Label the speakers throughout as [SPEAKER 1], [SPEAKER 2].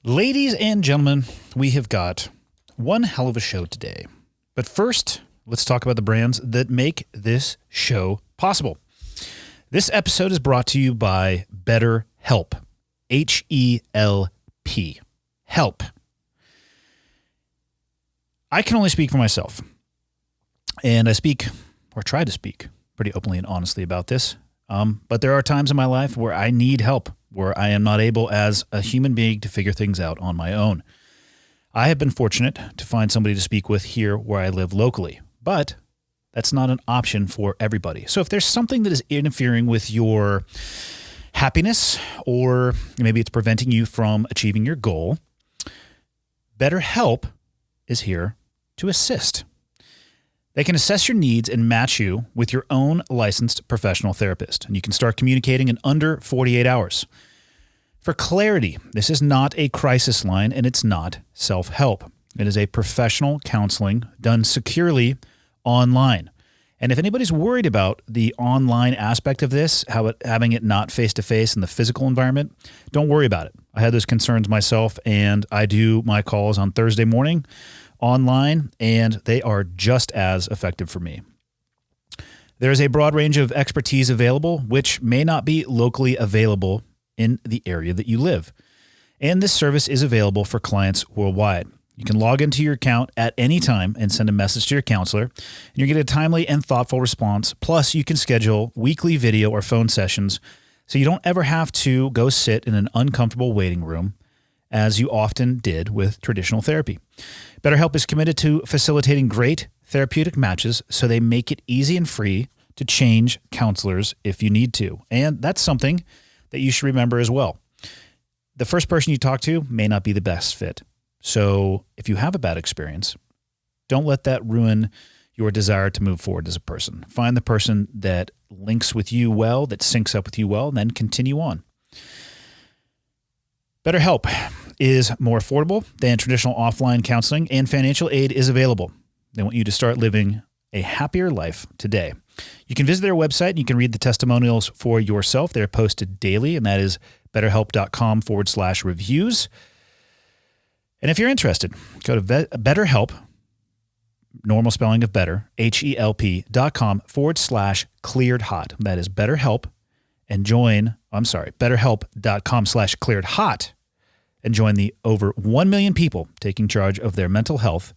[SPEAKER 1] Ladies and gentlemen, we have got one hell of a show today. But first, let's talk about the brands that make this show possible. This episode is brought to you by BetterHelp. H-E-L-P. Help. I can only speak for myself. And I speak, or try to speak, pretty openly and honestly about this. But there are times in my life where I need help, where I am not able as a human being to figure things out on my own. I have been fortunate to find somebody to speak with here where I live locally, but that's not an option for everybody. So if there's something that is interfering with your happiness, or maybe it's preventing you from achieving your goal, BetterHelp is here to assist. They can assess your needs and match you with your own licensed professional therapist, and you can start communicating in under 48 hours. For clarity, this is not a crisis line and it's not self-help. It is a professional counseling done securely online. And if anybody's worried about the online aspect of this, having it not face-to-face in the physical environment, don't worry about it. I had those concerns myself, and I do my calls on Thursday morning online, and they are just as effective for me. There is a broad range of expertise available, which may not be locally available in the area that you live. And this service is available for clients worldwide. You can log into your account at any time and send a message to your counselor, and you get a timely and thoughtful response. Plus, you can schedule weekly video or phone sessions so you don't ever have to go sit in an uncomfortable waiting room as you often did with traditional therapy. BetterHelp is committed to facilitating great therapeutic matches, so they make it easy and free to change counselors if you need to. And that's something that you should remember as well. The first person you talk to may not be the best fit. So if you have a bad experience, don't let that ruin your desire to move forward as a person. Find the person that links with you well, that syncs up with you well, and then continue on. BetterHelp is more affordable than traditional offline counseling, and financial aid is available. They want you to start living a happier life today. You can visit their website and you can read the testimonials for yourself. They're posted daily, and that is betterhelp.com/reviews. And if you're interested, go to BetterHelp, normal spelling of better, HELP.com/clearedhot. That is BetterHelp, and BetterHelp.com/clearedhot. And join the over 1 million people taking charge of their mental health.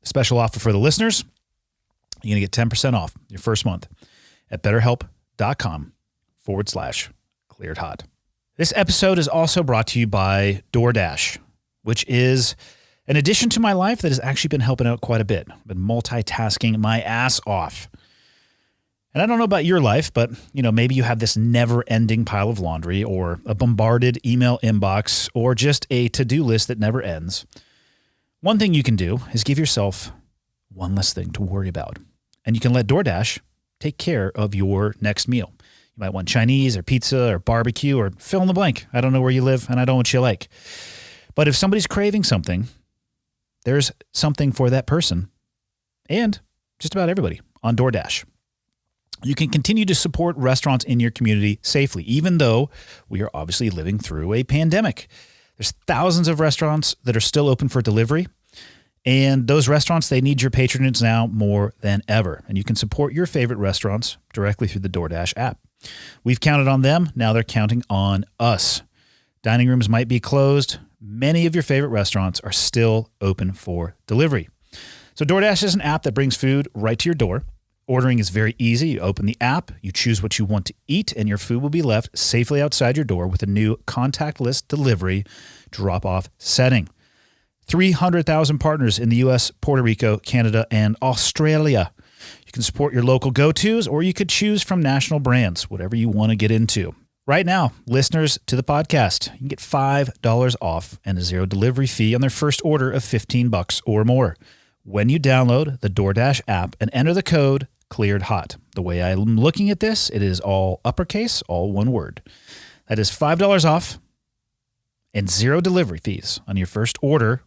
[SPEAKER 1] Special offer for the listeners. You're going to get 10% off your first month at betterhelp.com/clearedhot. This episode is also brought to you by DoorDash, which is an addition to my life that has actually been helping out quite a bit. I've been multitasking my ass off. And I don't know about your life, but maybe you have this never-ending pile of laundry, or a bombarded email inbox, or just a to-do list that never ends. One thing you can do is give yourself one less thing to worry about. And you can let DoorDash take care of your next meal. You might want Chinese or pizza or barbecue or fill in the blank. I don't know where you live and I don't know what you like. But if somebody's craving something, there's something for that person and just about everybody on DoorDash. You can continue to support restaurants in your community safely, even though we are obviously living through a pandemic. There's thousands of restaurants that are still open for delivery, and those restaurants, they need your patronage now more than ever. And you can support your favorite restaurants directly through the DoorDash app. We've counted on them. Now they're counting on us. Dining rooms might be closed. Many of your favorite restaurants are still open for delivery. So DoorDash is an app that brings food right to your door. Ordering is very easy. You open the app, you choose what you want to eat, and your food will be left safely outside your door with a new contactless delivery drop-off setting. 300,000 partners in the U.S., Puerto Rico, Canada, and Australia. You can support your local go-tos, or you could choose from national brands, whatever you want to get into. Right now, listeners to the podcast, you can get $5 off and a zero delivery fee on their first order of $15 or more when you download the DoorDash app and enter the code ClearedHot. The way I'm looking at this, it is all uppercase, all one word. That is $5 off and zero delivery fees on your first order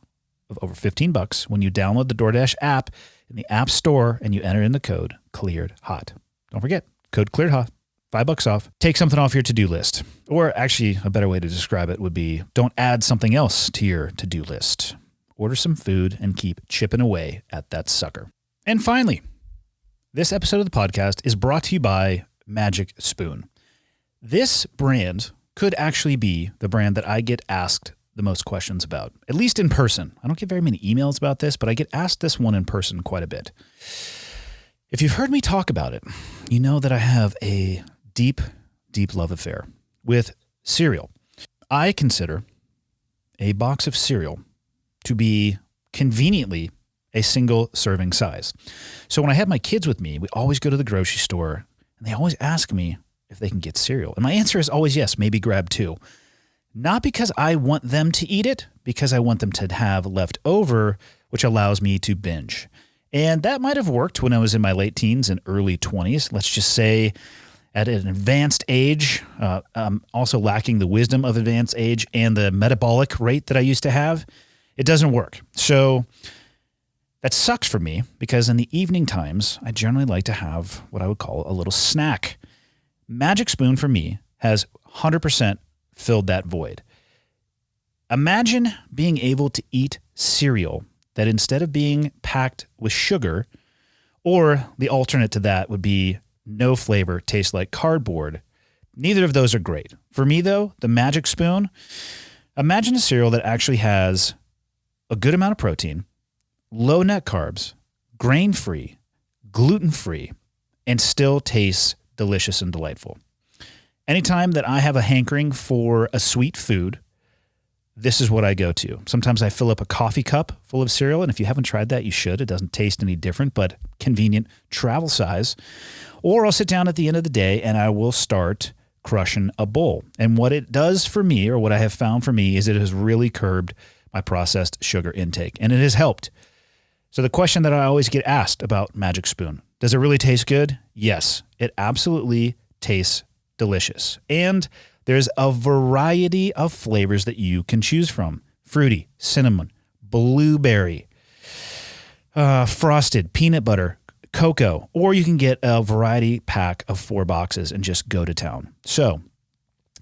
[SPEAKER 1] of over $15 when you download the DoorDash app in the App Store and you enter in the code ClearedHot. Don't forget, code ClearedHot $5 off. Take something off your to-do list. Or actually, a better way to describe it would be don't add something else to your to-do list. Order some food and keep chipping away at that sucker. And finally, this episode of the podcast is brought to you by Magic Spoon. This brand could actually be the brand that I get asked the most questions about, at least in person. I don't get very many emails about this, but I get asked this one in person quite a bit. If you've heard me talk about it, you know that I have a deep, deep love affair with cereal. I consider a box of cereal to be conveniently a single serving size. So when I have my kids with me, we always go to the grocery store and they always ask me if they can get cereal. And my answer is always yes, maybe grab 2. Not because I want them to eat it, because I want them to have left over, which allows me to binge. And that might have worked when I was in my late teens and early 20s. Let's just say at an advanced age, also lacking the wisdom of advanced age and the metabolic rate that I used to have, it doesn't work. So that sucks for me because in the evening times, I generally like to have what I would call a little snack. Magic Spoon for me has 100% filled that void. Imagine being able to eat cereal that instead of being packed with sugar, or the alternate to that would be no flavor, tastes like cardboard. Neither of those are great. For me, though, the Magic Spoon, imagine a cereal that actually has a good amount of protein, low net carbs, grain-free, gluten-free, and still tastes delicious and delightful. Anytime that I have a hankering for a sweet food, this is what I go to. Sometimes I fill up a coffee cup full of cereal, and if you haven't tried that, you should. It doesn't taste any different, but convenient travel size. Or I'll sit down at the end of the day and I will start crushing a bowl. And what it does for me, or what I have found for me, is it has really curbed my processed sugar intake, and it has helped. So the question that I always get asked about Magic Spoon, does it really taste good? Yes, it absolutely tastes delicious. And there's a variety of flavors that you can choose from. Fruity, cinnamon, blueberry, frosted, peanut butter, cocoa, or you can get a variety pack of 4 boxes and just go to town. So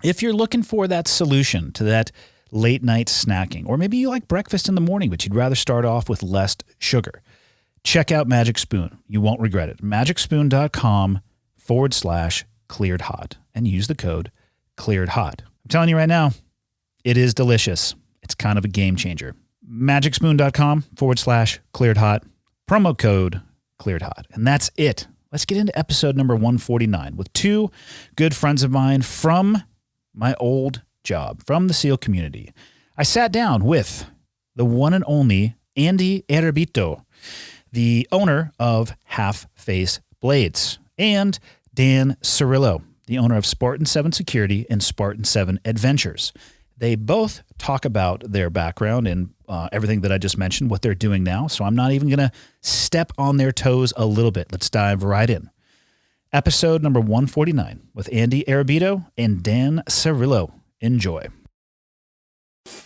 [SPEAKER 1] if you're looking for that solution to that late night snacking, or maybe you like breakfast in the morning, but you'd rather start off with less sugar, check out Magic Spoon. You won't regret it. magicspoon.com/cleared hot and use the code cleared hot. I'm telling you right now, it is delicious. It's kind of a game changer. magicspoon.com/cleared hot, promo code cleared hot. And that's it. Let's get into episode number 149 with 2 good friends of mine from my old job, from the SEAL community. I sat down with the one and only Andy Arrabito, the owner of Half Face Blades, and Dan Cerrillo, the owner of Spartan 7 Security and Spartan 7 Adventures. They both talk about their background and everything that I just mentioned, what they're doing now. So I'm not even going to step on their toes a little bit. Let's dive right in. Episode number 149 with Andy Arrabito and Dan Cerrillo. Enjoy.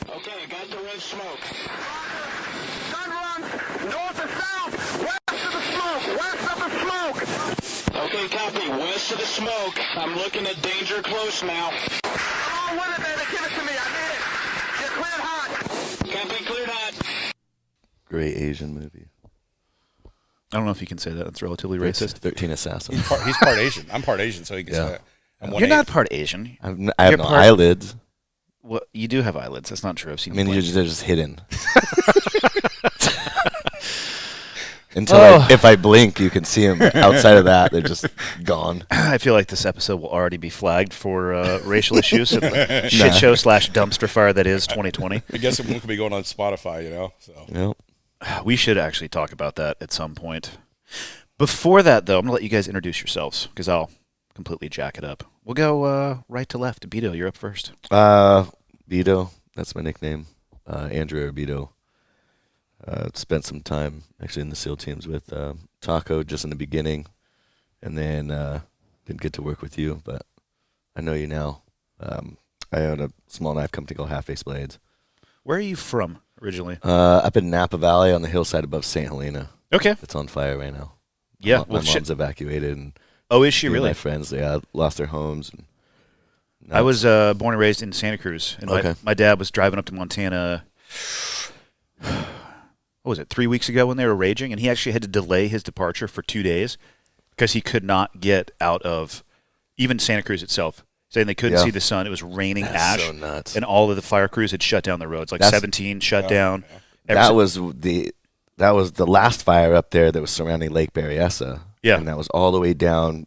[SPEAKER 2] Okay, I got the red smoke. Gun run, north and south, west of the smoke, west of the smoke. Okay, copy, west of the smoke. I'm looking at danger close now. Come on with it, baby, give it to me, I need it. Get cleared hot. Copy, cleared hot.
[SPEAKER 3] Great Asian movie.
[SPEAKER 1] I don't know if you can say that. It's relatively racist.
[SPEAKER 3] 13 Assassins.
[SPEAKER 4] He's part Asian. I'm part Asian, so he can say that.
[SPEAKER 1] You're not part Asian.
[SPEAKER 3] I have no eyelids.
[SPEAKER 1] Well, you do have eyelids. That's not true. I've seen.
[SPEAKER 3] I mean, they're just hidden. If I blink, you can see them. Outside of that, they're just gone.
[SPEAKER 1] I feel like this episode will already be flagged for racial issues. Shit show / dumpster fire that is 2020.
[SPEAKER 4] I guess it won't be going on Spotify, So.
[SPEAKER 3] Yep.
[SPEAKER 1] We should actually talk about that at some point. Before that, though, I'm going to let you guys introduce yourselves because I'll completely jack it up. We'll go right to left. Beto, you're up first.
[SPEAKER 3] Beto, that's my nickname. Andrew Arrabito. Spent some time actually in the SEAL teams with Taco just in the beginning, and then didn't get to work with you, but I know you now. I own a small knife company called Half Face Blades.
[SPEAKER 1] Where are you from originally?
[SPEAKER 3] Up in Napa Valley on the hillside above St. Helena.
[SPEAKER 1] Okay.
[SPEAKER 3] It's on fire right now.
[SPEAKER 1] Yeah.
[SPEAKER 3] My mom's evacuated, and
[SPEAKER 1] Oh, is she
[SPEAKER 3] few of
[SPEAKER 1] really?
[SPEAKER 3] My friends, lost their homes. And
[SPEAKER 1] I was born and raised in Santa Cruz, and
[SPEAKER 3] Okay.
[SPEAKER 1] my dad was driving up to Montana. What was it? 3 weeks ago when they were raging, and he actually had to delay his departure for 2 days because he could not get out of even Santa Cruz itself. Saying they couldn't
[SPEAKER 3] Yeah.
[SPEAKER 1] see the sun. It was raining
[SPEAKER 3] That's
[SPEAKER 1] ash,
[SPEAKER 3] so nuts.
[SPEAKER 1] and all of the fire crews had shut down the roads. Like 17 shut down.
[SPEAKER 3] That was the last fire up there that was surrounding Lake Berryessa.
[SPEAKER 1] Yeah.
[SPEAKER 3] And that was all the way down,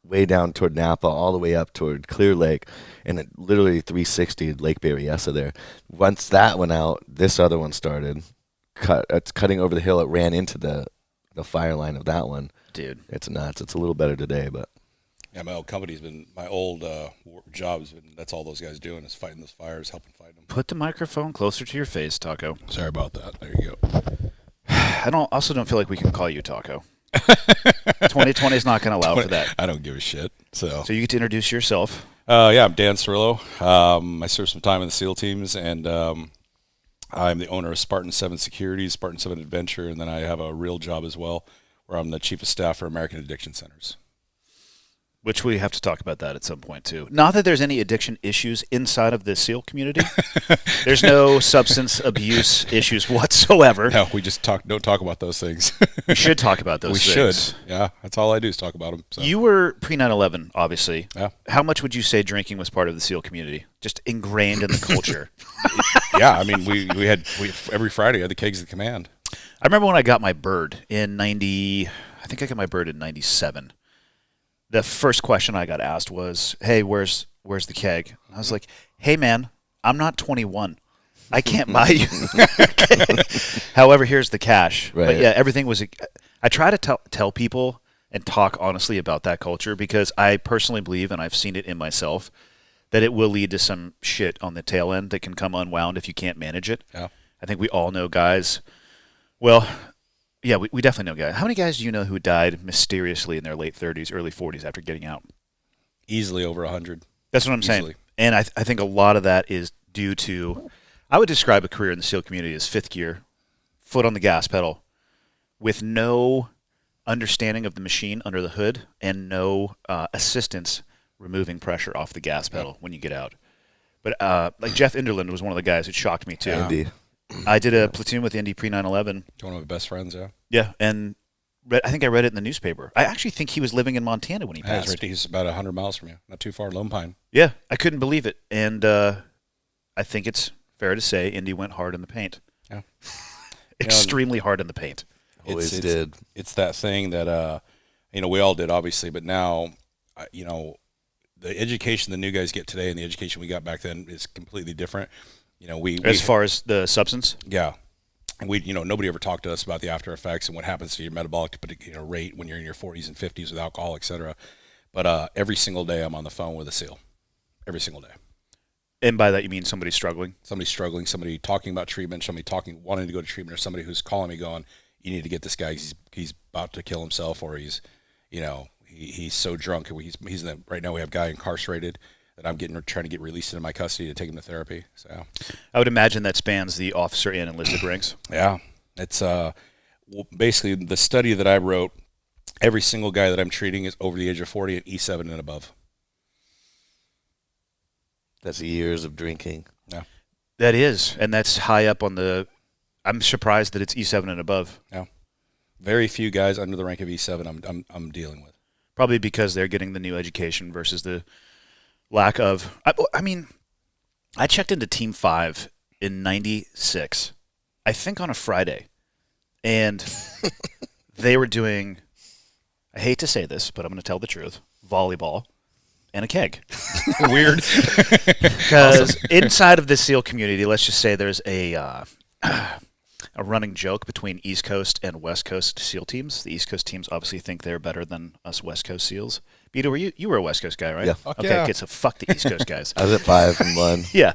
[SPEAKER 3] way down toward Napa, all the way up toward Clear Lake, and it literally 360'd Lake Berryessa there. Once that went out, this other one started. It's cutting over the hill. It ran into the fire line of that one.
[SPEAKER 1] Dude.
[SPEAKER 3] It's nuts. It's a little better today, but
[SPEAKER 4] Yeah, my old job's been, that's all those guys doing is fighting those fires, helping fight them.
[SPEAKER 1] Put the microphone closer to your face, Taco.
[SPEAKER 4] Sorry about that. There you go.
[SPEAKER 1] I also don't feel like we can call you Taco. 2020 is not going to allow for that.
[SPEAKER 4] I don't give a shit. So
[SPEAKER 1] you get to introduce yourself.
[SPEAKER 4] yeah, I'm Dan Cerrillo. I served some time in the SEAL teams, and I'm the owner of Spartan 7 Securities, Spartan 7 Adventure, and then I have a real job as well, where I'm the chief of staff for American Addiction Centers.
[SPEAKER 1] Which we have to talk about that at some point, too. Not that there's any addiction issues inside of the SEAL community. There's no substance abuse issues whatsoever.
[SPEAKER 4] No, we just don't talk about those things.
[SPEAKER 1] We should talk about those
[SPEAKER 4] we
[SPEAKER 1] things.
[SPEAKER 4] should. Yeah, that's all I do is talk about them. So.
[SPEAKER 1] You were pre-9/11, obviously.
[SPEAKER 4] Yeah.
[SPEAKER 1] How much would you say drinking was part of the SEAL community? Just ingrained in the culture.
[SPEAKER 4] Yeah, I mean, we every Friday had the kegs of command.
[SPEAKER 1] I remember when I got my bird in I think I got my bird in 97. The first question I got asked was, "Hey, where's the keg?" I was like, "Hey, man, I'm not 21. I can't buy you." However, here's the cash.
[SPEAKER 3] Right.
[SPEAKER 1] But yeah, everything was. I try to tell people and talk honestly about that culture because I personally believe, and I've seen it in myself, that it will lead to some shit on the tail end that can come unwound if you can't manage it.
[SPEAKER 4] Yeah.
[SPEAKER 1] I think we all know guys. Well. Yeah, we definitely know guys. How many guys do you know who died mysteriously in their late 30s, early 40s after getting out?
[SPEAKER 4] Easily over 100.
[SPEAKER 1] That's what I'm saying. And I think a lot of that is due to, I would describe a career in the SEAL community as fifth gear, foot on the gas pedal, with no understanding of the machine under the hood and no assistance removing pressure off the gas pedal when you get out. But like Jeff Inderland was one of the guys that shocked me too.
[SPEAKER 3] Andy.
[SPEAKER 1] I did a platoon with Indy pre-9/11.
[SPEAKER 4] One of my best friends, yeah.
[SPEAKER 1] Yeah, and I think I read it in the newspaper. I actually think he was living in Montana when he
[SPEAKER 4] Yeah,
[SPEAKER 1] passed.
[SPEAKER 4] he's about 100 miles from you, not too far, Lone Pine.
[SPEAKER 1] Yeah, I couldn't believe it. And I think it's fair to say Indy went hard in the paint.
[SPEAKER 4] Yeah.
[SPEAKER 1] Extremely hard in the paint.
[SPEAKER 3] Always did.
[SPEAKER 4] It's that thing that, we all did, obviously, but now, the education the new guys get today and the education we got back then is completely different.
[SPEAKER 1] As far as the substance?
[SPEAKER 4] Yeah. And nobody ever talked to us about the after effects and what happens to your metabolic rate when you're in your 40s and 50s with alcohol, et cetera. But every single day I'm on the phone with a SEAL. Every single day.
[SPEAKER 1] And by that you mean somebody struggling?
[SPEAKER 4] Somebody struggling, somebody talking about treatment, somebody wanting to go to treatment, or somebody who's calling me going, you need to get this guy, he's about to kill himself, or he's so drunk. Right now we have a guy incarcerated that I'm trying to get released into my custody to take him to therapy. So
[SPEAKER 1] I would imagine that spans the officer and enlisted ranks.
[SPEAKER 4] Yeah. It's basically the study that I wrote, every single guy that I'm treating is over the age of 40 at E7 and above.
[SPEAKER 3] That's years of drinking.
[SPEAKER 4] Yeah.
[SPEAKER 1] That is, and that's high up on the, I'm surprised that it's E7 and above.
[SPEAKER 4] Yeah. Very few guys under the rank of E7 I'm dealing with.
[SPEAKER 1] Probably because they're getting the new education versus the lack of, I mean, I checked into Team 5 in 96, I think on a Friday, and they were doing, I hate to say this, but I'm going to tell the truth, volleyball and a keg.
[SPEAKER 4] Weird.
[SPEAKER 1] Because inside of the SEAL community, let's just say there's a running joke between East Coast and West Coast SEAL teams. The East Coast teams obviously think they're better than us West Coast SEALs. Beto, you were a West Coast guy, right?
[SPEAKER 3] Yeah.
[SPEAKER 1] Okay,
[SPEAKER 4] yeah.
[SPEAKER 1] okay, so fuck the East Coast guys.
[SPEAKER 3] I was at 5 and 1.
[SPEAKER 1] Yeah.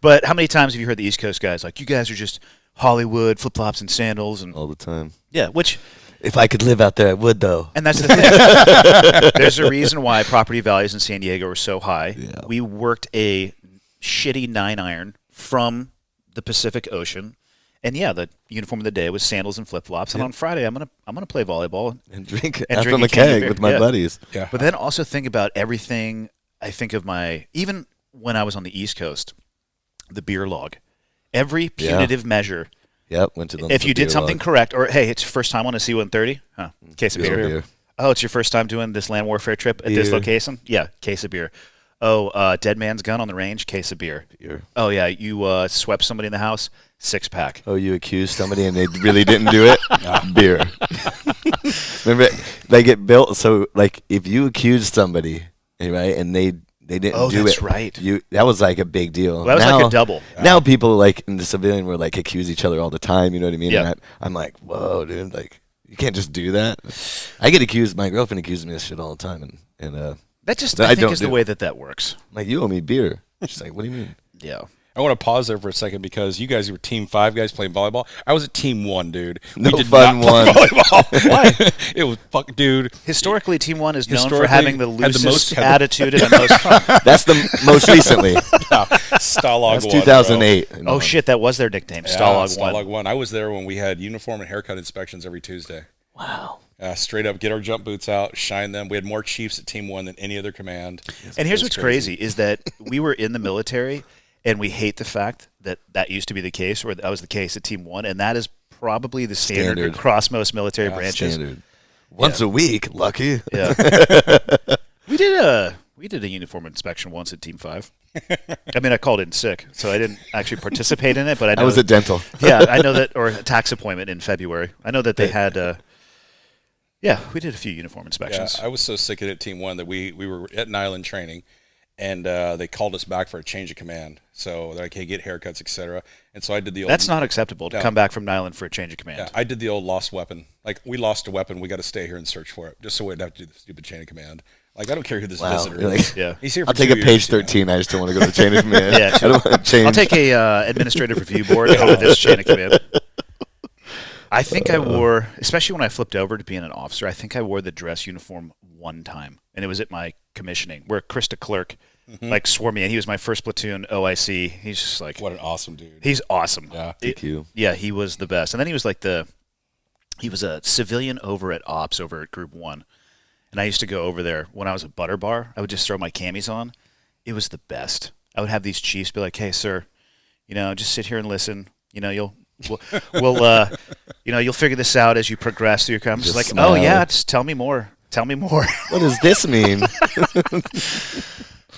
[SPEAKER 1] But how many times have you heard the East Coast guys like, you guys are just Hollywood, flip-flops and sandals? And
[SPEAKER 3] All the time.
[SPEAKER 1] yeah, which...
[SPEAKER 3] If I could live out there, I would, though.
[SPEAKER 1] And that's the thing. There's a reason why property values in San Diego are so high.
[SPEAKER 3] Yeah.
[SPEAKER 1] We worked a shitty 9-iron from the Pacific Ocean, And yeah, the uniform of the day was sandals and flip flops. And on Friday, I'm gonna play volleyball
[SPEAKER 3] and drink
[SPEAKER 1] and
[SPEAKER 3] from a
[SPEAKER 1] a can of
[SPEAKER 3] keg
[SPEAKER 1] beer.
[SPEAKER 3] with my buddies.
[SPEAKER 4] Yeah.
[SPEAKER 1] But then also think about everything. I think of even when I was on the East Coast, the beer log, every punitive measure.
[SPEAKER 3] Yep, went to the.
[SPEAKER 1] If
[SPEAKER 3] the
[SPEAKER 1] you did
[SPEAKER 3] beer
[SPEAKER 1] something
[SPEAKER 3] log.
[SPEAKER 1] correct, or hey, it's your first time on a C-130, case of beer. Oh, it's your first time doing this land warfare trip at this location? Yeah, case of beer. Oh, dead man's gun on the range, case of beer. Oh, yeah, you swept somebody in the house, 6-pack.
[SPEAKER 3] Oh, you accused somebody and they really didn't do it? Beer. Remember, they get built so, like, if you accuse somebody, right, and they didn't do it.
[SPEAKER 1] That's right.
[SPEAKER 3] That was like a big deal.
[SPEAKER 1] Well, that was like a double.
[SPEAKER 3] Now people, like, in the civilian world, like, accuse each other all the time, you know what I mean?
[SPEAKER 1] Yeah.
[SPEAKER 3] And I'm like, whoa, dude, like, you can't just do that. I get accused, my girlfriend accuses me of shit all the time, and
[SPEAKER 1] That just,
[SPEAKER 3] I
[SPEAKER 1] I think,
[SPEAKER 3] don't
[SPEAKER 1] is the
[SPEAKER 3] do
[SPEAKER 1] way that works.
[SPEAKER 3] I'm like, you owe me beer. She's like, what do you mean?
[SPEAKER 1] Yeah.
[SPEAKER 4] I want to pause there for a second because you guys were Team 5 guys playing volleyball. I was a Team 1, dude.
[SPEAKER 3] No
[SPEAKER 4] we did
[SPEAKER 3] fun
[SPEAKER 4] not play
[SPEAKER 3] one.
[SPEAKER 4] volleyball. Why? It was dude.
[SPEAKER 1] Historically, Team 1 is known for
[SPEAKER 4] Historically,
[SPEAKER 1] having the
[SPEAKER 4] had the
[SPEAKER 1] loosest
[SPEAKER 4] most-
[SPEAKER 1] attitude and the most fun.
[SPEAKER 3] That's the most recently.
[SPEAKER 4] Stalag
[SPEAKER 3] That's
[SPEAKER 4] 1.
[SPEAKER 3] 2008.
[SPEAKER 1] Oh, shit, that was their nickname,
[SPEAKER 4] Bro.
[SPEAKER 1] Stalag
[SPEAKER 4] Yeah,
[SPEAKER 1] 1.
[SPEAKER 4] Stalag 1. I was there when we had uniform and haircut inspections every Tuesday.
[SPEAKER 3] Wow.
[SPEAKER 4] Straight up, get our jump boots out, shine them. We had more chiefs at Team 1 than any other command.
[SPEAKER 1] And here's
[SPEAKER 4] It was
[SPEAKER 1] what's crazy is that we were in the military, and we hate the fact that that used to be the case, or that was the case at Team 1, and that is probably the standard across most military branches.
[SPEAKER 3] Standard. Once a week, lucky.
[SPEAKER 1] Yeah. We did a uniform inspection once at Team 5. I mean, I called in sick, so I didn't actually participate in it, but I know
[SPEAKER 3] I was at dental.
[SPEAKER 1] yeah, I know that, or a tax appointment in February. I know that they had we did a few uniform inspections.
[SPEAKER 4] Yeah, I was so sick of it at Team 1 that we were at an island training, and they called us back for a change of command. So they're like, hey, get haircuts, etc. And so I did the old...
[SPEAKER 1] That's not acceptable to come back from Nyland for a change of command.
[SPEAKER 4] Yeah, I did the old lost weapon. Like, we lost a weapon, we got to stay here and search for it, just so we didn't have to do the stupid chain of command. Like, I don't care who this visitor
[SPEAKER 3] You're
[SPEAKER 4] is.
[SPEAKER 3] like,
[SPEAKER 1] Yeah.
[SPEAKER 4] He's here for
[SPEAKER 3] I'll take
[SPEAKER 4] 2
[SPEAKER 3] a page
[SPEAKER 4] years, you know.
[SPEAKER 3] 13. I just don't want to go to the chain of command.
[SPEAKER 1] Yeah,
[SPEAKER 3] I don't want to change.
[SPEAKER 1] I'll take a administrative review board over this chain of command. I think I wore, especially when I flipped over to being an officer, I think I wore the dress uniform one time, and it was at my commissioning, where Chris DeClerc like swore me in. He was my first platoon OIC. He's just like,
[SPEAKER 4] What an awesome dude.
[SPEAKER 1] he's awesome.
[SPEAKER 4] Yeah.
[SPEAKER 3] DQ.
[SPEAKER 1] Yeah, he was the best. And then he was like he was a civilian over at Ops over at Group 1. And I used to go over there when I was at Butter Bar. I would just throw my camis on. It was the best. I would have these chiefs be like, hey, sir, just sit here and listen. We'll you'll figure this out as you progress through your career. I'm just like,
[SPEAKER 3] smile.
[SPEAKER 1] oh, yeah, just tell me more. Tell me more.
[SPEAKER 3] What does this mean?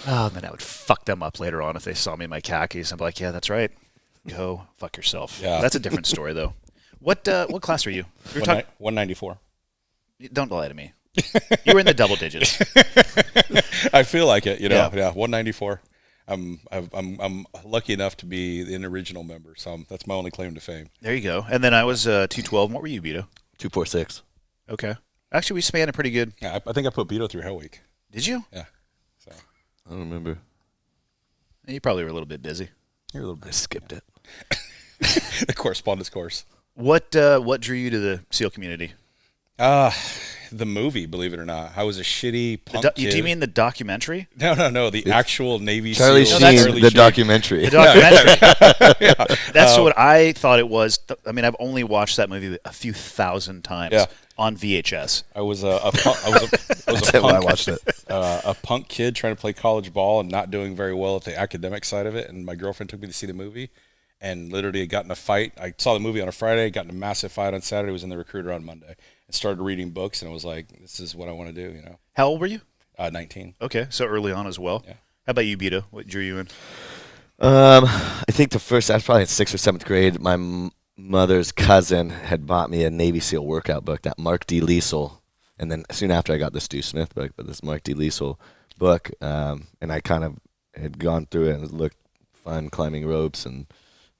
[SPEAKER 1] Oh, and then I would fuck them up later on if they saw me in my khakis. I'm like, yeah, that's right. Go fuck yourself.
[SPEAKER 4] Yeah.
[SPEAKER 1] That's a different story, though. What class were you? You were
[SPEAKER 4] 194.
[SPEAKER 1] Don't lie to me. You were in the double digits.
[SPEAKER 4] I feel like it,
[SPEAKER 1] Yeah.
[SPEAKER 4] Yeah, 194. I'm lucky enough to be an original member, so that's my only claim to fame.
[SPEAKER 1] There you go. And then I was 212. What were you, Beto?
[SPEAKER 3] 246.
[SPEAKER 1] Okay. Actually, we spanned it pretty good.
[SPEAKER 4] Yeah, I think I put Beto through Hell Week.
[SPEAKER 1] Did you?
[SPEAKER 4] Yeah. So
[SPEAKER 3] I don't remember.
[SPEAKER 1] You probably were a little bit busy.
[SPEAKER 4] you're a little
[SPEAKER 3] I
[SPEAKER 4] bit
[SPEAKER 3] skipped it.
[SPEAKER 4] the correspondence course.
[SPEAKER 1] What drew you to the SEAL community?
[SPEAKER 4] The movie, believe it or not. I was a shitty punk
[SPEAKER 1] Do
[SPEAKER 4] kid.
[SPEAKER 1] you mean the documentary?
[SPEAKER 4] No. The actual Navy
[SPEAKER 3] Charlie
[SPEAKER 4] SEAL.
[SPEAKER 3] Sheen,
[SPEAKER 4] Charlie
[SPEAKER 3] the
[SPEAKER 4] Sheen.
[SPEAKER 3] documentary.
[SPEAKER 1] The documentary. That's what I thought it was. I mean, I've only watched that movie a few thousand times on VHS.
[SPEAKER 4] I was a
[SPEAKER 3] That's why I
[SPEAKER 4] punk,
[SPEAKER 3] watched it.
[SPEAKER 4] a punk kid trying to play college ball and not doing very well at the academic side of it. And my girlfriend took me to see the movie, and literally got in a fight. I saw the movie on a Friday, got in a massive fight on Saturday. Was in the recruiter on Monday, and started reading books. And I was like, "This is what I want to do."
[SPEAKER 1] How old were you?
[SPEAKER 4] 19.
[SPEAKER 1] Okay, so early on as well.
[SPEAKER 4] Yeah.
[SPEAKER 1] How about you, Beto? What drew you in?
[SPEAKER 3] I think I was probably in 6th or 7th grade. My mother's cousin had bought me a Navy SEAL workout book, that Mark D. Liesel. And then soon after I got the Stu Smith book, but this Mark D. Liesel book. And I kind of had gone through it and it looked fun climbing ropes and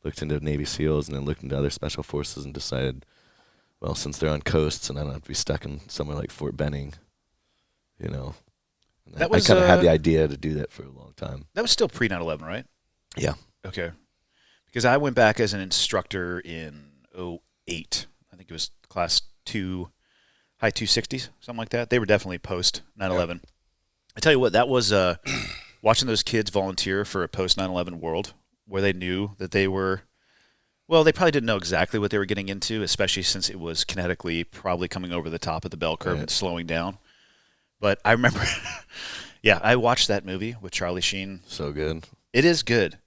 [SPEAKER 3] looked into Navy SEALs and then looked into other special forces and decided, well, since they're on coasts and I don't have to be stuck in somewhere like Fort Benning,
[SPEAKER 1] That was,
[SPEAKER 3] I kind of had the idea to do that for a long time.
[SPEAKER 1] That was still pre 9/11, right?
[SPEAKER 3] Yeah.
[SPEAKER 1] Okay. Because I went back as an instructor in 2008. I think it was class 2, high 260s, something like that. They were definitely post 9/11. I tell you what, that was watching those kids volunteer for a post 9/11 world where they knew that they were Well, they probably didn't know exactly what they were getting into, especially since it was kinetically probably coming over the top of the bell curve and slowing down. But I remember, yeah, I watched that movie with Charlie Sheen.
[SPEAKER 3] So good.
[SPEAKER 1] It is good.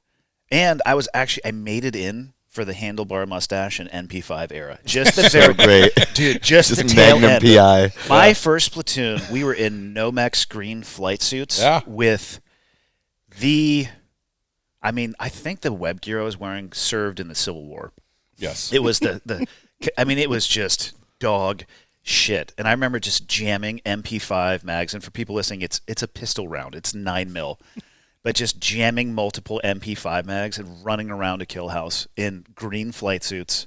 [SPEAKER 1] And I made it in for the handlebar mustache and NP5 era. Just the very
[SPEAKER 3] Great.
[SPEAKER 1] dude, just the
[SPEAKER 3] Just
[SPEAKER 1] tail
[SPEAKER 3] Magnum
[SPEAKER 1] end.
[SPEAKER 3] PI.
[SPEAKER 1] My first platoon, we were in Nomex green flight suits with I think the web gear I was wearing served in the Civil War.
[SPEAKER 4] Yes.
[SPEAKER 1] It was it was just dog shit. And I remember just jamming MP5 mags. And for people listening, it's a pistol round. It's 9mm. But just jamming multiple MP5 mags and running around a kill house in green flight suits,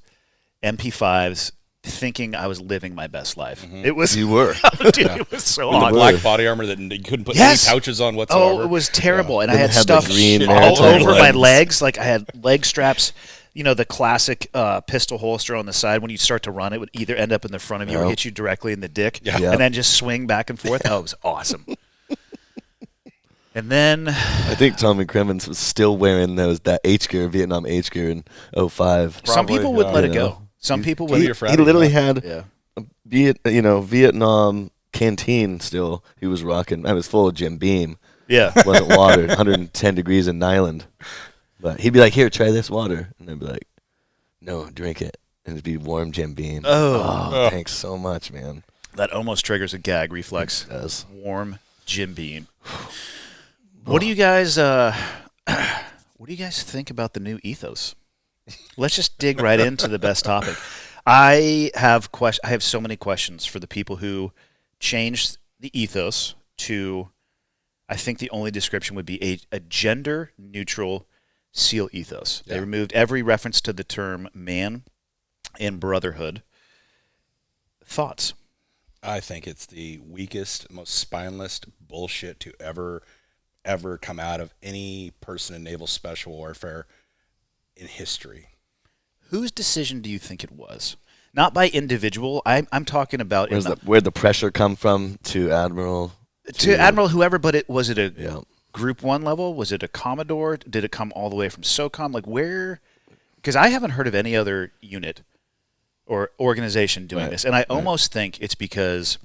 [SPEAKER 1] MP5s, thinking I was living my best life.
[SPEAKER 3] Mm-hmm.
[SPEAKER 1] It was
[SPEAKER 3] You were.
[SPEAKER 1] dude, it was so
[SPEAKER 4] With the
[SPEAKER 1] odd.
[SPEAKER 4] black body armor that you couldn't put
[SPEAKER 1] Yes.
[SPEAKER 4] any pouches on whatsoever.
[SPEAKER 1] Oh, it was terrible. And I
[SPEAKER 3] Didn't
[SPEAKER 1] had
[SPEAKER 3] have the
[SPEAKER 1] stuff
[SPEAKER 3] green
[SPEAKER 1] all
[SPEAKER 3] maritime
[SPEAKER 1] over my
[SPEAKER 3] legs.
[SPEAKER 1] legs. Like I had leg straps, the classic pistol holster on the side. When you start to run, it would either end up in the front of you or hit you directly in the dick.
[SPEAKER 4] Yeah.
[SPEAKER 3] Yeah.
[SPEAKER 1] And then just swing back and forth. Oh, it was awesome. And then
[SPEAKER 3] I think Tommy Cremens was still wearing that H gear, Vietnam H gear in 05.
[SPEAKER 1] some people would let it
[SPEAKER 3] You
[SPEAKER 1] go.
[SPEAKER 3] know.
[SPEAKER 1] Some people
[SPEAKER 4] He-
[SPEAKER 1] would.
[SPEAKER 3] He literally had
[SPEAKER 1] Yeah.
[SPEAKER 3] Vietnam canteen still. He was rocking. I was full of Jim Beam.
[SPEAKER 1] Yeah.
[SPEAKER 3] Wasn't watered. 110 degrees in Nyland. But he'd be like, "Here, try this water," and I'd be like, "No, drink it." And it'd be warm Jim Beam.
[SPEAKER 1] Oh,
[SPEAKER 3] Thanks so much, man.
[SPEAKER 1] that almost triggers a gag reflex.
[SPEAKER 3] It does.
[SPEAKER 1] Warm Jim Beam. What do you guys think about the new ethos? Let's just dig right into the best topic. I have so many questions for the people who changed the ethos to, I think the only description would be a gender neutral SEAL ethos. They removed every reference to the term man and brotherhood. Thoughts?
[SPEAKER 4] I think it's the weakest, most spineless bullshit to ever come out of any person in naval special warfare in history.
[SPEAKER 1] Whose decision do you think it was? Not by individual. I'm talking about
[SPEAKER 3] Where'd the pressure come from to Admiral?
[SPEAKER 1] to Admiral whoever, but was it a
[SPEAKER 3] Yeah.
[SPEAKER 1] Group 1 level? Was it a Commodore? Did it come all the way from SOCOM? Like where? Because I haven't heard of any other unit or organization doing this. And I almost think it's because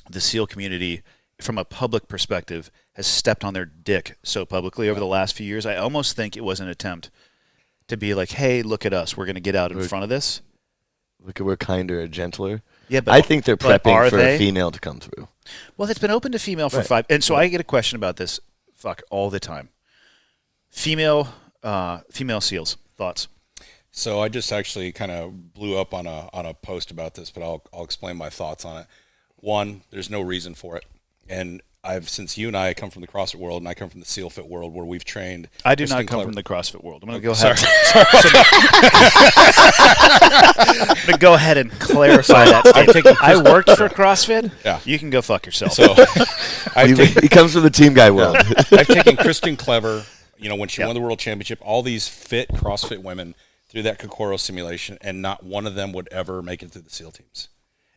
[SPEAKER 1] the SEAL community, from a public perspective, has stepped on their dick so publicly over the last few years. I almost think it was an attempt to be like, hey, look at us. We're going to get out in front of this.
[SPEAKER 3] Look at we're kinder and gentler.
[SPEAKER 1] Yeah, but
[SPEAKER 3] I think they're
[SPEAKER 1] but
[SPEAKER 3] prepping
[SPEAKER 1] are
[SPEAKER 3] for
[SPEAKER 1] they?
[SPEAKER 3] a female to come through.
[SPEAKER 1] Well, it's been open to female for 5. And so I get a question about this all the time. Female SEALs, thoughts?
[SPEAKER 4] So I just actually kind of blew up on a post about this, but I'll explain my thoughts on it. One, there's no reason for it. And since you and I come from the CrossFit world and I come from the SEAL Fit world where we've trained.
[SPEAKER 1] I do
[SPEAKER 4] Kristen
[SPEAKER 1] not come
[SPEAKER 4] Clever-
[SPEAKER 1] from the CrossFit world. I'm going to go ahead.
[SPEAKER 3] Sorry.
[SPEAKER 1] I'm going to go ahead and clarify that statement. I worked for CrossFit.
[SPEAKER 4] Yeah.
[SPEAKER 1] You can go fuck yourself.
[SPEAKER 4] So
[SPEAKER 3] He comes from the team guy world.
[SPEAKER 4] I've taken Kristen Clever, when she
[SPEAKER 1] Yeah.
[SPEAKER 4] won the world championship, all these fit CrossFit women through that Kokoro simulation, and not one of them would ever make it through the SEAL teams.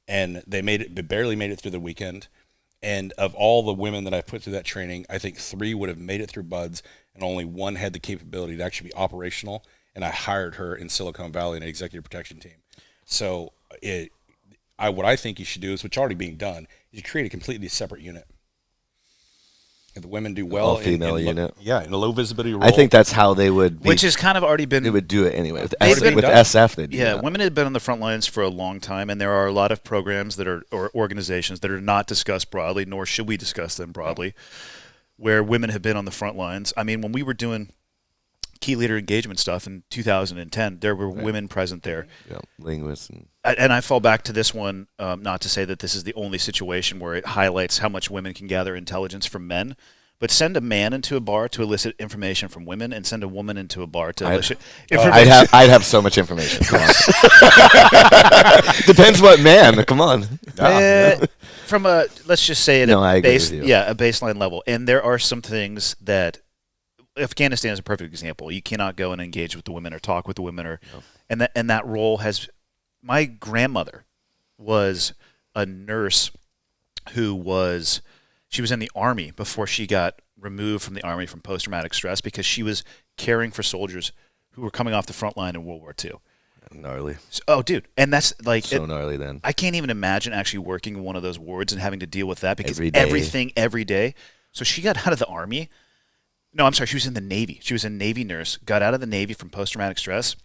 [SPEAKER 4] And they barely made it through the weekend. And of all the women that I put through that training, I think 3 would have made it through BUDS, and only 1 had the capability to actually be operational. And I hired her in Silicon Valley in an executive protection team. So what I think you should do is, what's already being done, is you create a completely separate unit. And the women do well
[SPEAKER 3] All-female unit.
[SPEAKER 4] In a low visibility role.
[SPEAKER 3] I think that's how they would.
[SPEAKER 1] Which has kind of already been.
[SPEAKER 3] They would do it anyway. With,
[SPEAKER 1] They've been
[SPEAKER 3] with
[SPEAKER 4] done.
[SPEAKER 3] SF, they do
[SPEAKER 1] Yeah,
[SPEAKER 3] that.
[SPEAKER 1] women have been on the front lines for a long time, and there are a lot of programs or organizations that are not discussed broadly, nor should we discuss them broadly, where women have been on the front lines. I mean, when we were doing key leader engagement stuff in 2010, there were women present there.
[SPEAKER 3] Yeah, linguists.
[SPEAKER 1] And I fall back to this one, not to say that this is the only situation where it highlights how much women can gather intelligence from men, but send a man into a bar to elicit information from women, and send a woman into a bar to elicit information.
[SPEAKER 3] I'd have so much information. Come on. Depends what man. Come on.
[SPEAKER 1] From a, let's just say it,
[SPEAKER 3] I agree with you.
[SPEAKER 1] a baseline level. And there are some things that Afghanistan is a perfect example. You cannot go and engage with the women or talk with the women, and that role has. My grandmother was a nurse she was in the Army before she got removed from the Army from post-traumatic stress, because she was caring for soldiers who were coming off the front line in World War II.
[SPEAKER 3] Gnarly.
[SPEAKER 1] So, oh, dude, and that's like
[SPEAKER 3] So gnarly then.
[SPEAKER 1] I can't even imagine actually working in one of those wards and having to deal with that because
[SPEAKER 3] Every day.
[SPEAKER 1] everything every day. So she got out of the Army. No, I'm sorry, she was in the Navy. She was a Navy nurse, got out of the Navy from post-traumatic stress,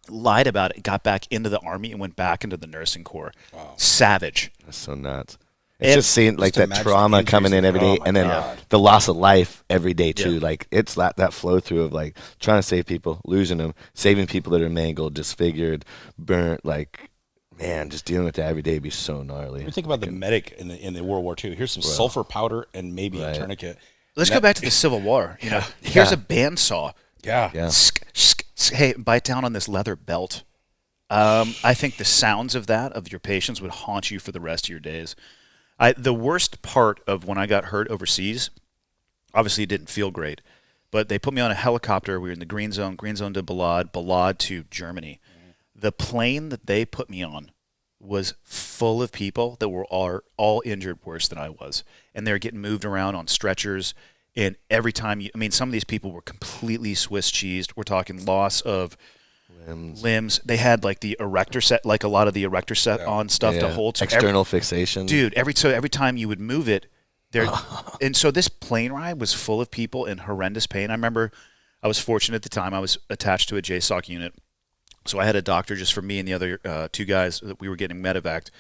[SPEAKER 1] lied about it, got back into the Army, and went back into the nursing corps.
[SPEAKER 4] Wow.
[SPEAKER 1] Savage.
[SPEAKER 3] That's so nuts. It's just seeing like that
[SPEAKER 4] imagine
[SPEAKER 3] trauma
[SPEAKER 4] the
[SPEAKER 3] coming in every day,
[SPEAKER 4] injuries.
[SPEAKER 3] and then
[SPEAKER 4] God.
[SPEAKER 3] the loss of life every day too.
[SPEAKER 1] Yeah.
[SPEAKER 3] Like it's that flow through of like trying to save people, losing them, saving people that are mangled, disfigured, burnt. Like man, just dealing with that every day would be so gnarly.
[SPEAKER 4] When you think about the medic in the World War II, here's some sulfur powder and maybe a tourniquet.
[SPEAKER 1] Let's go back to the Civil War. You know, here's a bandsaw.
[SPEAKER 4] Yeah.
[SPEAKER 3] Yeah.
[SPEAKER 1] Hey, bite down on this leather belt. I think the sounds of that, of your patients, would haunt you for the rest of your days. The worst part of when I got hurt overseas, obviously it didn't feel great, but they put me on a helicopter. We were in the Green Zone to Balad, Balad to Germany. The plane that they put me on was full of people that were all injured worse than I was. And they were getting moved around on stretchers. And every time some of these people were completely Swiss cheesed. We're talking loss of limbs. They had like the erector set, like a lot of the erector set on stuff to hold. So
[SPEAKER 3] external fixation.
[SPEAKER 1] Dude, every time you would move it, there, and so this plane ride was full of people in horrendous pain. I remember I was fortunate at the time. I was attached to a JSOC unit. So I had a doctor just for me and the other two guys that we were getting medevaced.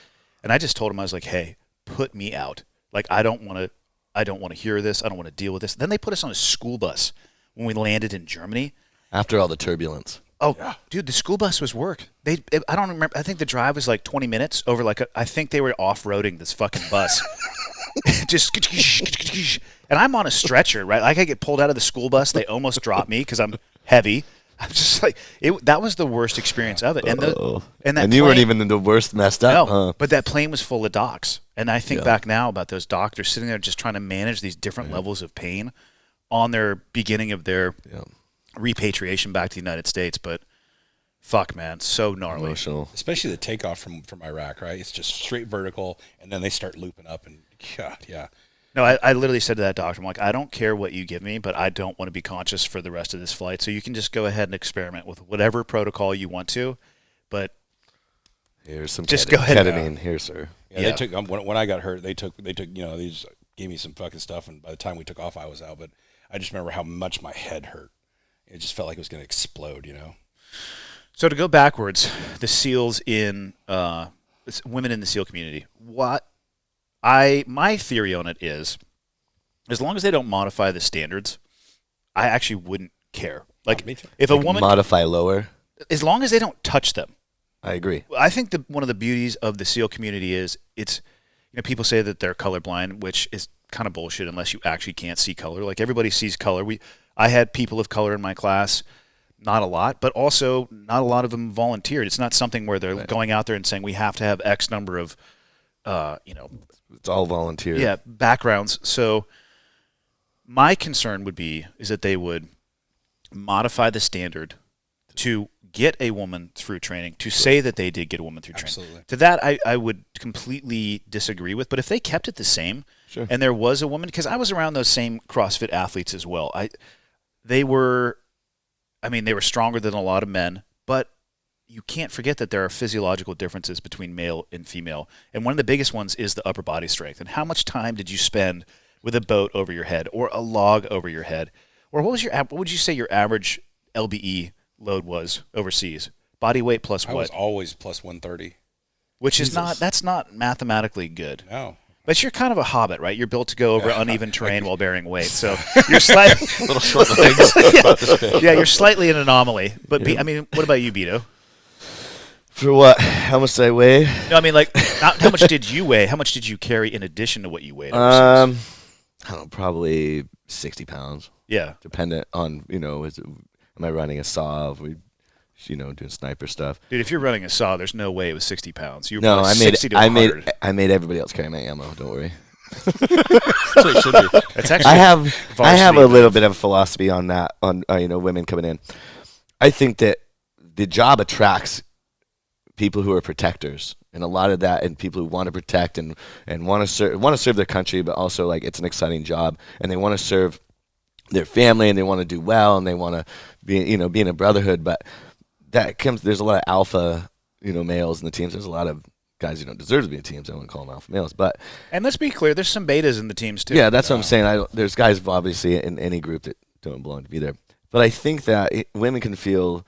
[SPEAKER 1] And I just told him, I was like, hey, put me out. Like, I don't want to hear this. I don't want to deal with this. Then they put us on a school bus when we landed in Germany.
[SPEAKER 3] After all the turbulence.
[SPEAKER 1] Oh, dude, the school bus was work. I don't remember. I think the drive was like 20 minutes over I think they were off-roading this fucking bus. Just, and I'm on a stretcher, right? Like I get pulled out of the school bus. They almost drop me because I'm heavy. I'm just like, that was the worst experience of it. And
[SPEAKER 3] you weren't even the worst messed up.
[SPEAKER 1] No, but that plane was full of docs. And I think back now about those doctors sitting there just trying to manage these different levels of pain on their beginning of their repatriation back to the United States. But fuck, man, so gnarly.
[SPEAKER 3] Emotional.
[SPEAKER 4] Especially the takeoff from Iraq, right? It's just straight vertical, and then they start looping up, and God, yeah.
[SPEAKER 1] No, I literally said to that doctor, I'm like, I don't care what you give me, but I don't want to be conscious for the rest of this flight. So you can just go ahead and experiment with whatever protocol you want to, but
[SPEAKER 3] here's some
[SPEAKER 1] just go ahead.
[SPEAKER 3] ketamine. Here, sir.
[SPEAKER 4] Yeah, they took when I got hurt. They took they just gave me some fucking stuff, and by the time we took off, I was out. But I just remember how much my head hurt. It just felt like it was going to explode, you know.
[SPEAKER 1] So to go backwards, the SEALs women in the SEAL community. My theory on it is, as long as they don't modify the standards, I actually wouldn't care. Like if a woman
[SPEAKER 3] modify lower,
[SPEAKER 1] as long as they don't touch them.
[SPEAKER 3] I agree.
[SPEAKER 1] I think one of the beauties of the SEAL community is people say that they're colorblind, which is kind of bullshit unless you actually can't see color. Like everybody sees color. I had people of color in my class, not a lot, but also not a lot of them volunteered. It's not something where they're going out there and saying we have to have X number of,
[SPEAKER 3] it's all volunteer.
[SPEAKER 1] Yeah, backgrounds. So my concern is that they would modify the standard to get a woman through training, to say that they did get a woman through training.
[SPEAKER 4] Absolutely.
[SPEAKER 1] To that, I would completely disagree with. But if they kept it the same, and there was a woman, because I was around those same CrossFit athletes as well. They were stronger than a lot of men, but you can't forget that there are physiological differences between male and female. And one of the biggest ones is the upper body strength. And how much time did you spend with a boat over your head or a log over your head? Or what would you say your average LBE load was overseas? Body weight plus what?
[SPEAKER 4] I was always plus 130.
[SPEAKER 1] Which is that's not mathematically good.
[SPEAKER 4] No.
[SPEAKER 1] But you're kind of a hobbit, right? You're built to go over uneven terrain while bearing weight. So you're slightly
[SPEAKER 3] Little short legs.
[SPEAKER 1] you're slightly an anomaly. But what about you, Beto?
[SPEAKER 3] For what? How much did I weigh?
[SPEAKER 1] No, I mean, like, not how much did you weigh? How much did you carry in addition to what you weighed?
[SPEAKER 3] I don't know, probably 60 pounds.
[SPEAKER 1] Yeah.
[SPEAKER 3] Dependent on, am I running a saw? Are we, doing sniper stuff?
[SPEAKER 1] Dude, if you're running a saw, there's no way it was 60 pounds. You were
[SPEAKER 3] No,
[SPEAKER 1] probably
[SPEAKER 3] I
[SPEAKER 1] 60 to 100.
[SPEAKER 3] I made everybody else carry my ammo. Don't worry.
[SPEAKER 4] That's what it should be.
[SPEAKER 1] That's actually
[SPEAKER 3] I have a little
[SPEAKER 1] move.
[SPEAKER 3] bit of a philosophy on that. On women coming in. I think that the job attracts people who are protectors, and a lot of that, and people who want to protect and want to serve their country, but also like it's an exciting job, and they want to serve their family and they want to do well and they want to be be in a brotherhood. But there's a lot of alpha males in the teams. There's a lot of guys who don't deserve to be in teams. I wouldn't call them alpha males, but
[SPEAKER 1] And let's be clear, there's some betas in the teams too.
[SPEAKER 3] yeah, that's what I'm saying. There's guys obviously in any group that don't belong to be there. But I think that women can feel,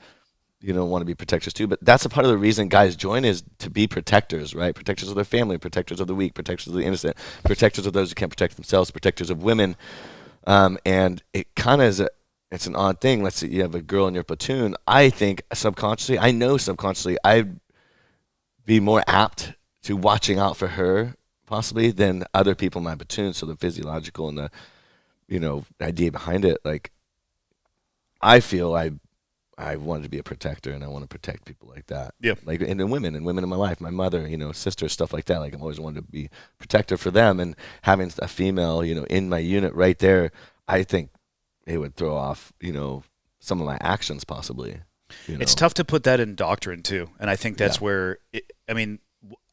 [SPEAKER 3] want to be protectors too. But that's a part of the reason guys join is to be protectors, right? Protectors of their family, protectors of the weak, protectors of the innocent, protectors of those who can't protect themselves, protectors of women. And it kind of is it's an odd thing. Let's say you have a girl in your platoon. I think subconsciously, I'd be more apt to watching out for her possibly than other people in my platoon. So the physiological and the idea behind it, like I feel I wanted to be a protector and I want to protect people like that.
[SPEAKER 1] Yeah.
[SPEAKER 3] Like and women in my life, my mother, sisters, stuff like that. Like I've always wanted to be protector for them, and having a female, in my unit right there, I think it would throw off, some of my actions possibly.
[SPEAKER 1] It's tough to put that in doctrine too, and I think that's where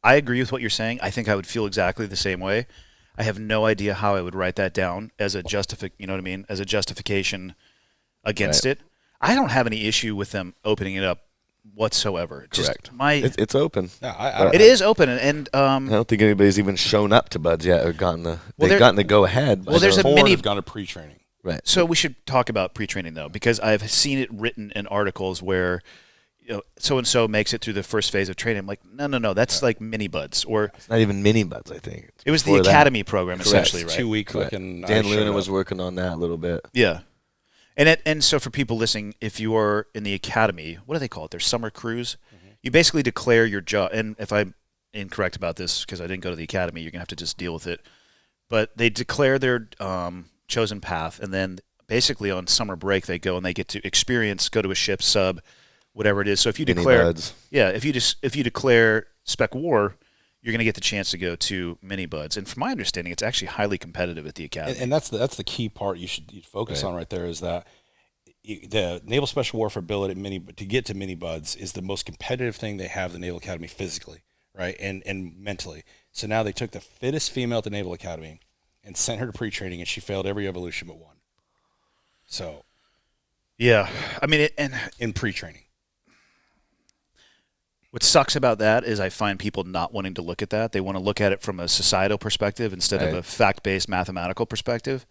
[SPEAKER 1] I agree with what you're saying. I think I would feel exactly the same way. I have no idea how I would write that down as a as a justification against it. I don't have any issue with them opening it up whatsoever.
[SPEAKER 3] Correct.
[SPEAKER 1] It's
[SPEAKER 3] open.
[SPEAKER 4] Yeah,
[SPEAKER 1] it is open, and
[SPEAKER 3] I don't think anybody's even shown up to Buds yet or gotten the go ahead.
[SPEAKER 1] Well, there's a mini.
[SPEAKER 4] Have gone to pre-training.
[SPEAKER 3] Right.
[SPEAKER 1] So we should talk about pre-training though, because I've seen it written in articles where so and so makes it through the first phase of training. I'm like, no, that's like mini Buds, or
[SPEAKER 3] it's not even mini Buds. I think
[SPEAKER 1] it was the academy program essentially, right?
[SPEAKER 4] 2 week fucking.
[SPEAKER 3] Dan Luna was working on that a little bit.
[SPEAKER 1] Yeah. And so for people listening, if you are in the academy, what do they call it? Their summer cruise. Mm-hmm. You basically declare your job. And if I'm incorrect about this, because I didn't go to the academy, you're going to have to just deal with it. But they declare their chosen path, and then basically on summer break they go and they get to go to a ship, sub, whatever it is. So if you declare, if you declare Spec War, you're going to get the chance to go to mini Buds. And from my understanding, it's actually highly competitive at the academy.
[SPEAKER 4] And that's the key part you'd focus on right there is that the Naval Special Warfare billet to get to mini Buds is the most competitive thing they have the Naval Academy physically, right, and mentally. So now they took the fittest female at the Naval Academy and sent her to pre-training, and she failed every evolution but one. So,
[SPEAKER 1] yeah,
[SPEAKER 4] in pre-training.
[SPEAKER 1] What sucks about that is I find people not wanting to look at that. They want to look at it from a societal perspective instead of a fact-based mathematical perspective.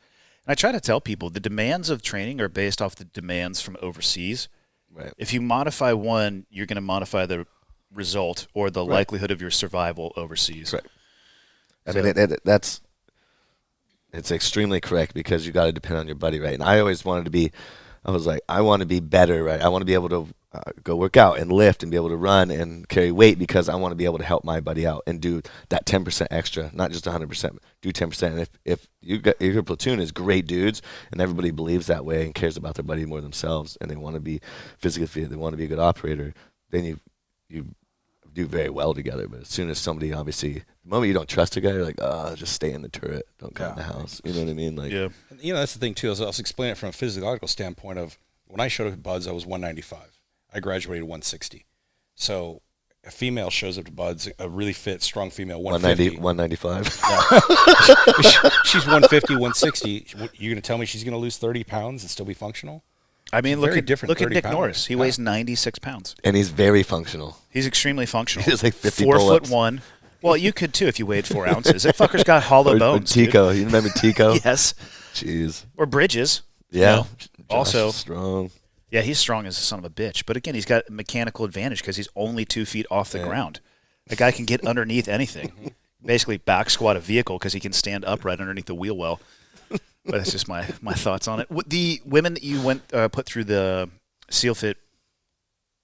[SPEAKER 1] And I try to tell people the demands of training are based off the demands from overseas.
[SPEAKER 3] Right.
[SPEAKER 1] If you modify one, you're going to modify the result or the likelihood of your survival overseas.
[SPEAKER 3] Correct. It's extremely correct because you got to depend on your buddy, right? And I always wanted to be, I want to be better, right? I want to be able to go work out and lift and be able to run and carry weight because I want to be able to help my buddy out and do that 10% extra, not just 100%, do 10%. And if your platoon is great dudes and everybody believes that way and cares about their buddy more than themselves and they want to be physically fit, they want to be a good operator, then you do very well together. But as soon as somebody, obviously, the moment you don't trust a guy, you're like, just stay in the turret, don't come in the house. You know what I mean? Like,
[SPEAKER 1] yeah.
[SPEAKER 4] And, that's the thing too. I'll explain it from a physiological standpoint of when I showed up at Buds, I was 195. I graduated 160. So a female shows up to Buds, a really fit, strong female, 150.
[SPEAKER 3] 195.
[SPEAKER 4] Yeah. She's 150, 160. You're going to tell me she's going to lose 30 pounds and still be functional?
[SPEAKER 1] I mean, look at Nick
[SPEAKER 4] pounds.
[SPEAKER 1] Norris. He weighs 96 pounds.
[SPEAKER 3] And he's very functional.
[SPEAKER 1] He's extremely functional.
[SPEAKER 3] He has like 50
[SPEAKER 1] pull-ups. 4'1". Well, you could too if you weighed 4 ounces. That fucker's got hollow bones.
[SPEAKER 3] Tico. You remember Tico?
[SPEAKER 1] Yes.
[SPEAKER 3] Jeez.
[SPEAKER 1] Or Bridges.
[SPEAKER 3] Yeah.
[SPEAKER 1] Also
[SPEAKER 3] strong.
[SPEAKER 1] Yeah, he's strong as a son of a bitch. But again, he's got a mechanical advantage because he's only 2 feet off the ground. The guy can get underneath anything. Basically back squat a vehicle because he can stand upright underneath the wheel well. But that's just my thoughts on it. The women that you put through the SEAL Fit,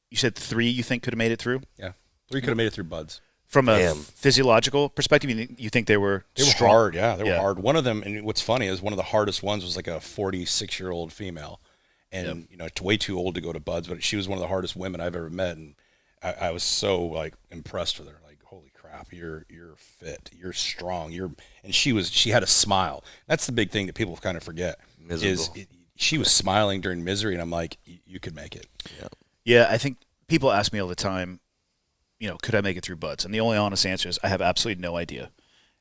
[SPEAKER 1] you said 3 you think could have made it through?
[SPEAKER 4] Yeah. 3 could have made it through Buds.
[SPEAKER 1] From a physiological perspective, you think they were strong?
[SPEAKER 4] Hard, yeah. They were hard. One of them, and what's funny is one of the hardest ones was like a 46-year-old female. And, way too old to go to Buds, but she was one of the hardest women I've ever met. And I was so, impressed with her. Like, holy crap, you're fit, you're strong, and she had a smile. That's the big thing that people kind of forget.
[SPEAKER 3] Miserable.
[SPEAKER 4] She was smiling during misery, and I'm like, you could make it.
[SPEAKER 1] Yeah, I think people ask me all the time, could I make it through Buds? And the only honest answer is I have absolutely no idea.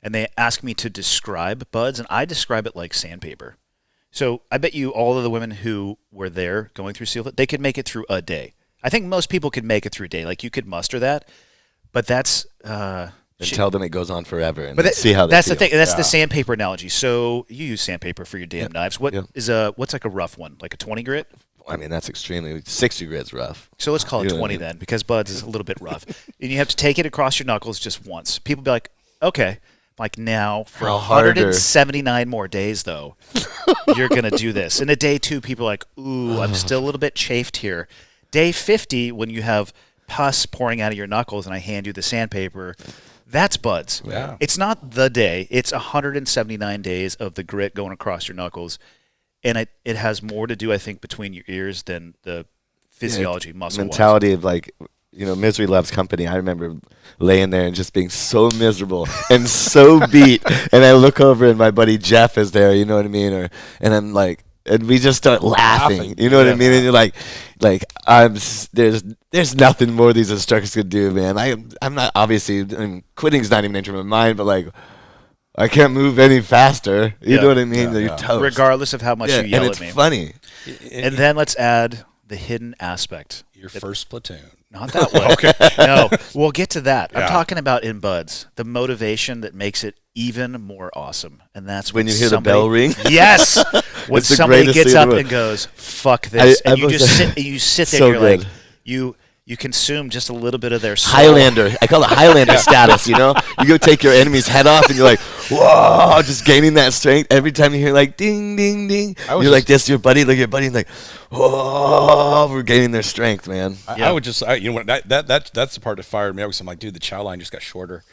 [SPEAKER 1] And they ask me to describe Buds, and I describe it like sandpaper. So I bet you all of the women who were there going through SEAL, they could make it through a day. I think most people could make it through a day. Like you could muster that, but that's
[SPEAKER 3] And tell them it goes on forever, and
[SPEAKER 1] but
[SPEAKER 3] then see how they
[SPEAKER 1] that's
[SPEAKER 3] feel.
[SPEAKER 1] the thing. That's the sandpaper analogy. So you use sandpaper for your damn knives. What is what's like a rough one? Like a 20 grit?
[SPEAKER 3] I mean, that's extremely 60 grit's rough.
[SPEAKER 1] So let's call it
[SPEAKER 3] You know what
[SPEAKER 1] 20
[SPEAKER 3] I mean?
[SPEAKER 1] then, because buds is a little bit rough. And you have to take it across your knuckles just once. People be like, okay. Like now for
[SPEAKER 3] How harder.
[SPEAKER 1] 179 more days though, you're gonna do this. And at day 2, people are like, ooh, I'm still a little bit chafed here. Day 50, when you have pus pouring out of your knuckles and I hand you the sandpaper, that's buds.
[SPEAKER 4] Yeah.
[SPEAKER 1] It's not the day. It's 179 days of the grit going across your knuckles. And it has more to do, I think, between your ears than the physiology, muscle
[SPEAKER 3] Mentality of like, misery loves company. I remember laying there and just being so miserable and so beat. And I look over and my buddy Jeff is there, you know what I mean? And I'm like, and we just start laughing. You know what I mean? And you're like there's nothing more these instructors could do, man. I'm not obviously. Quitting's not even entering my mind, but like I can't move any faster. You know what I mean? You're toast.
[SPEAKER 1] regardless of how much you yell
[SPEAKER 3] and
[SPEAKER 1] at me.
[SPEAKER 3] it's funny.
[SPEAKER 1] And then let's add the hidden aspect.
[SPEAKER 4] Your first platoon.
[SPEAKER 1] Not that one. Okay. No, we'll get to that. I'm
[SPEAKER 4] Yeah.
[SPEAKER 1] talking about in buds, the motivation that makes it even more awesome. And that's
[SPEAKER 3] When you hear the bell ring?
[SPEAKER 1] Yes. When
[SPEAKER 3] It's the
[SPEAKER 1] somebody
[SPEAKER 3] greatest
[SPEAKER 1] gets
[SPEAKER 3] thing in
[SPEAKER 1] up
[SPEAKER 3] the world.
[SPEAKER 1] and goes, fuck this.
[SPEAKER 3] I
[SPEAKER 1] And you
[SPEAKER 3] was-
[SPEAKER 1] just sit there
[SPEAKER 3] So
[SPEAKER 1] and you're like,
[SPEAKER 3] good.
[SPEAKER 1] you consume just a little bit of their soul.
[SPEAKER 3] Highlander. I call it Highlander status, You go take your enemy's head off and you're like, whoa, just gaining that strength. Every time you hear like ding, ding, ding, you're like this, your buddy, look at your buddy and like, whoa, we're gaining their strength, man.
[SPEAKER 4] I would just, that's the part that fired me up because I'm like, dude, the chow line just got shorter.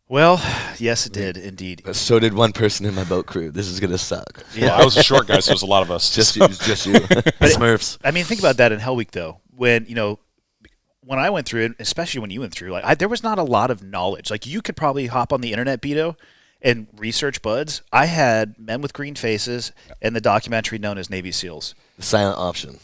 [SPEAKER 1] Well, yes, it did indeed.
[SPEAKER 3] But so did one person in my boat crew. This is going to suck.
[SPEAKER 4] Well, I was a short guy, so it was a lot of us.
[SPEAKER 3] Just you. Smurfs.
[SPEAKER 1] I mean, think about that in Hell Week, though. When I went through it, especially when you went through, there was not a lot of knowledge. Like, you could probably hop on the internet, Beto, and research buds. I had Men with Green Faces and the documentary known as Navy SEALs.
[SPEAKER 3] The silent option.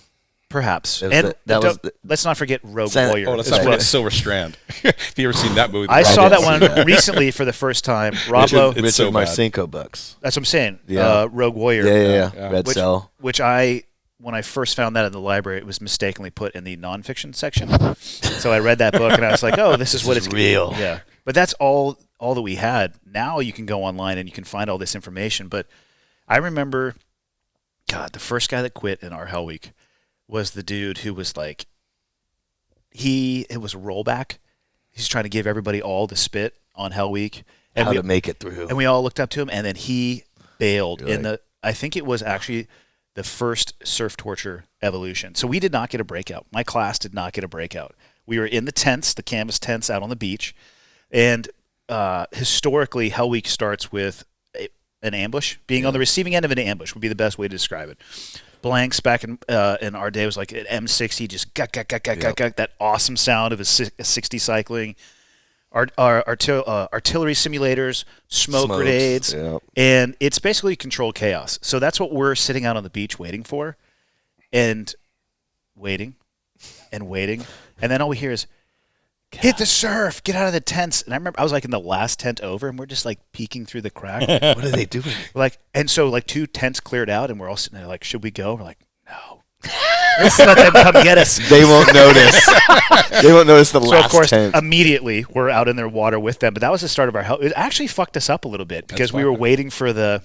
[SPEAKER 1] Perhaps.
[SPEAKER 3] It was
[SPEAKER 1] And
[SPEAKER 3] that was the-
[SPEAKER 1] let's not forget Rogue
[SPEAKER 3] Silent-
[SPEAKER 1] Warrior.
[SPEAKER 4] Oh, let's
[SPEAKER 1] as
[SPEAKER 4] not
[SPEAKER 1] well.
[SPEAKER 4] forget Silver Strand. Have you ever seen that movie?
[SPEAKER 1] I saw that
[SPEAKER 3] didn't see
[SPEAKER 1] one
[SPEAKER 3] that.
[SPEAKER 1] recently for the first time. Rob Lowe,
[SPEAKER 4] It's
[SPEAKER 3] Richard
[SPEAKER 4] so bad.
[SPEAKER 3] Marcinko books.
[SPEAKER 1] that's what I'm saying.
[SPEAKER 3] Yeah.
[SPEAKER 1] Rogue Warrior.
[SPEAKER 3] Yeah. Red
[SPEAKER 1] Which,
[SPEAKER 3] Cell.
[SPEAKER 1] which when I first found that in the library, it was mistakenly put in the nonfiction section. So I read that book and I was like, oh, this is what
[SPEAKER 3] is
[SPEAKER 1] it's
[SPEAKER 3] real.
[SPEAKER 1] Yeah. But that's all that we had. Now you can go online and you can find all this information. But I remember, God, the first guy that quit in our Hell Week was the dude who was like, it was a rollback. He's trying to give everybody all the spit on Hell Week. And
[SPEAKER 3] How to make it through.
[SPEAKER 1] and we all looked up to him, and then he bailed I think it was actually the first surf torture evolution. So we did not get a breakout. My class did not get a breakout. We were in the tents, the canvas tents out on the beach, and historically, Hell Week starts with an ambush. Being on the receiving end of an ambush would be the best way to describe it. Blanks back in our day was like an M60, just gut, that awesome sound of a 60 cycling. Artillery simulators, smoke
[SPEAKER 3] Smokes,
[SPEAKER 1] grenades,
[SPEAKER 3] yep.
[SPEAKER 1] and it's basically controlled chaos. So that's what we're sitting out on the beach waiting for, and waiting, and then all we hear is, hit the surf, get out of the tents. And I remember I was like in the last tent over, and we're just like peeking through the crack.
[SPEAKER 3] What are they doing?
[SPEAKER 1] And so like 2 tents cleared out, and we're all sitting there like, should we go? We're like, no. Let's let them come get us.
[SPEAKER 3] They won't notice. They won't notice the
[SPEAKER 1] So
[SPEAKER 3] last
[SPEAKER 1] of course,
[SPEAKER 3] tent.
[SPEAKER 1] immediately we're out in their water with them. But that was the start of our help. It actually fucked us up a little bit because we were waiting for the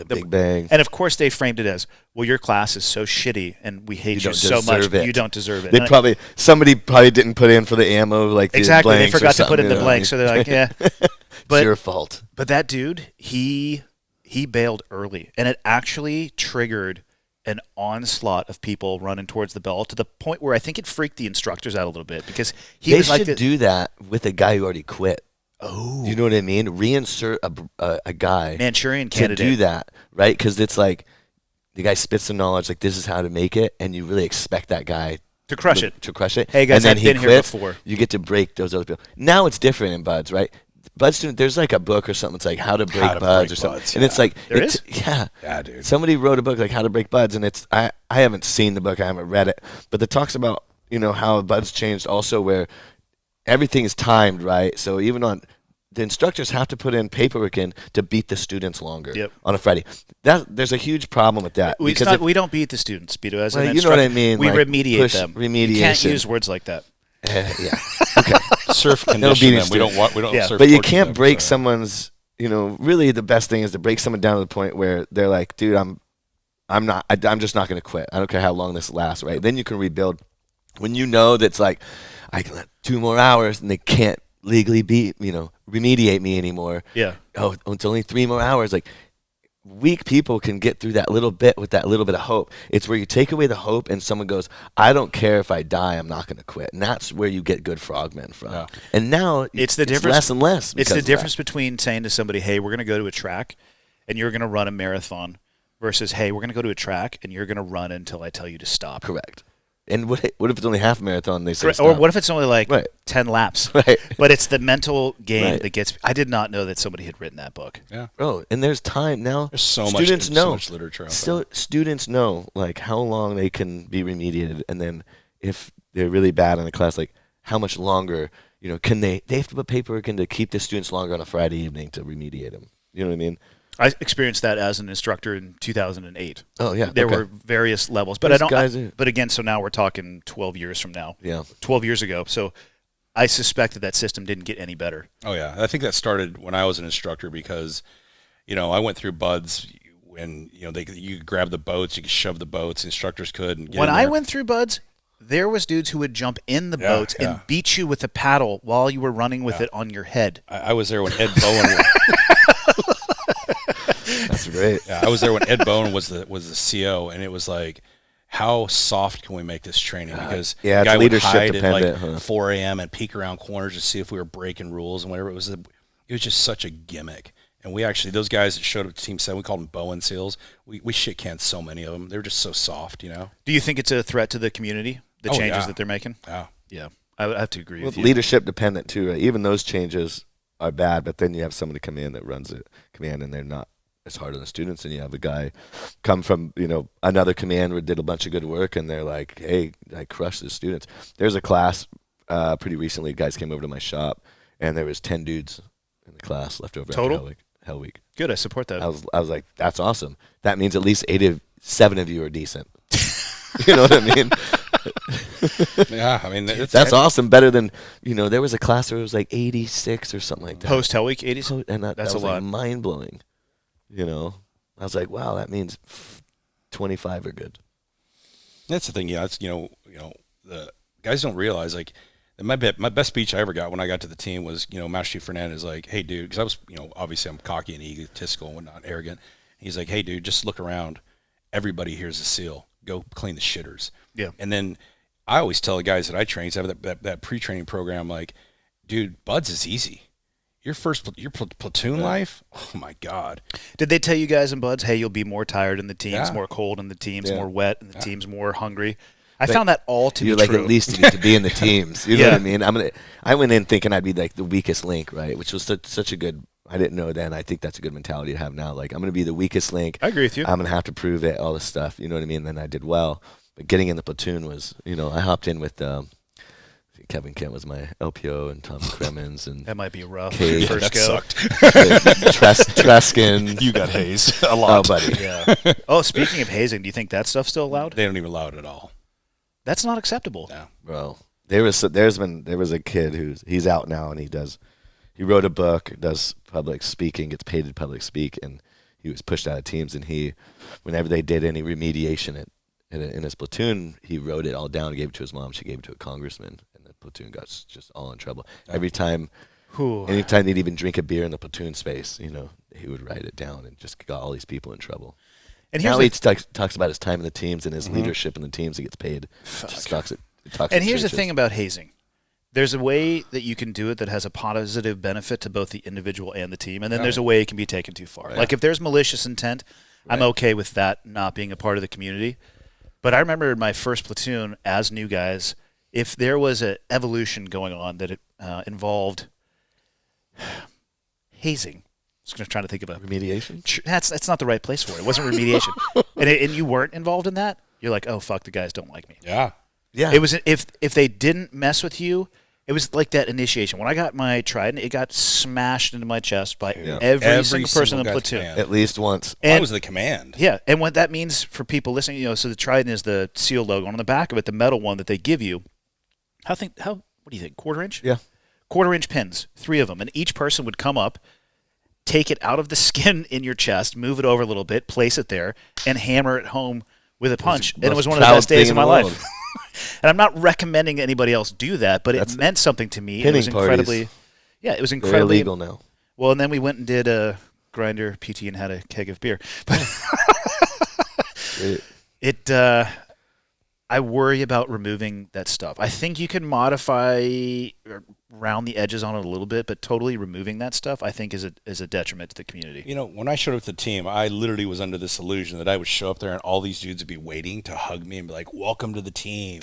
[SPEAKER 3] Big Bang.
[SPEAKER 1] and of course they framed it as, well, your class is so shitty and we hate you
[SPEAKER 3] don't
[SPEAKER 1] so much.
[SPEAKER 3] deserve it.
[SPEAKER 1] You don't deserve it. And
[SPEAKER 3] Somebody probably didn't put in for the ammo, like
[SPEAKER 1] exactly.
[SPEAKER 3] the
[SPEAKER 1] They
[SPEAKER 3] blanks or
[SPEAKER 1] forgot to put in
[SPEAKER 3] something,
[SPEAKER 1] the
[SPEAKER 3] you know?
[SPEAKER 1] blank, so they're like, yeah.
[SPEAKER 3] It's
[SPEAKER 1] But
[SPEAKER 3] your fault.
[SPEAKER 1] But that dude, he bailed early, and it actually triggered an onslaught of people running towards the bell to the point where I think it freaked the instructors out a little bit because he
[SPEAKER 3] They
[SPEAKER 1] was like,
[SPEAKER 3] should do that with a guy who already quit.
[SPEAKER 1] oh,
[SPEAKER 3] You know what I mean? Reinsert a guy
[SPEAKER 1] Manchurian
[SPEAKER 3] to
[SPEAKER 1] candidate.
[SPEAKER 3] do that, right? Because it's like the guy spits the knowledge, like this is how to make it, and you really expect that guy
[SPEAKER 1] to crush it.
[SPEAKER 3] To crush it.
[SPEAKER 1] Hey guys,
[SPEAKER 3] and then
[SPEAKER 1] I've
[SPEAKER 3] he
[SPEAKER 1] been here
[SPEAKER 3] quits,
[SPEAKER 1] before.
[SPEAKER 3] You get to break those other people. Now it's different in buds, right? Buds student, there's like a book or something. It's like how to break
[SPEAKER 4] How to
[SPEAKER 3] buds
[SPEAKER 4] Break
[SPEAKER 3] or something,
[SPEAKER 4] Buds,
[SPEAKER 3] and it's like
[SPEAKER 1] There is?
[SPEAKER 3] yeah,
[SPEAKER 4] Yeah, dude.
[SPEAKER 3] Somebody wrote a book like How to Break Buds, and it's I haven't seen the book, I haven't read it, but it talks about how buds changed also, where everything is timed, right? So even on the instructors have to put in paperwork in to beat the students longer on a Friday. There's a huge problem with that.
[SPEAKER 1] We don't beat the students, Beto. As an
[SPEAKER 3] you know
[SPEAKER 1] instructor,
[SPEAKER 3] what I mean?
[SPEAKER 1] We
[SPEAKER 3] like
[SPEAKER 1] remediate them.
[SPEAKER 3] Remediation.
[SPEAKER 1] You can't use words like that.
[SPEAKER 3] Yeah. Okay.
[SPEAKER 4] Surf condition them. We don't surf.
[SPEAKER 3] But you can't break someone's. Really the best thing is to break someone down to the point where they're like, dude, I'm just not going to quit. I don't care how long this lasts, right? Then you can rebuild. When you know that's like, I can let 2 more hours and they can't legally remediate me anymore.
[SPEAKER 1] Yeah.
[SPEAKER 3] Oh, it's only 3 more hours. Like, weak people can get through that little bit with that little bit of hope. It's where you take away the hope and someone goes, I don't care if I die, I'm not going to quit. And that's where you get good frogmen from. Yeah. And now it's less and less.
[SPEAKER 1] It's the difference between saying to somebody, hey, we're going to go to a track and you're going to run a marathon versus, hey, we're going to go to a track and you're going to run until I tell you to stop.
[SPEAKER 3] Correct. And what if it's only half a marathon and they say stop?
[SPEAKER 1] Or what if it's only like 10 laps?
[SPEAKER 3] Right.
[SPEAKER 1] But it's the mental game that gets – I did not know that somebody had written that book.
[SPEAKER 4] Yeah.
[SPEAKER 3] Bro, and there's time now.
[SPEAKER 4] There's so much literature out there.
[SPEAKER 3] Students know, like, how long they can be remediated. And then if they're really bad in a class, like, how much longer, can they have to put paperwork in to keep the students longer on a Friday evening to remediate them. You know what I mean?
[SPEAKER 1] I experienced that as an instructor in 2008.
[SPEAKER 3] Oh yeah,
[SPEAKER 1] there were various levels, but but again, so now we're talking 12 years from now.
[SPEAKER 3] Yeah,
[SPEAKER 1] 12 years ago. So I suspect that system didn't get any better.
[SPEAKER 4] Oh yeah, I think that started when I was an instructor because, I went through BUDS when you could grab the boats, you could shove the boats, instructors could. And
[SPEAKER 1] when I went through BUDS, there was dudes who would jump in the boats and beat you with a paddle while you were running with it on your head.
[SPEAKER 4] I was there when Ed Bowen.
[SPEAKER 3] That's great.
[SPEAKER 4] Yeah, I was there when Ed Bowen was the CO, and it was like, how soft can we make this training? Because the guy would hide at 4 a.m. and peek around corners to see if we were breaking rules and whatever. It was just such a gimmick. And we actually, those guys that showed up to Team 7, we called them Bowen SEALs. We shit canned so many of them. They were just so soft,
[SPEAKER 1] Do you think it's a threat to the community, the changes that they're making?
[SPEAKER 4] Yeah.
[SPEAKER 1] Yeah. I would have to agree with you.
[SPEAKER 3] Leadership dependent too, right? Even those changes are bad, but then you have somebody come in that runs a command and they're not as hard on the students, and you have a guy come from another command where did a bunch of good work and they're like, hey, I crushed the students. There's a class pretty recently, guys came over to my shop and there was 10 dudes in the class left over
[SPEAKER 1] total
[SPEAKER 3] after Hell Week.
[SPEAKER 1] Good, I support that.
[SPEAKER 3] I was like, that's awesome. That means at least 7 of you are decent. You know what I mean?
[SPEAKER 4] Yeah, I mean
[SPEAKER 3] that's awesome. Better than there was a class where it was like 86 or something like that.
[SPEAKER 1] Post Hell Week, 86,
[SPEAKER 3] and that's
[SPEAKER 1] a
[SPEAKER 3] was
[SPEAKER 1] lot.
[SPEAKER 3] Like mind blowing. I was like, wow, that means 25 are good.
[SPEAKER 4] That's the thing. Yeah, it's the guys don't realize like my best speech I ever got when I got to the team was Master Chief Fernandez like, hey dude, because I was obviously I'm cocky and egotistical and whatnot, arrogant. He's like, hey dude, just look around. Everybody here's a SEAL. Go clean the shitters.
[SPEAKER 1] Yeah.
[SPEAKER 4] And then I always tell the guys that I train, so I have that pre-training program, like, dude, BUDS is easy. Your platoon life, oh my God.
[SPEAKER 1] Did they tell you guys in BUDS, hey, you'll be more tired in the teams, more cold in the teams, more wet in the teams, more hungry? I found that all to be true.
[SPEAKER 3] At least you need to be in the teams. You know what I mean? I went in thinking I'd be like the weakest link, right? Which was such a good. I didn't know then. I think that's a good mentality to have now. Like, I'm going to be the weakest link.
[SPEAKER 1] I agree with you.
[SPEAKER 3] I'm going to have to prove it, all this stuff. You know what I mean? And then I did well. But getting in the platoon was, I hopped in with Kevin Kent was my LPO and Tom Cremens. And
[SPEAKER 1] that might be rough.
[SPEAKER 3] Kate,
[SPEAKER 1] first
[SPEAKER 4] that
[SPEAKER 1] go.
[SPEAKER 4] sucked.
[SPEAKER 3] Treskin.
[SPEAKER 4] You got hazed a lot.
[SPEAKER 3] Oh, buddy.
[SPEAKER 1] Yeah. Oh, speaking of hazing, do you think that stuff's still allowed?
[SPEAKER 4] They don't even allow it at all.
[SPEAKER 1] That's not acceptable.
[SPEAKER 4] No.
[SPEAKER 3] Bro, there was a kid he's out now and he wrote a book, does public speaking, gets paid to public speak, and he was pushed out of teams. And whenever they did any remediation in his platoon, he wrote it all down and gave it to his mom. She gave it to a congressman, and the platoon got just all in trouble. Every time, anytime they'd even drink a beer in the platoon space, he would write it down and just got all these people in trouble. And now he talks about his time in the teams and his leadership in the teams. He gets paid.
[SPEAKER 1] And here's the thing about hazing. There's a way that you can do it that has a positive benefit to both the individual and the team, and then there's a way it can be taken too far. Like if there's malicious intent, I'm okay with that not being a part of the community. But I remember in my first platoon as new guys, if there was an evolution going on that it involved hazing. I was trying to think about
[SPEAKER 3] remediation.
[SPEAKER 1] That's not the right place for it. It wasn't remediation, and you weren't involved in that. You're like, oh fuck, the guys don't like me.
[SPEAKER 4] Yeah.
[SPEAKER 1] It was if they didn't mess with you, It was like that initiation. When I got my trident, it got smashed into my chest by
[SPEAKER 3] Yeah.
[SPEAKER 1] every single person in the
[SPEAKER 4] guy's
[SPEAKER 1] platoon.
[SPEAKER 4] command.
[SPEAKER 3] At least once.
[SPEAKER 4] Well, that
[SPEAKER 1] And-
[SPEAKER 4] was the command.
[SPEAKER 1] Yeah, and what that means for people listening, so the trident is the SEAL logo. On the back of it, the metal one that they give you. What do you think? Quarter inch?
[SPEAKER 3] Yeah.
[SPEAKER 1] Quarter-inch pins, 3 of them, and each person would come up, take it out of the skin in your chest, move it over a little bit, place it there, and hammer it home with a punch. And it was one of the best days of my life. And I'm not recommending anybody else do that, but it meant something to me. It was incredibly, it was
[SPEAKER 3] They're
[SPEAKER 1] incredibly
[SPEAKER 3] illegal now.
[SPEAKER 1] Well, and then we went and did a grinder PT and had a keg of beer. But I worry about removing that stuff. I think you can modify or round the edges on it a little bit, but totally removing that stuff, I think, is a detriment to the community.
[SPEAKER 4] You know, when I showed up to the team, I literally was under this illusion that I would show up there and all these dudes would be waiting to hug me and be like, "Welcome to the team."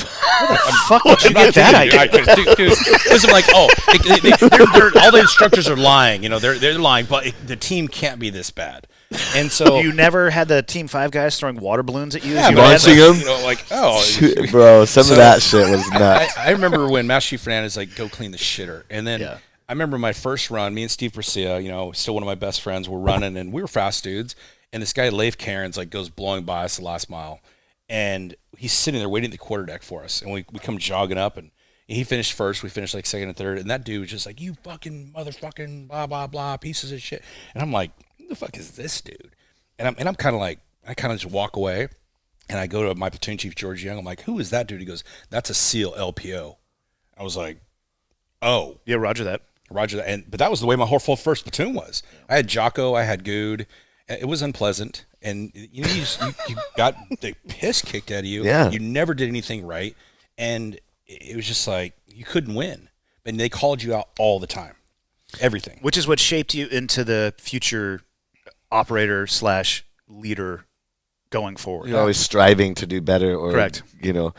[SPEAKER 1] Fuck, did you get that idea?
[SPEAKER 4] Dude, because I'm like, oh, all the instructors are lying. You know, they're lying, but the team can't be this bad. And so
[SPEAKER 1] You never had the Team 5 guys throwing water balloons at you?
[SPEAKER 4] yeah,
[SPEAKER 1] as you
[SPEAKER 4] but
[SPEAKER 1] ran
[SPEAKER 3] Launching
[SPEAKER 1] the-
[SPEAKER 3] them?
[SPEAKER 4] you know, like, oh,
[SPEAKER 3] Bro, some
[SPEAKER 4] So-
[SPEAKER 3] of that shit was nuts.
[SPEAKER 4] I remember when Master Chief Fernandez like, go clean the shitter, and then
[SPEAKER 1] Yeah.
[SPEAKER 4] I remember my first run. Me and Steve Persia, still one of my best friends, were running, and we were fast dudes. And this guy Leif Cairns like goes blowing by us the last mile, and he's sitting there waiting at the quarterdeck for us, and we come jogging up, and he finished first. We finished like second and third, and that dude was just like, "You fucking motherfucking blah blah blah pieces of shit," and I'm like, "Who the fuck is this dude?" And I'm kind of like, I kind of just walk away, and I go to my platoon chief George Young. I'm like, "Who is that dude?" He goes, "That's a SEAL LPO." I was like, "Oh,
[SPEAKER 1] Yeah, roger that.
[SPEAKER 4] Roger that." But that was the way my whole first platoon was. I had Jocko, I had Good. It was unpleasant, and you got the piss kicked out of you.
[SPEAKER 3] Yeah.
[SPEAKER 4] You never did anything right, and it was just like you couldn't win. And they called you out all the time, everything.
[SPEAKER 1] Which is what shaped you into the future operator/leader going forward.
[SPEAKER 3] You're always striving to do better, or
[SPEAKER 1] Correct.
[SPEAKER 3] One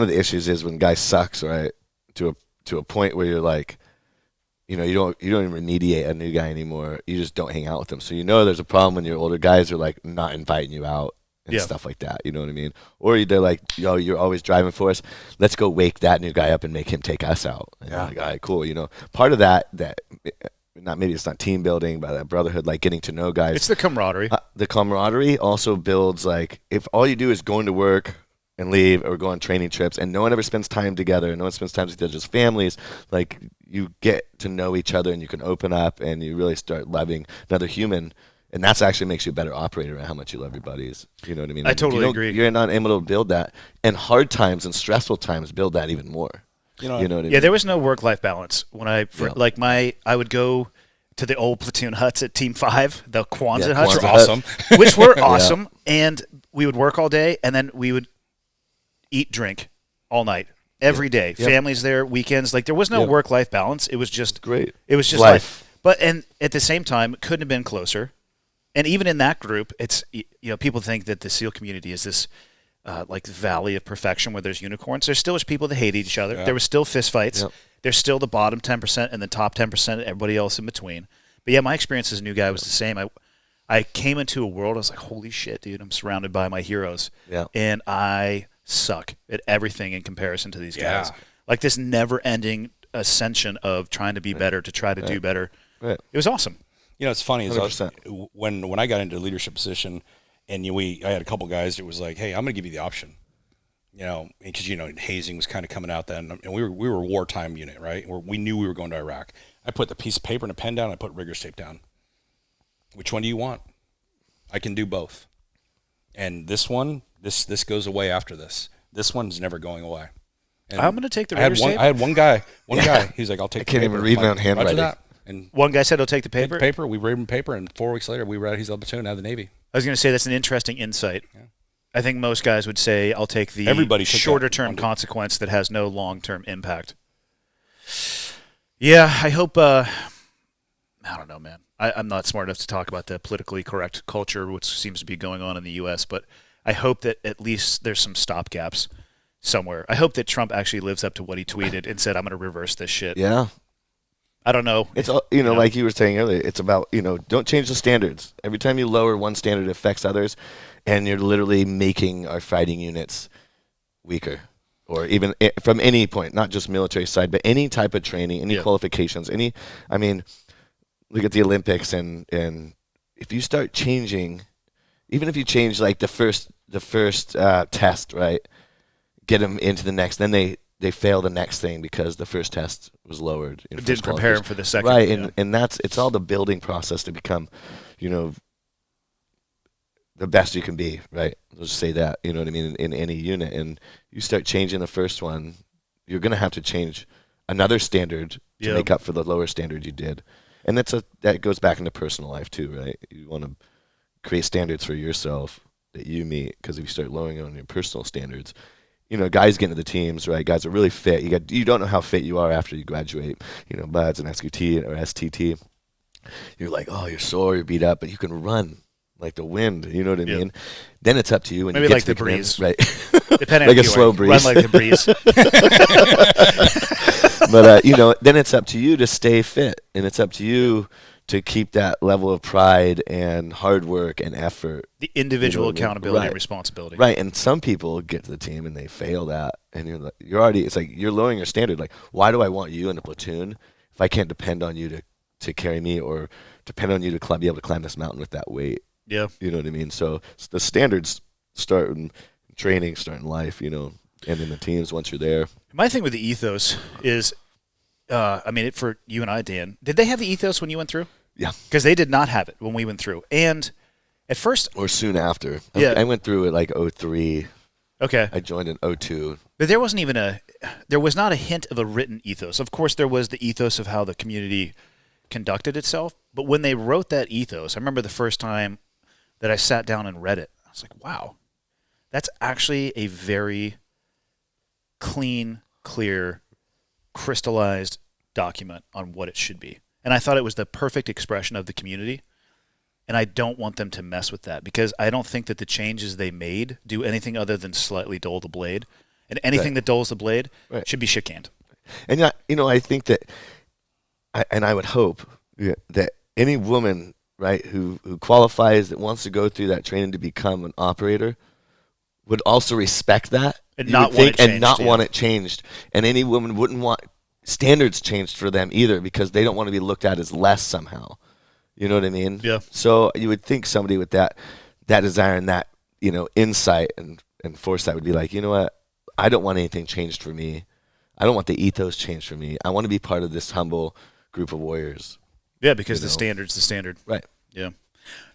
[SPEAKER 3] of the issues is when guy sucks, right? To a point where you're like, you don't even remediate a new guy anymore. You just don't hang out with them. So there's a problem when your older guys are like not inviting you out and stuff like that. You know what I mean? Or they're like, "Yo, you're always driving for us. Let's go wake that new guy up and make him take us out." And you're like, all right, cool. Part of that maybe it's not team building, but that brotherhood, like getting to know guys.
[SPEAKER 1] It's the camaraderie.
[SPEAKER 3] The camaraderie also builds, like, if all you do is going to work and leave or go on training trips and no one ever spends time together, no one spends time together, just families, like, you get to know each other and you can open up and you really start loving another human, and that's actually makes you a better operator and how much you love your buddies. You know what I mean?
[SPEAKER 1] I totally agree.
[SPEAKER 3] You're not able to build that, and hard times and stressful times build that even more. You know what I mean?
[SPEAKER 1] Yeah, there was no work-life balance when I would go to the old platoon huts at Team 5, the Kwanzaa huts.
[SPEAKER 4] Which were awesome.
[SPEAKER 1] Which were awesome, and we would work all day, and then we would eat, drink all night, every day.
[SPEAKER 3] Yep.
[SPEAKER 1] Families there, weekends. Like, there was no work-life balance. It was just
[SPEAKER 3] Great.
[SPEAKER 1] It was just
[SPEAKER 3] Life.
[SPEAKER 1] and at the same time, it couldn't have been closer. And even in that group, it's people think that the SEAL community is this like valley of perfection where there's unicorns. There still was people that hate each other.
[SPEAKER 4] Yeah.
[SPEAKER 1] There was still fist fights.
[SPEAKER 3] Yep.
[SPEAKER 1] There's still the bottom 10% and the top 10% and everybody else in between. But yeah, my experience as a new guy was the same. I came into a world, I was like, holy shit, dude, I'm surrounded by my heroes.
[SPEAKER 3] Yeah.
[SPEAKER 1] And I suck at everything in comparison to these guys.
[SPEAKER 4] Yeah.
[SPEAKER 1] Like this never-ending ascension of trying to be better, to try to do better.
[SPEAKER 3] Right.
[SPEAKER 1] It was awesome.
[SPEAKER 4] It's funny is
[SPEAKER 3] 100%.
[SPEAKER 4] when I got into a leadership position, and I had a couple guys that was like, "Hey, I'm going to give you the option," because hazing was kind of coming out then, and we were a wartime unit, right? We knew we were going to Iraq. I put the piece of paper and a pen down. I put rigorous tape down. Which one do you want? I can do both. And this one, this goes away after this. This one's never going away. And
[SPEAKER 1] I'm going to take the
[SPEAKER 4] I had
[SPEAKER 1] rigorous
[SPEAKER 4] one.
[SPEAKER 1] tape.
[SPEAKER 4] I had one guy. He's like, "I'll take."
[SPEAKER 3] I can't
[SPEAKER 4] the
[SPEAKER 3] even
[SPEAKER 4] paper.
[SPEAKER 3] read
[SPEAKER 4] I'm
[SPEAKER 3] my
[SPEAKER 4] like,
[SPEAKER 3] own handwriting.
[SPEAKER 4] "Roger that." And
[SPEAKER 1] One guy said he'll take the
[SPEAKER 4] take
[SPEAKER 1] paper.
[SPEAKER 4] the paper. We read him paper, and 4 weeks later, we read he's on the platoon out of the Navy.
[SPEAKER 1] I was going to say that's an interesting insight.
[SPEAKER 4] Yeah.
[SPEAKER 1] I think most guys would say I'll take the
[SPEAKER 4] Everybody took that
[SPEAKER 1] shorter-term
[SPEAKER 4] one.
[SPEAKER 1] consequence that has no long-term impact. Yeah, I hope. I don't know, man. I'm not smart enough to talk about the politically correct culture, which seems to be going on in the U.S., but I hope that at least there's some stopgaps somewhere. I hope that Trump actually lives up to what he tweeted and said, I'm going to reverse this shit.
[SPEAKER 3] Yeah.
[SPEAKER 1] I don't know.
[SPEAKER 3] It's like you were saying earlier, it's about, don't change the standards. Every time you lower one standard, it affects others, and you're literally making our fighting units weaker. or even from any point, not just military side, but any type of training, any qualifications, I mean, look at the Olympics, and if you start changing, even if you change like the first test, right, get them into the next, then they fail the next thing because the first test was lowered.
[SPEAKER 1] It didn't prepare them for the second.
[SPEAKER 3] Right, and it's all the building process to become, the best you can be, right? Let's just say that, you know what I mean, in any unit. And you start changing the first one, you're going to have to change another standard to make up for the lower standard you did. And that goes back into personal life too, right? You want to create standards for yourself that you meet, because if you start lowering on your personal standards, guys get into the teams, right? Guys are really fit. You don't know how fit you are after you graduate, buds and SQT or STT. You're like, oh, you're sore, you're beat up, but you can run like the wind, you know what I mean? Then it's up to you when
[SPEAKER 1] maybe
[SPEAKER 3] you get
[SPEAKER 1] like
[SPEAKER 3] to
[SPEAKER 1] the breeze,
[SPEAKER 3] right?
[SPEAKER 1] Depending
[SPEAKER 3] like
[SPEAKER 1] on
[SPEAKER 3] a slow breeze,
[SPEAKER 1] run like the breeze.
[SPEAKER 3] But then it's up to you to stay fit, and it's up to you to keep that level of pride and hard work and effort.
[SPEAKER 1] The individual accountability and responsibility.
[SPEAKER 3] Right, and some people get to the team and they fail that, and it's like you're lowering your standard. Like, why do I want you in a platoon if I can't depend on you to carry me, or depend on you to be able to climb this mountain with that weight?
[SPEAKER 1] Yeah.
[SPEAKER 3] You know what I mean? So the standards start in training, start in life, and in the teams once you're there.
[SPEAKER 1] My thing with the ethos is, for you and I, Dan, did they have the ethos when you went through?
[SPEAKER 3] Yeah.
[SPEAKER 1] Because they did not have it when we went through. And at first...
[SPEAKER 3] Or soon after.
[SPEAKER 1] Yeah.
[SPEAKER 3] I went through it like 03.
[SPEAKER 1] Okay.
[SPEAKER 3] I joined in 02.
[SPEAKER 1] But there was not a hint of a written ethos. Of course, there was the ethos of how the community conducted itself. But when they wrote that ethos, I remember the first time that I sat down and read it, I was like, wow, that's actually a very clean, clear, crystallized document on what it should be. And I thought it was the perfect expression of the community. And I don't want them to mess with that, because I don't think that the changes they made do anything other than slightly dull the blade. And anything that dulls the blade should be shit-canned.
[SPEAKER 3] And, I think that, and I would hope that any woman, right, who qualifies, that wants to go through that training to become an operator, would also respect that
[SPEAKER 1] and not want
[SPEAKER 3] it changed. And any woman wouldn't want standards changed for them either, because they don't want to be looked at as less somehow. You know what I mean?
[SPEAKER 1] Yeah.
[SPEAKER 3] So you would think somebody with that desire and that, insight and foresight would be like, you know what? I don't want anything changed for me. I don't want the ethos changed for me. I want to be part of this humble group of warriors.
[SPEAKER 1] Yeah, because the standard's the standard.
[SPEAKER 3] Right.
[SPEAKER 1] Yeah.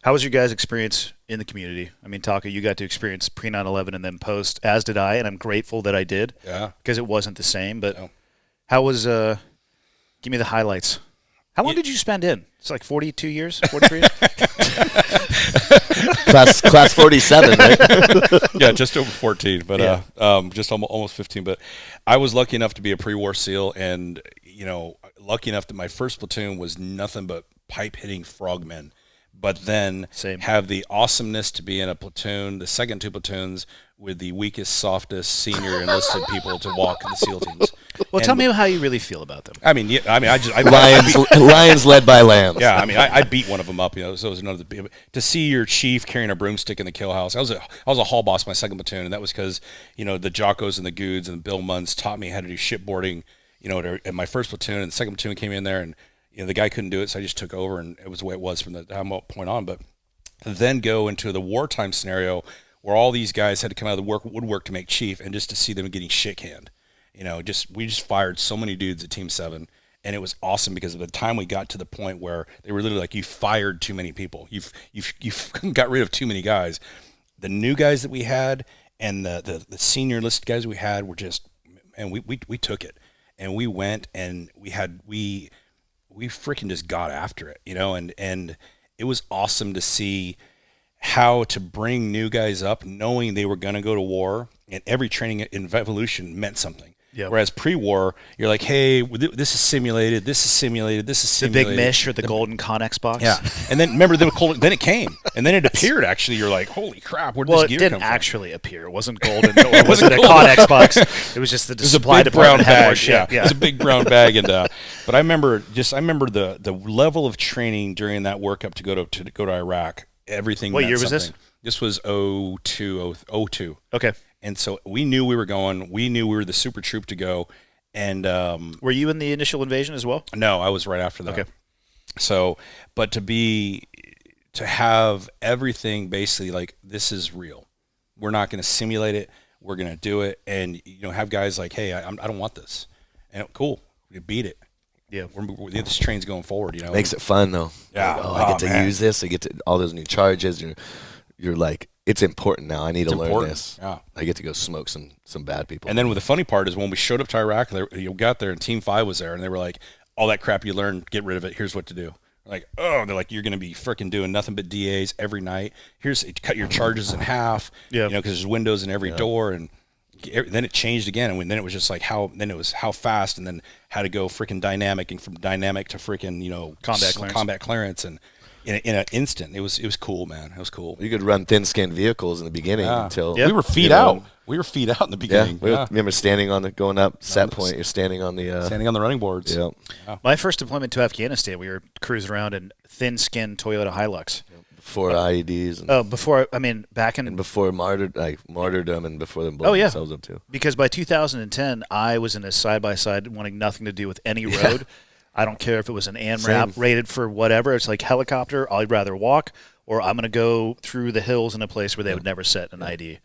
[SPEAKER 1] How was your guys' experience in the community? I mean, Taka, you got to experience pre 9/11 and then post, as did I, and I'm grateful that I did.
[SPEAKER 4] Yeah. Because
[SPEAKER 1] it wasn't the same. But how was? Give me the highlights. How long did you spend in? It's like 42 years, 43 years.
[SPEAKER 3] class 47, right?
[SPEAKER 4] Yeah, just over 14, but just almost 15. But I was lucky enough to be a pre-war SEAL, and lucky enough that my first platoon was nothing but pipe hitting frogmen. But then have the awesomeness to be in a platoon, the second two platoons, with the weakest, softest senior enlisted people to walk in the SEAL teams.
[SPEAKER 1] Well, tell me how you really feel about them.
[SPEAKER 3] Lions led by lambs.
[SPEAKER 4] Yeah, I beat one of them up. So it was another. To see your chief carrying a broomstick in the kill house. I was a hall boss my second platoon, and that was because the Jockos and the Goods and Bill Munns taught me how to do shipboarding. In my first platoon, and the second platoon came in there, and the guy couldn't do it, so I just took over, and it was the way it was from that point on. But to then go into the wartime scenario where all these guys had to come out of the woodwork to make chief, and just to see them getting shit canned. We just fired so many dudes at Team 7, and it was awesome, because by the time we got to the point where they were literally like, you fired too many people. You've got rid of too many guys. The new guys that we had and the senior list guys we had were just, and we took it. And we went, and we freaking just got after it, and it was awesome to see how to bring new guys up, knowing they were going to go to war, and every training in Evolution meant something. Yep. Whereas pre-war, you're like, hey, this is simulated, this is simulated, this is simulated.
[SPEAKER 1] The big mesh or the golden Connex box.
[SPEAKER 4] Yeah. And then remember, then it came. And then it appeared, actually. You're like, holy crap, where did this gear come from?
[SPEAKER 1] Well, it didn't actually appear. It wasn't golden. It wasn't a Connex box. It was just the supply department had more shit.
[SPEAKER 4] Yeah. It was a big brown bag. And but I remember the level of training during that workup to go to Iraq. Everything.
[SPEAKER 1] What year was this?
[SPEAKER 4] This was 02.
[SPEAKER 1] Okay.
[SPEAKER 4] And so we knew we were going. We knew we were the super troop to go. And
[SPEAKER 1] were you in the initial invasion as well?
[SPEAKER 4] No, I was right after that.
[SPEAKER 1] Okay.
[SPEAKER 4] So, but to have everything basically like, this is real. We're not going to simulate it. We're going to do it. And, have guys like, hey, I don't want this. And cool, we beat it.
[SPEAKER 1] Yeah.
[SPEAKER 4] This train's going forward,
[SPEAKER 3] Makes it fun, though.
[SPEAKER 4] Yeah.
[SPEAKER 3] Like, I get to use this. I get to all those new charges. You're like, it's important now. I need to learn this.
[SPEAKER 4] Yeah.
[SPEAKER 3] I get to go smoke some bad people.
[SPEAKER 4] And then the funny part is when we showed up to Iraq, you got there and Team 5 was there, and they were like, all that crap you learned, get rid of it. Here's what to do. Like, oh, they're like, you're going to be freaking doing nothing but DAs every night. Here's cut your charges in half.
[SPEAKER 1] Yeah.
[SPEAKER 4] Because there's windows in every door, and then it changed again, and then it was just like how fast, and then how to go freaking dynamic, and from dynamic to freaking combat clearance, and in an instant. It was cool, man. It was cool.
[SPEAKER 3] You could run thin-skinned vehicles in the beginning until
[SPEAKER 4] we were feet out. We were feet out in the beginning.
[SPEAKER 3] Remember standing on going up set point. You're standing on the
[SPEAKER 4] running boards.
[SPEAKER 3] Yeah.
[SPEAKER 1] My first deployment to Afghanistan, we were cruising around in thin-skinned Toyota Hilux.
[SPEAKER 3] Before IEDs. And,
[SPEAKER 1] back in...
[SPEAKER 3] And before martyrdom and before them blowing themselves up too.
[SPEAKER 1] Because by 2010, I was in a side-by-side wanting nothing to do with any road. I don't care if it was an AMRAP rated for whatever. It's like helicopter. I'd rather walk, or I'm going to go through the hills in a place where they would never set an ID.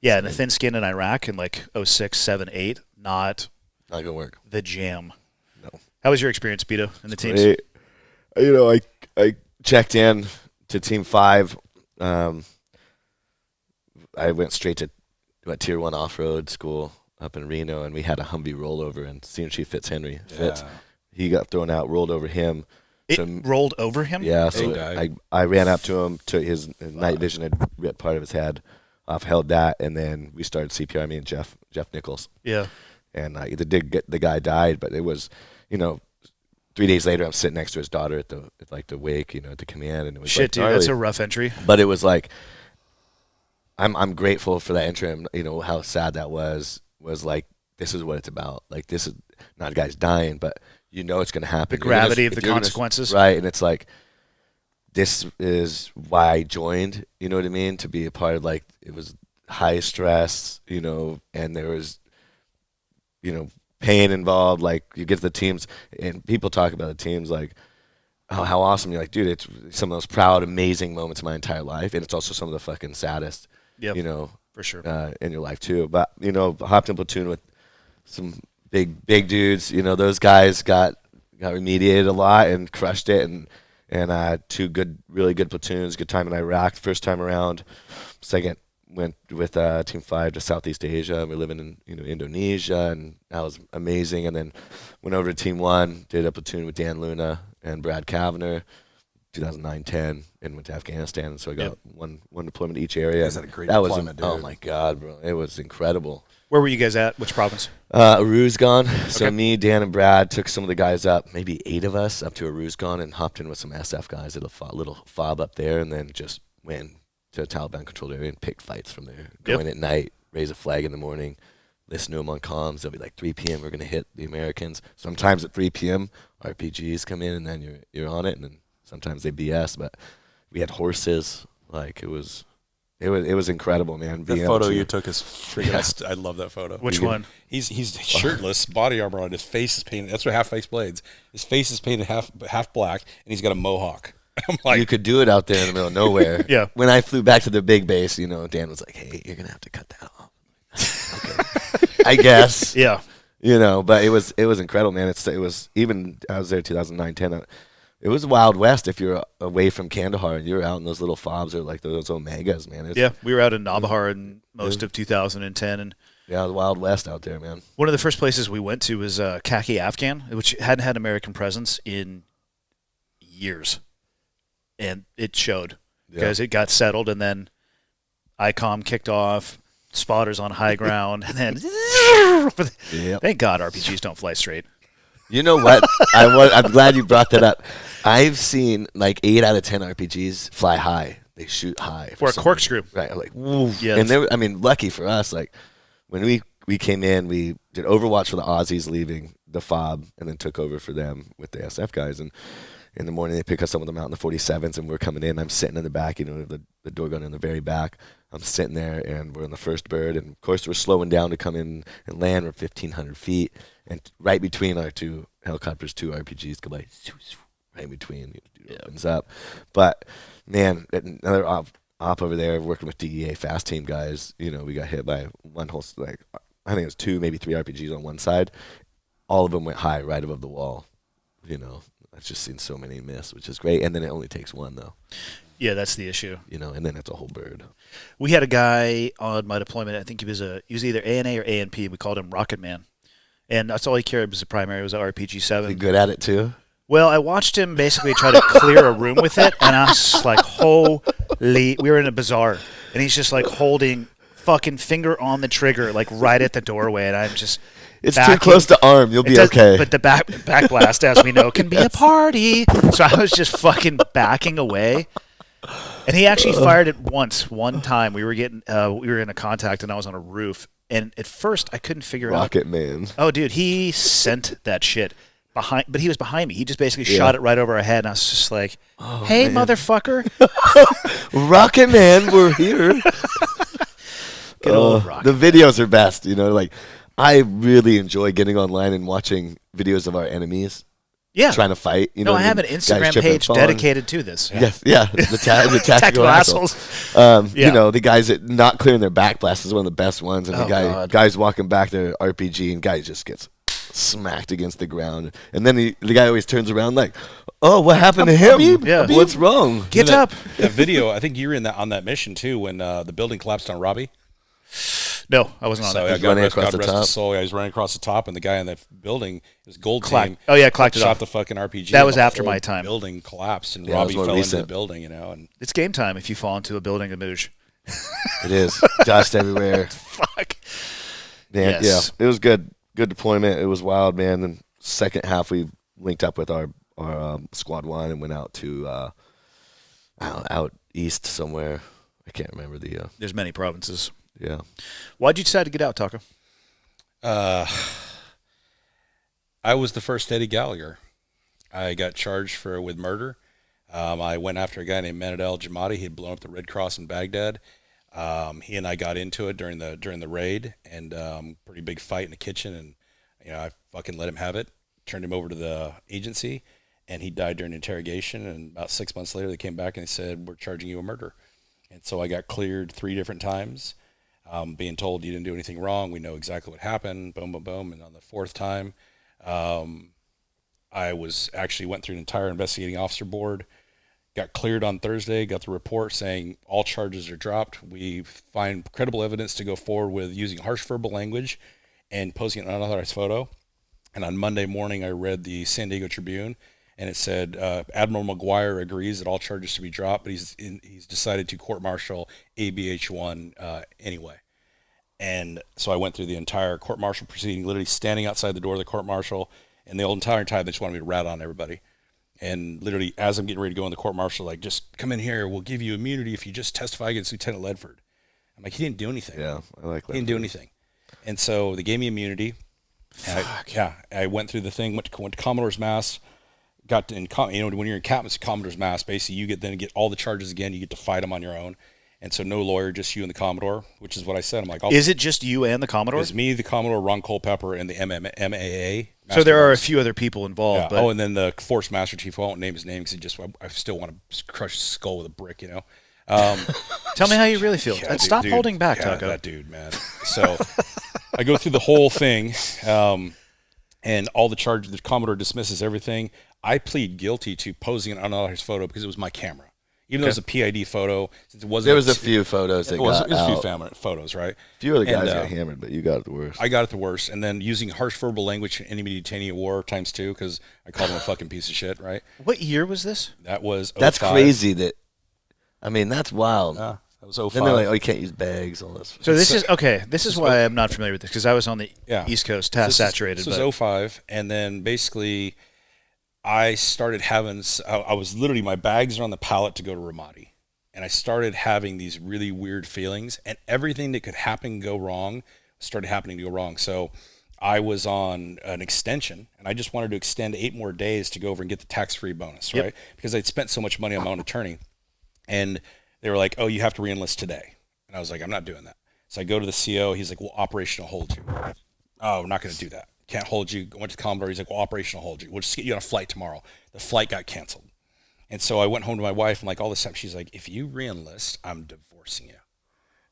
[SPEAKER 1] Yeah, and the thin skin in Iraq in like 06, 7, 8, not
[SPEAKER 3] going to work.
[SPEAKER 1] The jam.
[SPEAKER 3] No.
[SPEAKER 1] How was your experience, Beto, in the teams?
[SPEAKER 3] I checked in to Team 5. I went straight to Tier 1 off-road school up in Reno, and we had a Humvee rollover, and Senior Chief Fitzhenry he got thrown out, rolled over him.
[SPEAKER 1] Rolled over him?
[SPEAKER 3] Yeah, so I ran up to him, to his night vision had ripped part of his head off, held that, and then we started CPR, me and Jeff Nichols.
[SPEAKER 1] Yeah.
[SPEAKER 3] And the guy died, but it was, 3 days later, I'm sitting next to his daughter at the wake, at the command, and it was
[SPEAKER 1] shit, dude, that's a rough entry.
[SPEAKER 3] But it was like, I'm grateful for that entry. How sad that was like, this is what it's about. Like, this is not a guy's dying, but it's going to happen.
[SPEAKER 1] The gravity of the consequences.
[SPEAKER 3] Right, and it's like, this is why I joined, you know what I mean? To be a part of, like, it was high stress, and there was, pain involved. Like, you get to the teams, and people talk about the teams like, oh, how awesome. You're like, dude, it's some of those proud, amazing moments of my entire life, and it's also some of the fucking saddest,
[SPEAKER 1] for sure,
[SPEAKER 3] in your life too. But, hopped in platoon with some big dudes, those guys got remediated a lot and crushed it, and two really good platoons, good time in Iraq, first time around. Second, went with Team 5 to Southeast Asia. We're living in Indonesia, and that was amazing. And then went over to Team 1, did a platoon with Dan Luna and Brad Kavanagh, 2009-10, and went to Afghanistan. And so I got one deployment to each area.
[SPEAKER 4] That was a great deployment, dude.
[SPEAKER 3] Oh my God, bro, it was incredible.
[SPEAKER 1] Where were you guys at? Which province?
[SPEAKER 3] Aruzgan. So me, Dan, and Brad took some of the guys up, maybe 8 of us, up to Aruzgan, and hopped in with some SF guys at a little fob up there, and then just went to a Taliban-controlled area and picked fights from there. Go in at night, raise a flag in the morning, listen to them on comms. They'll be like, 3 p.m., we're going to hit the Americans. Sometimes at 3 p.m., RPGs come in, and then you're on it, and then sometimes they BS. But we had horses. Like, it was incredible, man.
[SPEAKER 4] The photo you took is freaking. I love that photo.
[SPEAKER 1] Which one?
[SPEAKER 4] He's shirtless, body armor on. His face is painted. That's what half-face blades. His face is painted half black, and he's got a mohawk. I'm like,
[SPEAKER 3] you could do it out there in the middle of nowhere.
[SPEAKER 1] Yeah.
[SPEAKER 3] When I flew back to the big base, Dan was like, "Hey, you're gonna have to cut that off." Okay, I guess.
[SPEAKER 1] Yeah.
[SPEAKER 3] But it was incredible, man. It was even I was there 2009-10. It was Wild West if you're away from Kandahar and you're out in those little fobs or like those Omegas, man.
[SPEAKER 1] We were out in Nabahar in most of 2010, and
[SPEAKER 3] the Wild West out there, man.
[SPEAKER 1] One of the first places we went to was Khaki Afghan, which hadn't had American presence in years, and it showed because it got settled, and then ICOM kicked off, spotters on high ground, and then thank God RPGs don't fly straight.
[SPEAKER 3] You know what? I'm glad you brought that up. I've seen like 8 out of 10 RPGs fly high. They shoot high.
[SPEAKER 1] For a corkscrew.
[SPEAKER 3] Right. I'm like, woo.
[SPEAKER 1] Yeah,
[SPEAKER 3] and lucky for us, like when we came in, we did Overwatch for the Aussies leaving the FOB and then took over for them with the SF guys. And in the morning, they pick us up with them out in the 47s, and we're coming in. I'm sitting in the back, the door gun in the very back. I'm sitting there, and we're on the first bird, and of course we're slowing down to come in and land. We're 1,500 feet, and right between our two helicopters, two RPGs go by, right in between. It opens up, but man, another op over there working with DEA fast team guys. We got hit by one whole I think it was 2, maybe 3 RPGs on one side. All of them went high, right above the wall. I've just seen so many miss, which is great. And then it only takes one though.
[SPEAKER 1] Yeah, that's the issue.
[SPEAKER 3] And then it's a whole bird.
[SPEAKER 1] We had a guy on my deployment. I think he was either ANA or ANP. We called him Rocket Man, and that's all he carried was the primary. It was an RPG-7.
[SPEAKER 3] He good at it too.
[SPEAKER 1] Well, I watched him basically try to clear a room with it, and I was just like, holy. We were in a bazaar, and he's just like holding fucking finger on the trigger, like right at the doorway, and I'm just.
[SPEAKER 3] It's too close to arm. You'll be okay.
[SPEAKER 1] But the back blast, as we know, can be a party. So I was just fucking backing away. And he actually fired it one time. We were in a contact, and I was on a roof. And at first, I couldn't figure out.
[SPEAKER 3] Rocket Man.
[SPEAKER 1] Oh, dude, he sent that shit behind. But he was behind me. He just basically shot it right over our head, and I was just like, "Hey, man. Motherfucker!"
[SPEAKER 3] Rocket Man, we're here.
[SPEAKER 1] Good old Rocket.
[SPEAKER 3] The videos are best. I really enjoy getting online and watching videos of our enemies.
[SPEAKER 1] Yeah.
[SPEAKER 3] Trying to fight.
[SPEAKER 1] I have an Instagram page dedicated to to this.
[SPEAKER 3] Yes, yeah. The tactical
[SPEAKER 1] assholes.
[SPEAKER 3] The guys that not clearing their back blast is one of the best ones. And the guy's walking back their RPG, and guy just gets smacked against the ground. And then the guy always turns around like, oh, what happened to him?
[SPEAKER 1] Yeah.
[SPEAKER 3] What's wrong?
[SPEAKER 1] Get up.
[SPEAKER 4] That video, I think you were on that mission too when the building collapsed on Robbie.
[SPEAKER 1] No, I wasn't on that.
[SPEAKER 3] He's running across the top.
[SPEAKER 4] His soul. Yeah, he was running across the top, and the guy in the building, his gold team.
[SPEAKER 1] Oh yeah, clacked it
[SPEAKER 4] shot
[SPEAKER 1] off.
[SPEAKER 4] the fucking RPG.
[SPEAKER 1] That was after my time.
[SPEAKER 4] Building collapsed, and Robbie fell into the building. And
[SPEAKER 1] it's game time if you fall into a building in Moosh.
[SPEAKER 3] It is dust everywhere.
[SPEAKER 1] Fuck.
[SPEAKER 3] Man, yes. Yeah, it was good. Good deployment. It was wild, man. Then second half, we linked up with our squad 1 and went out to out east somewhere. I can't remember the.
[SPEAKER 1] There's many provinces.
[SPEAKER 3] Yeah.
[SPEAKER 1] Why'd you decide to get out, Taco?
[SPEAKER 4] I was the first Eddie Gallagher. I got charged with murder. I went after a guy named Manad al-Jamadi. He had blown up the Red Cross in Baghdad. He and I got into it during the raid, and pretty big fight in the kitchen, and I fucking let him have it. Turned him over to the agency, and he died during interrogation. And about 6 months later, they came back and they said, "We're charging you a murder." And so I got cleared 3 different times. Being told you didn't do anything wrong, we know exactly what happened, boom, boom, boom. And on the 4th time, I went through an entire investigating officer board, got cleared on Thursday, got the report saying all charges are dropped. We find credible evidence to go forward with using harsh verbal language and posting an unauthorized photo. And on Monday morning, I read the San Diego Tribune, and it said Admiral McGuire agrees that all charges should be dropped, but he's decided to court-martial ABH1 anyway. And so I went through the entire court-martial proceeding, literally standing outside the door of the court-martial, and the entire time they just wanted me to rat on everybody. And literally, as I'm getting ready to go in the court-martial, like, just come in here, we'll give you immunity if you just testify against Lieutenant Ledford. I'm like, he didn't do anything.
[SPEAKER 3] Yeah, I like that.
[SPEAKER 4] He didn't do anything. And so they gave me immunity. I went through the thing, went to Commodore's Mass, got in, when you're in captain's Commodore's Mass, basically you get all the charges again. You get to fight them on your own, and so no lawyer, just you and the Commodore, which is what I said. I'm like,
[SPEAKER 1] is it just you and the Commodore?
[SPEAKER 4] It's me, the Commodore, Ron Culpepper, and the MAA.
[SPEAKER 1] So there are a few other people involved.
[SPEAKER 4] Yeah.
[SPEAKER 1] But...
[SPEAKER 4] Oh, and then the Force Master Chief. I won't name his name because I still want to crush his skull with a brick.
[SPEAKER 1] Tell me how you really feel.
[SPEAKER 4] Yeah,
[SPEAKER 1] Stop holding back,
[SPEAKER 4] yeah,
[SPEAKER 1] Taco.
[SPEAKER 4] That dude, man. So I go through the whole thing, and all the charges. The Commodore dismisses everything. I plead guilty to posing an unauthorized photo because it was my camera. Even though it was a PID photo, since it wasn't.
[SPEAKER 3] There was a few photos that got out.
[SPEAKER 4] It was a few photos, right?
[SPEAKER 3] A few other guys got hammered, but you got it the worst.
[SPEAKER 4] I got it the worst. And then using harsh verbal language in enemy detainee of war ×2 because I called him a fucking piece of shit, right?
[SPEAKER 1] What year was this?
[SPEAKER 4] That was 05.
[SPEAKER 3] That's crazy. That's wild.
[SPEAKER 4] That was 05.
[SPEAKER 3] Then they're like, oh, you can't use bags, all this.
[SPEAKER 1] So this is okay. This is why I'm not familiar with this because I was on the East Coast, task saturated.
[SPEAKER 4] This was 05, and then basically I started having. I was literally, my bags are on the pallet to go to Ramadi, and I started having these really weird feelings, and everything that could go wrong started happening to go wrong. So I was on an extension, and I just wanted to extend 8 more days to go over and get the tax-free bonus, right? Because I'd spent so much money on my own attorney, and they were like, "Oh, you have to re-enlist today." And And I was like, I'm not doing that. So I go to the CO. He's like, well, operational hold you. Oh, we're not going to do that. Can't hold you. I went to the Commodore. He's like, well, operational hold you. We'll just get you on a flight tomorrow. The flight got canceled. And so I went home to my wife and like all this time, she's like, if you re-enlist, I'm divorcing you.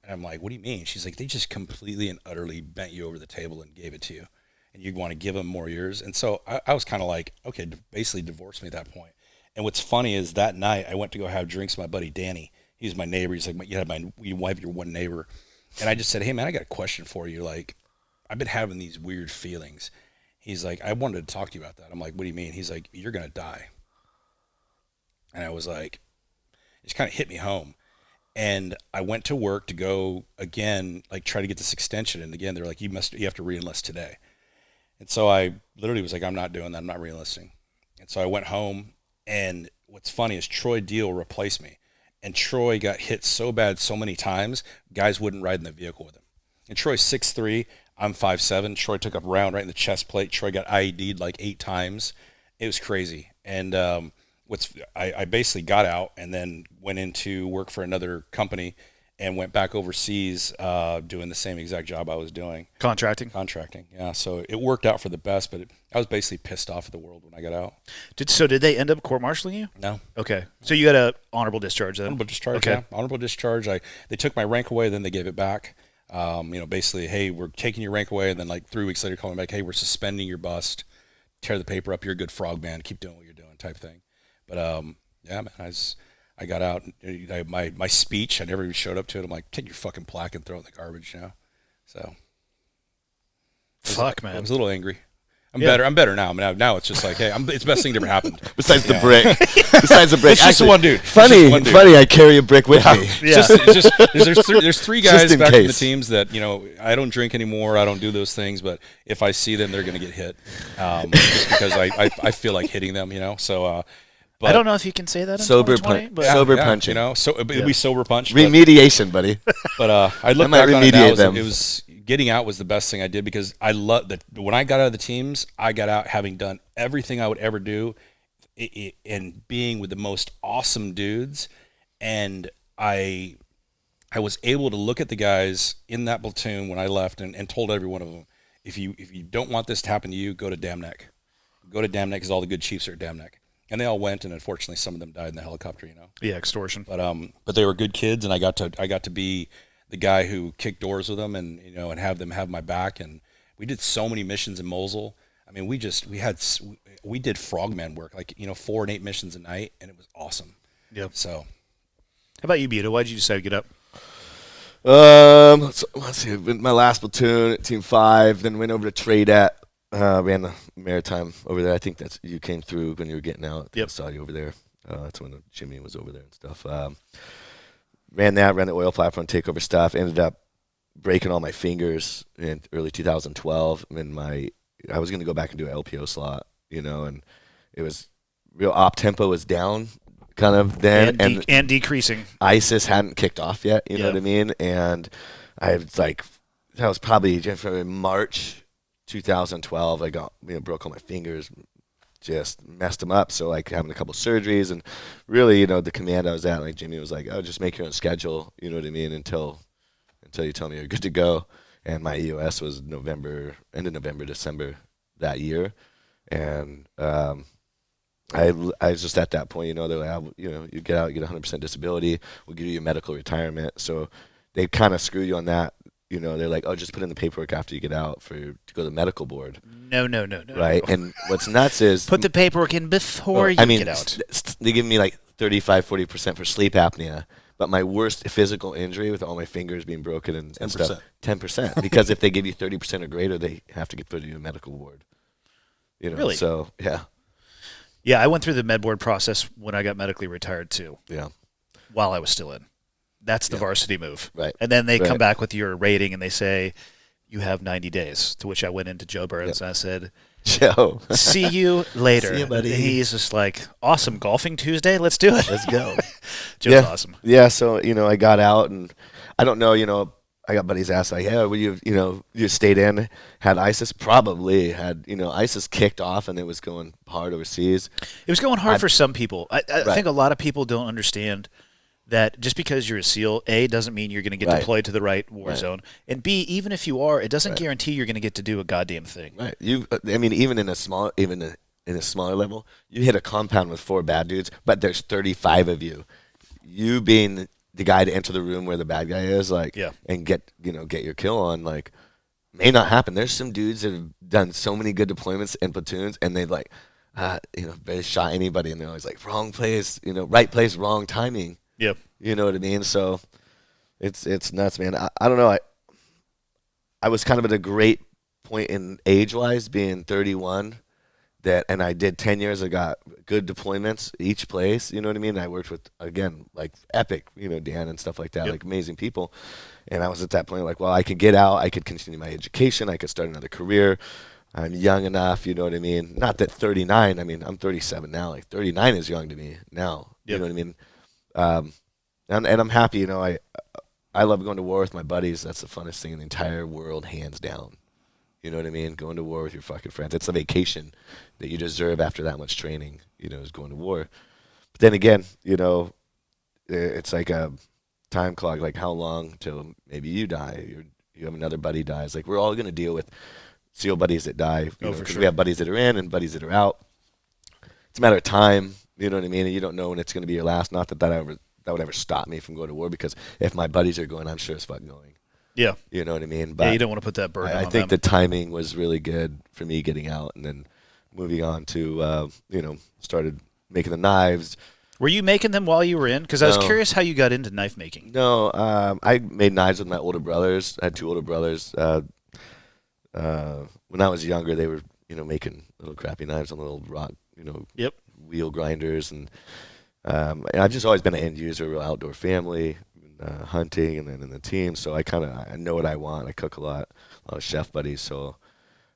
[SPEAKER 4] And I'm like, what do you mean? She's like, they just completely and utterly bent you over the table and gave it to you. And you want to give them more years. And so I was kind of like, okay, basically divorce me at that point. And what's funny is that night I went to go have drinks with my buddy Danny. He's my neighbor. He's like, you have your one neighbor. And I just said, hey man, I got a question for you. Like, I've been having these weird feelings. He's like, I wanted to talk to you about that. I'm like, what do you mean? He's like, you're going to die. And I was like, it just kind of hit me home. And I went to work to go again, like try to get this extension. And again, they're like, you have to re-enlist today. And so I literally was like, I'm not doing that. I'm not re-enlisting. And so I went home. And what's funny is Troy Deal replaced me. And Troy got hit so bad so many times, guys wouldn't ride in the vehicle with him. And Troy's 6'3", I'm 5'7". Troy took a round right in the chest plate. Troy got IED'd like 8 times. It was crazy. And I basically got out and then went into work for another company and went back overseas doing the same exact job I was doing.
[SPEAKER 1] Contracting,
[SPEAKER 4] yeah. So it worked out for the best, but I was basically pissed off at the world when I got out.
[SPEAKER 1] Did they end up court-martialing you?
[SPEAKER 4] No.
[SPEAKER 1] Okay. So you got a honorable discharge then?
[SPEAKER 4] Honorable discharge,
[SPEAKER 1] okay.
[SPEAKER 4] Yeah. Honorable discharge. They took my rank away, then they gave it back. Basically, hey, we're taking your rank away, and then like 3 weeks later calling back, hey, we're suspending your bust, tear the paper up, you're a good frogman, keep doing what you're doing type thing. But yeah, man, I got out. My speech, I never even showed up to it. I'm like, take your fucking plaque and throw it in the garbage, So.
[SPEAKER 1] Fuck, man.
[SPEAKER 4] I was a little angry. I'm better now. I mean, now it's just like, hey, it's the best thing that ever happened.
[SPEAKER 3] Besides the brick. Besides the brick.
[SPEAKER 4] It's just one dude.
[SPEAKER 3] Funny, I carry a brick with me.
[SPEAKER 1] Yeah.
[SPEAKER 4] There's 3 guys back in the
[SPEAKER 3] case.
[SPEAKER 4] teams that, I don't drink anymore. I don't do those things, but if I see them, they're going to get hit. Just because I feel like hitting them, So, but
[SPEAKER 1] I don't know if you can say that in
[SPEAKER 3] sober
[SPEAKER 1] 2020, but
[SPEAKER 3] sober punching.
[SPEAKER 4] So it'd be sober punch.
[SPEAKER 3] Remediation, buddy.
[SPEAKER 4] But I look back on it now.
[SPEAKER 3] them.
[SPEAKER 4] It was getting out was the best thing I did because I love that when I got out of the teams, I got out having done everything I would ever do, and being with the most awesome dudes, and I was able to look at the guys in that platoon when I left and told every one of them, if you don't want this to happen to you, go to Dam Neck. Go to Dam Neck because all the good chiefs are at Dam Neck. And they all went, and unfortunately, some of them died in the helicopter.
[SPEAKER 1] Yeah, extortion.
[SPEAKER 4] But they were good kids, and I got to be the guy who kicked doors with them, and and have them have my back. And we did so many missions in Mosul. I mean, we did frogman work, like 4 and 8 missions a night, and it was awesome.
[SPEAKER 1] Yep.
[SPEAKER 4] So,
[SPEAKER 1] how about you, Bito? Why did you decide to get up?
[SPEAKER 3] Let's see. My last platoon at Team 5, then went over to Trade at. Ran the maritime over there. I think you came through when you were getting out.
[SPEAKER 1] Yep.
[SPEAKER 3] I saw you over there. That's when Jimmy was over there and stuff. Ran the oil platform takeover stuff. Ended up breaking all my fingers in early 2012. And I was going to go back and do an LPO slot, and it was real op tempo was down kind of then.
[SPEAKER 1] And decreasing.
[SPEAKER 3] ISIS hadn't kicked off yet, you know
[SPEAKER 1] Yep.
[SPEAKER 3] what I mean? And I was like, that was probably March 2012, I got broke all my fingers, just messed them up. So like having a couple surgeries, and really, the command I was at, like Jimmy was like, oh, just make your own schedule, you know what I mean, until you tell me you're good to go. And my EOS was end of November, December that year, and I was just at that point, they're like, you get out, you get 100% disability, we'll give you a medical retirement. So they kind of screw you on that. They're like, oh, just put in the paperwork after you get out to go to the medical board.
[SPEAKER 1] No.
[SPEAKER 3] Right? And what's nuts is...
[SPEAKER 1] Put the paperwork in before you get out.
[SPEAKER 3] They give me like 35, 40% for sleep apnea, but my worst physical injury with all my fingers being broken and stuff, 10%. Because if they give you 30% or greater, they have to put you in a medical ward.
[SPEAKER 1] Really?
[SPEAKER 3] So, yeah.
[SPEAKER 1] Yeah, I went through the med board process when I got medically retired, too.
[SPEAKER 3] Yeah.
[SPEAKER 1] While I was still in. That's the varsity move.
[SPEAKER 3] Right.
[SPEAKER 1] And then they come back with your rating and they say, you have 90 days, to which I went into Joe Burns and I said,
[SPEAKER 3] Joe,
[SPEAKER 1] see you later.
[SPEAKER 3] See you, buddy.
[SPEAKER 1] And he's just like, awesome, golfing Tuesday? Let's do it.
[SPEAKER 3] Let's go.
[SPEAKER 1] Joe's awesome.
[SPEAKER 3] Yeah, so, I got out, and I don't know, I got buddies asked, like, yeah, you stayed in, had ISIS? Probably had, ISIS kicked off, and it was going hard overseas.
[SPEAKER 1] It was going hard for some people. I think a lot of people don't understand that just because you're a SEAL, A, doesn't mean you're going to get
[SPEAKER 3] Right.
[SPEAKER 1] deployed to the right war zone, and B, even if you are, it doesn't guarantee you're going to get to do a goddamn thing.
[SPEAKER 3] Right. I mean, even in a smaller level, you hit a compound with 4 bad dudes, but there's 35 of you. You being the guy to enter the room where the bad guy is, like, and get your kill on, like, may not happen. There's some dudes that have done so many good deployments in platoons, and they like, they shot anybody, and they're always like, wrong place, right place, wrong timing.
[SPEAKER 1] Yep.
[SPEAKER 3] You know what I mean? So it's nuts, man. I don't know. I was kind of at a great point in age-wise, being 31, and I did 10 years. I got good deployments each place. You know what I mean? I worked with, again, like epic, Dan and stuff like that, like amazing people. And I was at that point like, well, I could get out. I could continue my education. I could start another career. I'm young enough, you know what I mean? Not that 39, I mean, I'm 37 now. Like 39 is young to me now. You know what I mean? And I'm happy, I love going to war with my buddies. That's the funnest thing in the entire world, hands down. You know what I mean? Going to war with your fucking friends. It's a vacation that you deserve after that much training, is going to war. But then again, it's like a time clock, like how long till maybe you die, you have another buddy dies. Like we're all going to deal with SEAL buddies that die, because we have buddies that are in and buddies that are out. It's a matter of time, you know what I mean? And you don't know when it's going to be your last. Not that that would ever stop me from going to war, because if my buddies are going, I'm sure as fuck going.
[SPEAKER 1] Yeah.
[SPEAKER 3] You know what I mean? But
[SPEAKER 1] you don't want to put that burden on
[SPEAKER 3] I think
[SPEAKER 1] them.
[SPEAKER 3] the timing was really good for me getting out, and then moving on to, started making the knives.
[SPEAKER 1] Were you making them while you were in? Because I was curious how you got into knife making.
[SPEAKER 3] No, I made knives with my older brothers. I had 2 older brothers. When I was younger, they were, making little crappy knives on little rock, wheel grinders. And I've just always been an end user, real outdoor family, hunting, and then in the team. So I know what I want. I cook a lot of chef buddies. So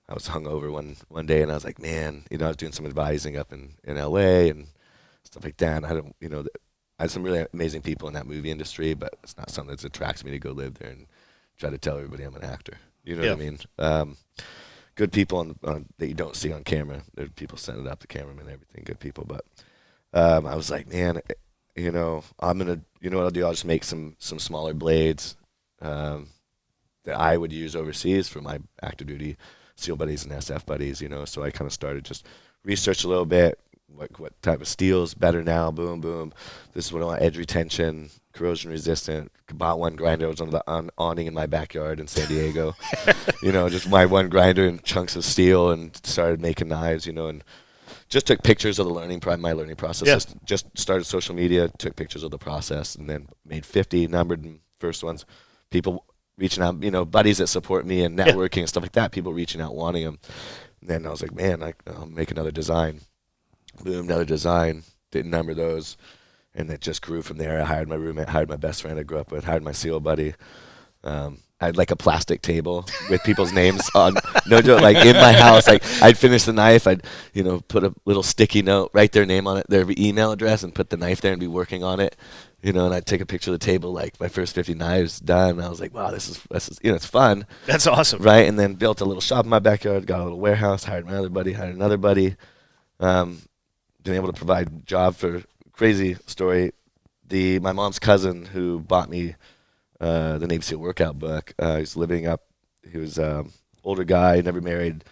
[SPEAKER 3] I was hungover one day, and I was like, man, I was doing some advising up in LA and stuff like that. And I had some really amazing people in that movie industry, but it's not something that attracts me to go live there and try to tell everybody I'm an actor. You know what I mean? Good people that you don't see on camera. There are people setting up, the cameraman and everything, good people. But I was like, man, I'm going to, what I'll do? I'll just make some smaller blades that I would use overseas for my active duty SEAL buddies and SF buddies, So I kind of started just research a little bit. What type of steel is better now? Boom, boom. This is what I want: edge retention, corrosion resistant. Bought one grinder. I was on the awning in my backyard in San Diego. Just my one grinder and chunks of steel, and started making knives. And just took pictures of my learning process. Just started social media, took pictures of the process, and then made 50 numbered and first ones. People reaching out, buddies that support me and networking and stuff like that. People reaching out, wanting them. And then I was like, man, I'll make another design. Boom, another design. Didn't number those, and it just grew from there. I hired my roommate, hired my best friend I grew up with, hired my SEAL buddy. I had like a plastic table with people's names on. No joke, like in my house. Like I'd finish the knife, I'd put a little sticky note, write their name on it, their email address, and put the knife there and be working on it. And I'd take a picture of the table, like my first 50 knives done. And I was like, wow, this is it's fun.
[SPEAKER 1] That's awesome,
[SPEAKER 3] right? And then built a little shop in my backyard, got a little warehouse, hired my other buddy, hired another buddy. Been able to provide job for crazy story. My mom's cousin who bought me the Navy SEAL workout book. He's living up. He was older guy, never married,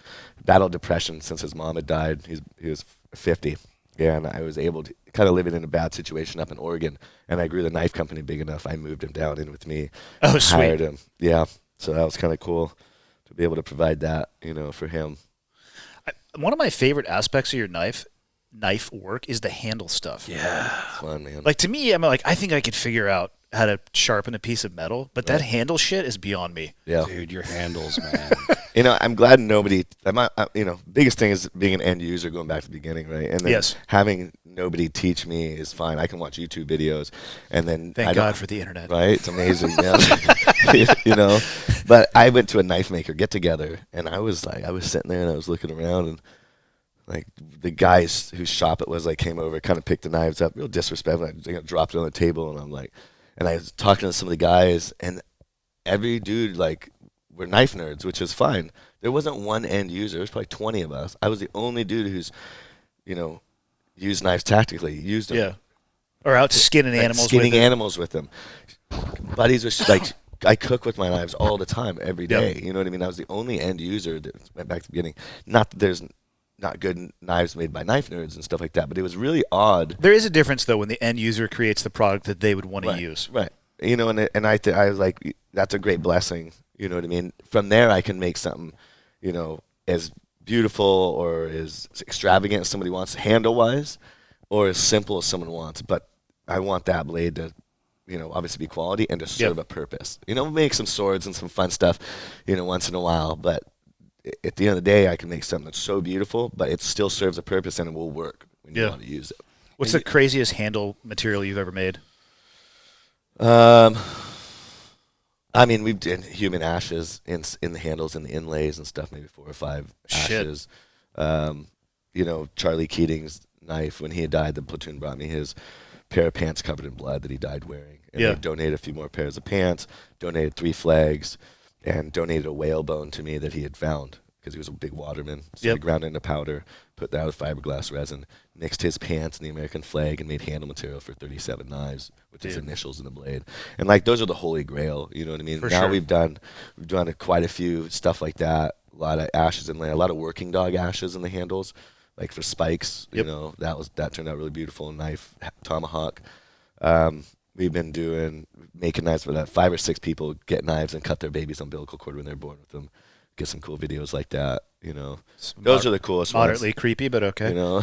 [SPEAKER 3] battled depression since his mom had died. He was 50, and I was able to kind of living in a bad situation up in Oregon. And I grew the knife company big enough. I moved him down in with me.
[SPEAKER 1] Oh, sweet.
[SPEAKER 3] Hired him. Yeah, so that was kind of cool to be able to provide that, for him.
[SPEAKER 1] One of my favorite aspects of your knife work is the handle stuff.
[SPEAKER 3] Yeah, it's fun, man.
[SPEAKER 1] Like to me, I'm like, I think I could figure out how to sharpen a piece of metal, but that handle shit is beyond me.
[SPEAKER 3] Yeah,
[SPEAKER 4] dude, your handles, man.
[SPEAKER 3] I'm glad nobody. Biggest thing is being an end user, going back to the beginning, right? And then having nobody teach me is fine. I can watch YouTube videos, and then
[SPEAKER 1] thank God for the internet.
[SPEAKER 3] Right, it's amazing, man. But I went to a knife maker get together, and I was sitting there and I was looking around, and like the guys whose shop it was, came over, kind of picked the knives up, real disrespectful. I dropped it on the table, and I'm like, and I was talking to some of the guys, and every dude we're knife nerds, which is fine. There wasn't one end user. There was probably 20 of us. I was the only dude who's, used knives tactically, used them.
[SPEAKER 1] Yeah. Or out skinning animals
[SPEAKER 3] skinning
[SPEAKER 1] with it.
[SPEAKER 3] animals with them. Buddies was like, I cook with my knives all the time, every day. You know what I mean? I was the only end user that went back to the beginning. Not that there's not good knives made by knife nerds and stuff like that, but it was really odd.
[SPEAKER 1] There is a difference, though, when the end user creates the product that they would want to use.
[SPEAKER 3] Right. You know, and I was like, that's a great blessing. You know what I mean? From there, I can make something, you know, as beautiful or as extravagant as somebody wants, handle-wise, or as simple as someone wants. But I want that blade to, you know, obviously be quality and to serve a purpose. You know, make some swords and some fun stuff, you know, once in a while. But at the end of the day, I can make something that's so beautiful, but it still serves a purpose and it will work when you want to use it.
[SPEAKER 1] What's the craziest handle material you've ever made?
[SPEAKER 3] I mean, we've done human ashes in the handles and the inlays and stuff, maybe 4 or 5 ashes. You know, Charlie Keating's knife, when he had died, the platoon brought me his pair of pants covered in blood that he died wearing. And they donated a few more pairs of pants, donated 3 flags, and donated a whalebone to me that he had found because he was a big waterman. So he ground it into powder, put that with fiberglass resin, mixed his pants and the American flag, and made handle material for 37 knives with his initials in the blade. And like those are the holy grail, you know what I mean? Now we've done quite a few stuff like that. A lot of ashes in there, a lot of working dog ashes in the handles, like for spikes. You know, that turned out really beautiful. Knife, tomahawk. We've been making knives for that. 5 or 6 people get knives and cut their baby's umbilical cord when they're born with them. Get some cool videos like that, you know. Those are the coolest ones.
[SPEAKER 1] Moderately creepy, but okay.
[SPEAKER 3] You know,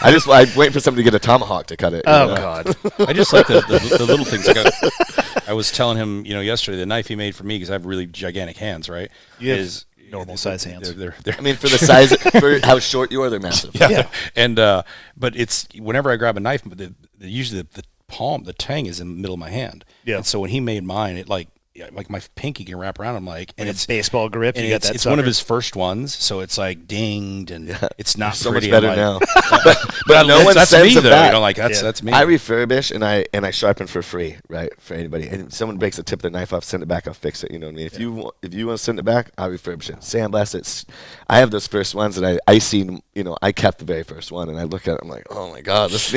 [SPEAKER 3] I'm waiting for somebody to get a tomahawk to cut it.
[SPEAKER 1] Oh, God.
[SPEAKER 4] I just like the little things. Like I was telling him, you know, yesterday, the knife he made for me, because I have really gigantic hands, right?
[SPEAKER 1] Is normal size hands.
[SPEAKER 4] They're
[SPEAKER 3] I mean, for the size, for how short you are, they're massive.
[SPEAKER 4] Yeah. And but it's whenever I grab a knife, usually the palm, the tang is in the middle of my hand. Yeah. And so when he made mine, it like my pinky can wrap around. I'm like, and it's
[SPEAKER 1] baseball grip.
[SPEAKER 4] And it's one of his first ones, so it's like dinged, and it's not
[SPEAKER 3] so
[SPEAKER 4] pretty.
[SPEAKER 3] much better now. but no one
[SPEAKER 4] that's
[SPEAKER 3] sends
[SPEAKER 4] me
[SPEAKER 3] them
[SPEAKER 4] though.
[SPEAKER 3] back.
[SPEAKER 4] You know, like that's me.
[SPEAKER 3] I refurbish and I sharpen for free, right, for anybody. And if someone breaks the tip of the knife off, send it back. I'll fix it. You know what I mean? If you want to send it back, I'll refurbish it, sandblast it. I have those first ones that I seen. You know, I kept the very first one, and I look at it. I'm like, oh my God, this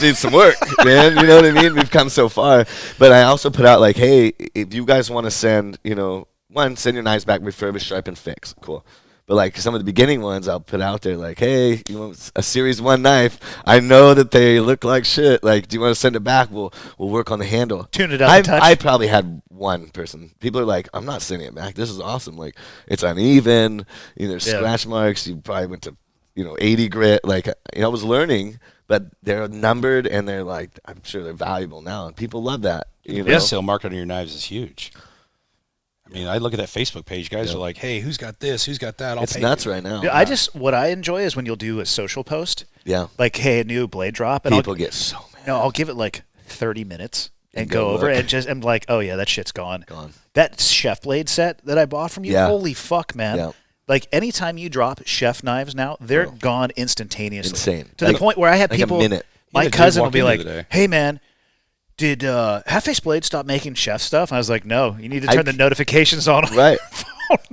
[SPEAKER 3] needs some work, man. You know what I mean? We've come so far. But I also put out like, hey, if you guys want to send, you know, send your knives back, refurbish, sharpen, fix. Cool. But like some of the beginning ones, I'll put out there like, hey, you want a Series 1 knife? I know that they look like shit. Like, do you want to send it back? We'll work on the handle.
[SPEAKER 1] Tune it up a touch.
[SPEAKER 3] I probably had one person. People are like, I'm not sending it back. This is awesome. Like, it's uneven. You know, there's scratch marks. You probably went to, you know, 80 grit. Like, you know, I was learning, but they're numbered and they're like, I'm sure they're valuable now, and people love that. You know?
[SPEAKER 4] Resale market on your knives is huge. I mean, I look at that Facebook page. Guys are like, "Hey, who's got this? Who's got that?"
[SPEAKER 3] It's nuts right now.
[SPEAKER 1] Yeah, what I enjoy is when you'll do a social post.
[SPEAKER 3] Yeah.
[SPEAKER 1] Like, hey, a new blade drop, and
[SPEAKER 3] people get so mad.
[SPEAKER 1] No, I'll give it like 30 minutes and go over and I'm like, oh yeah, that shit's gone. That chef blade set that I bought from you, holy fuck, man. Yeah. Like anytime you drop chef knives now, they're gone instantaneously.
[SPEAKER 3] Insane.
[SPEAKER 1] To the point where I have people.
[SPEAKER 3] A minute.
[SPEAKER 1] My cousin will be like, "Hey man, did Half Face Blade stop making chef stuff?" And I was like, "No, you need to turn the notifications on."
[SPEAKER 3] Right.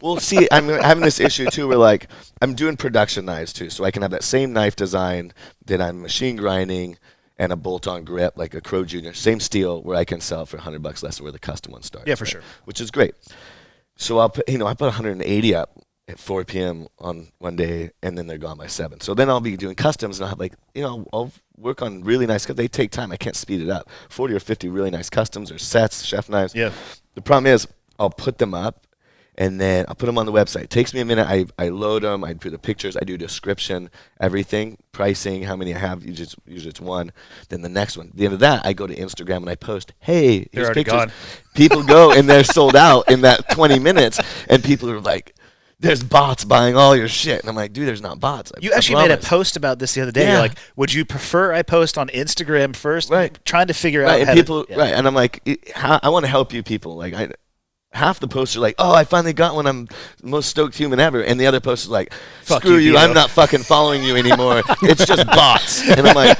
[SPEAKER 3] Well, see, I'm having this issue too where like I'm doing production knives too, so I can have that same knife design that I'm machine grinding and a bolt-on grip like a Crow Junior, same steel, where I can sell it for $100 less than where the custom one starts.
[SPEAKER 1] Yeah, for sure.
[SPEAKER 3] Which is great. So I put 180 up at 4 p.m. on one day, and then they're gone by 7. So then I'll be doing customs, and I'll have like, you know, I'll work on really nice, because they take time. I can't speed it up. 40 or 50 really nice customs or sets, chef knives.
[SPEAKER 1] Yeah.
[SPEAKER 3] The problem is I'll put them up, and then I'll put them on the website. It takes me a minute. I load them. I do the pictures. I do a description, everything, pricing, how many I have. Usually it's one. Then the next one. At the end of that, I go to Instagram and I post, hey, here's pictures. Gone. People go, and they're sold out in that 20 minutes, and people are like, there's bots buying all your shit. And I'm like, dude, there's not bots.
[SPEAKER 1] You actually made a post about this the other day. Yeah. You're like, would you prefer I post on Instagram first?
[SPEAKER 3] Right.
[SPEAKER 1] Trying to figure out
[SPEAKER 3] how people, to... Right. And I'm like, I want to help you people. Like, half the posts are like, oh, I finally got one. I'm the most stoked human ever. And the other post is like, screw you. I'm not fucking following you anymore. It's just bots. And I'm like,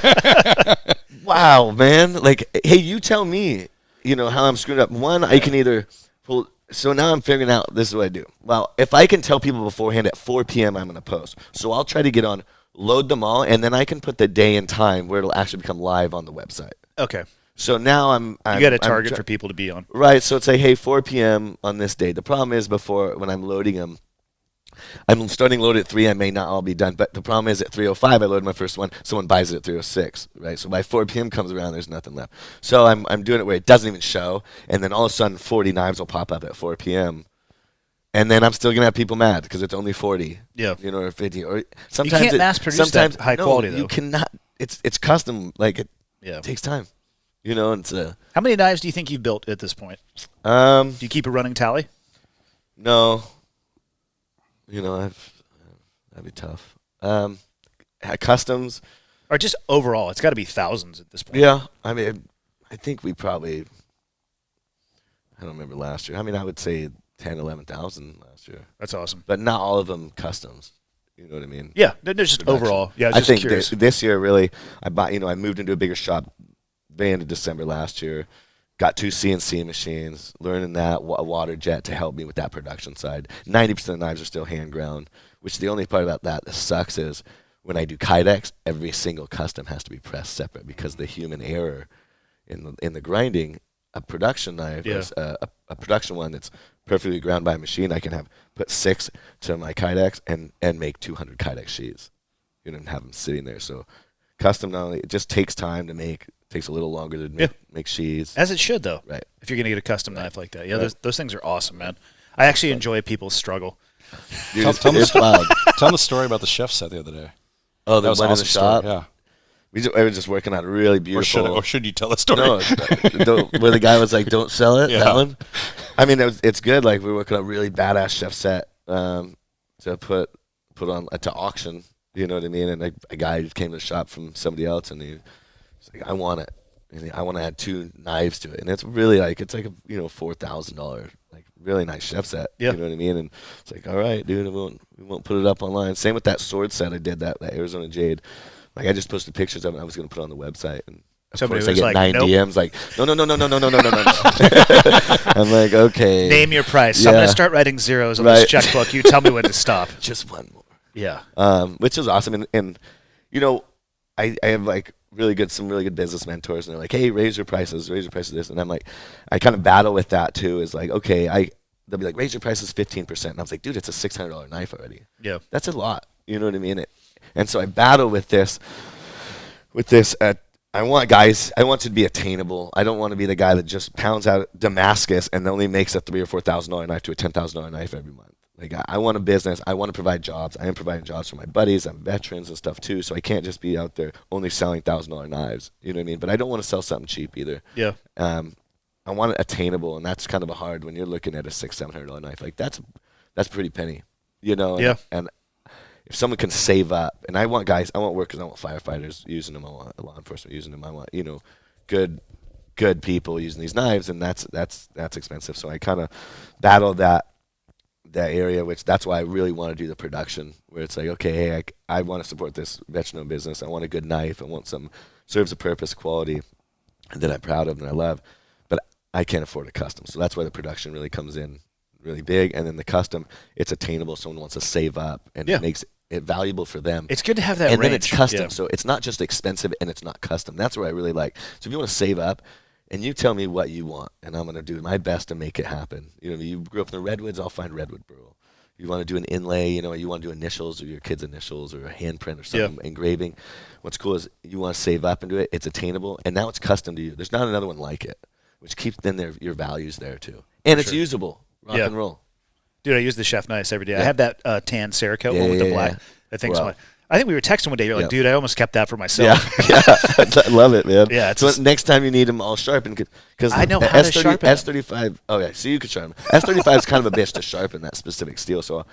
[SPEAKER 3] wow, man. Like, hey, you tell me, you know, how I'm screwed up. One, I can either pull... So now I'm figuring out, this is what I do. Well, if I can tell people beforehand at 4 p.m. I'm going to post. So I'll try to get on load them all, and then I can put the day and time where it'll actually become live on the website.
[SPEAKER 1] Okay.
[SPEAKER 3] So now
[SPEAKER 1] You got a target for people to be on.
[SPEAKER 3] Right. So it's like, hey, 4 p.m. on this day. The problem is when I'm loading them, I'm starting load at 3. I may not all be done, but the problem is at 3:05 I load my first one. Someone buys it at 3:06, right? So by 4 p.m. comes around, there's nothing left. So I'm doing it where it doesn't even show, and then all of a sudden 40 knives will pop up at 4 p.m. And then I'm still gonna have people mad because it's only 40.
[SPEAKER 1] Yeah.
[SPEAKER 3] You know, or 50. Or sometimes
[SPEAKER 1] you can't mass produce that high quality though.
[SPEAKER 3] You cannot. It's custom. Like it
[SPEAKER 1] Yeah.
[SPEAKER 3] takes time. You know, and it's
[SPEAKER 1] How many knives do you think you've built at this point? Do you keep a running tally?
[SPEAKER 3] No. You know, that'd be tough. Customs.
[SPEAKER 1] Or just overall, it's got to be thousands at this point.
[SPEAKER 3] Yeah, I mean, I think we probably. I don't remember last year. I mean, I would say 10, 11,000 last year.
[SPEAKER 1] That's awesome.
[SPEAKER 3] But not all of them customs. You know what I mean?
[SPEAKER 1] Yeah, there's just overall. Yeah,
[SPEAKER 3] I
[SPEAKER 1] just
[SPEAKER 3] think
[SPEAKER 1] curious.
[SPEAKER 3] this year really, I bought. You know, I moved into a bigger shop, the end of December last year. Got 2 CNC machines, learning that a water jet to help me with that production side. 90% of the knives are still hand ground, which the only part about that sucks is when I do kydex, every single custom has to be pressed separate because the human error in the grinding. A production knife, a production one that's perfectly ground by a machine, I can put 6 to my kydex and make 200 kydex sheets. You know, and have them sitting there. So custom not only it just takes time to make. Takes a little longer to make sheets.
[SPEAKER 1] As it should, though.
[SPEAKER 3] Right.
[SPEAKER 1] If you're going to get a custom knife like that. Yeah, those things are awesome, man. I actually enjoy people's struggle.
[SPEAKER 3] Dude, it's wild.
[SPEAKER 4] Tell them the story about the chef set the other day.
[SPEAKER 3] Oh, the
[SPEAKER 4] That was
[SPEAKER 3] one
[SPEAKER 4] an
[SPEAKER 3] in the
[SPEAKER 4] awesome story,
[SPEAKER 3] shop?
[SPEAKER 4] Yeah.
[SPEAKER 3] I was just working on a really beautiful.
[SPEAKER 4] Or should you tell the story?
[SPEAKER 3] No, where the guy was like, "Don't sell it."
[SPEAKER 4] Yeah.
[SPEAKER 3] That one. I mean, it's good. Like we're working on a really badass chef set to put on to auction. You know what I mean? And a guy just came to the shop from somebody else, and he was like, "I want it." And I want to add 2 knives to it, and it's really like a $4,000 like really nice chef set.
[SPEAKER 1] Yeah.
[SPEAKER 3] You know what I mean? And it's like, all right, dude, we won't put it up online. Same with that sword set I did that Arizona Jade. Like I just posted pictures of it. I was going to put it on the website, and of
[SPEAKER 1] Somebody
[SPEAKER 3] course I
[SPEAKER 1] was
[SPEAKER 3] get
[SPEAKER 1] like,
[SPEAKER 3] 9
[SPEAKER 1] nope.
[SPEAKER 3] DMs like, no. I'm like, okay,
[SPEAKER 1] Name your price.
[SPEAKER 3] Yeah.
[SPEAKER 1] I'm going to start writing zeros on
[SPEAKER 3] Right.
[SPEAKER 1] this checkbook. You tell me when to stop.
[SPEAKER 3] just one more.
[SPEAKER 1] Yeah.
[SPEAKER 3] Which is awesome, and you know, I have like some really good business mentors, and they're like, hey, raise your prices this, and I'm like, I kind of battle with that too. Is like, okay, they'll be like, raise your prices 15%, and I was like, dude, it's a $600 knife already.
[SPEAKER 1] Yeah.
[SPEAKER 3] That's a lot. You know what I mean? And so I battle with this. I want to be attainable. I don't want to be the guy that just pounds out Damascus and only makes a $3,000 or $4,000 knife to a $10,000 knife every month. Like I want a business. I want to provide jobs. I am providing jobs for my buddies. I'm veterans and stuff too. So I can't just be out there only selling $1,000 knives. You know what I mean? But I don't want to sell something cheap either.
[SPEAKER 1] Yeah.
[SPEAKER 3] I want it attainable, and that's kind of a hard when you're looking at a $600-$700 knife. Like that's pretty penny. You know?
[SPEAKER 1] Yeah.
[SPEAKER 3] And if someone can save up, and I want workers, I want firefighters using them, I want law enforcement using them, I want good people using these knives, and that's expensive. So I kind of battle that area, which that's why I really want to do the production, where it's like, okay, hey, I want to support this veteran-owned business. I want a good knife. I want some serves a purpose, quality that I'm proud of and I love, but I can't afford a custom. So that's why the production really comes in really big, and then the custom, it's attainable. Someone wants to save up, and it makes it valuable for them.
[SPEAKER 1] It's good to have that
[SPEAKER 3] and
[SPEAKER 1] range.
[SPEAKER 3] Then it's custom,
[SPEAKER 1] Yeah.
[SPEAKER 3] so it's not just expensive and it's not custom. That's what I really like. So if you want to save up, and you tell me what you want, and I'm going to do my best to make it happen. You know, you grew up in the redwoods, I'll find redwood burl. You want to do an inlay, you know, you want to do initials or your kid's initials or a handprint or something, engraving. What's cool is you want to save up and do it. It's attainable, and now it's custom to you. There's not another one like it, which keeps then your values there too, and it's usable. Rock and roll.
[SPEAKER 1] Dude, I use the chef knives every day. I have that tan Cerakote one with the black.
[SPEAKER 3] Yeah.
[SPEAKER 1] That thing's
[SPEAKER 3] Wow.
[SPEAKER 1] fun. I think we were texting one day. You're like, dude, I almost kept that for myself.
[SPEAKER 3] Yeah, I love it, man.
[SPEAKER 1] Yeah, it's
[SPEAKER 3] so next time you need them all sharpened, because
[SPEAKER 1] I know how to sharpen them.
[SPEAKER 3] S35. Oh yeah, so you could sharpen. S35 is kind of a bitch to sharpen that specific steel. So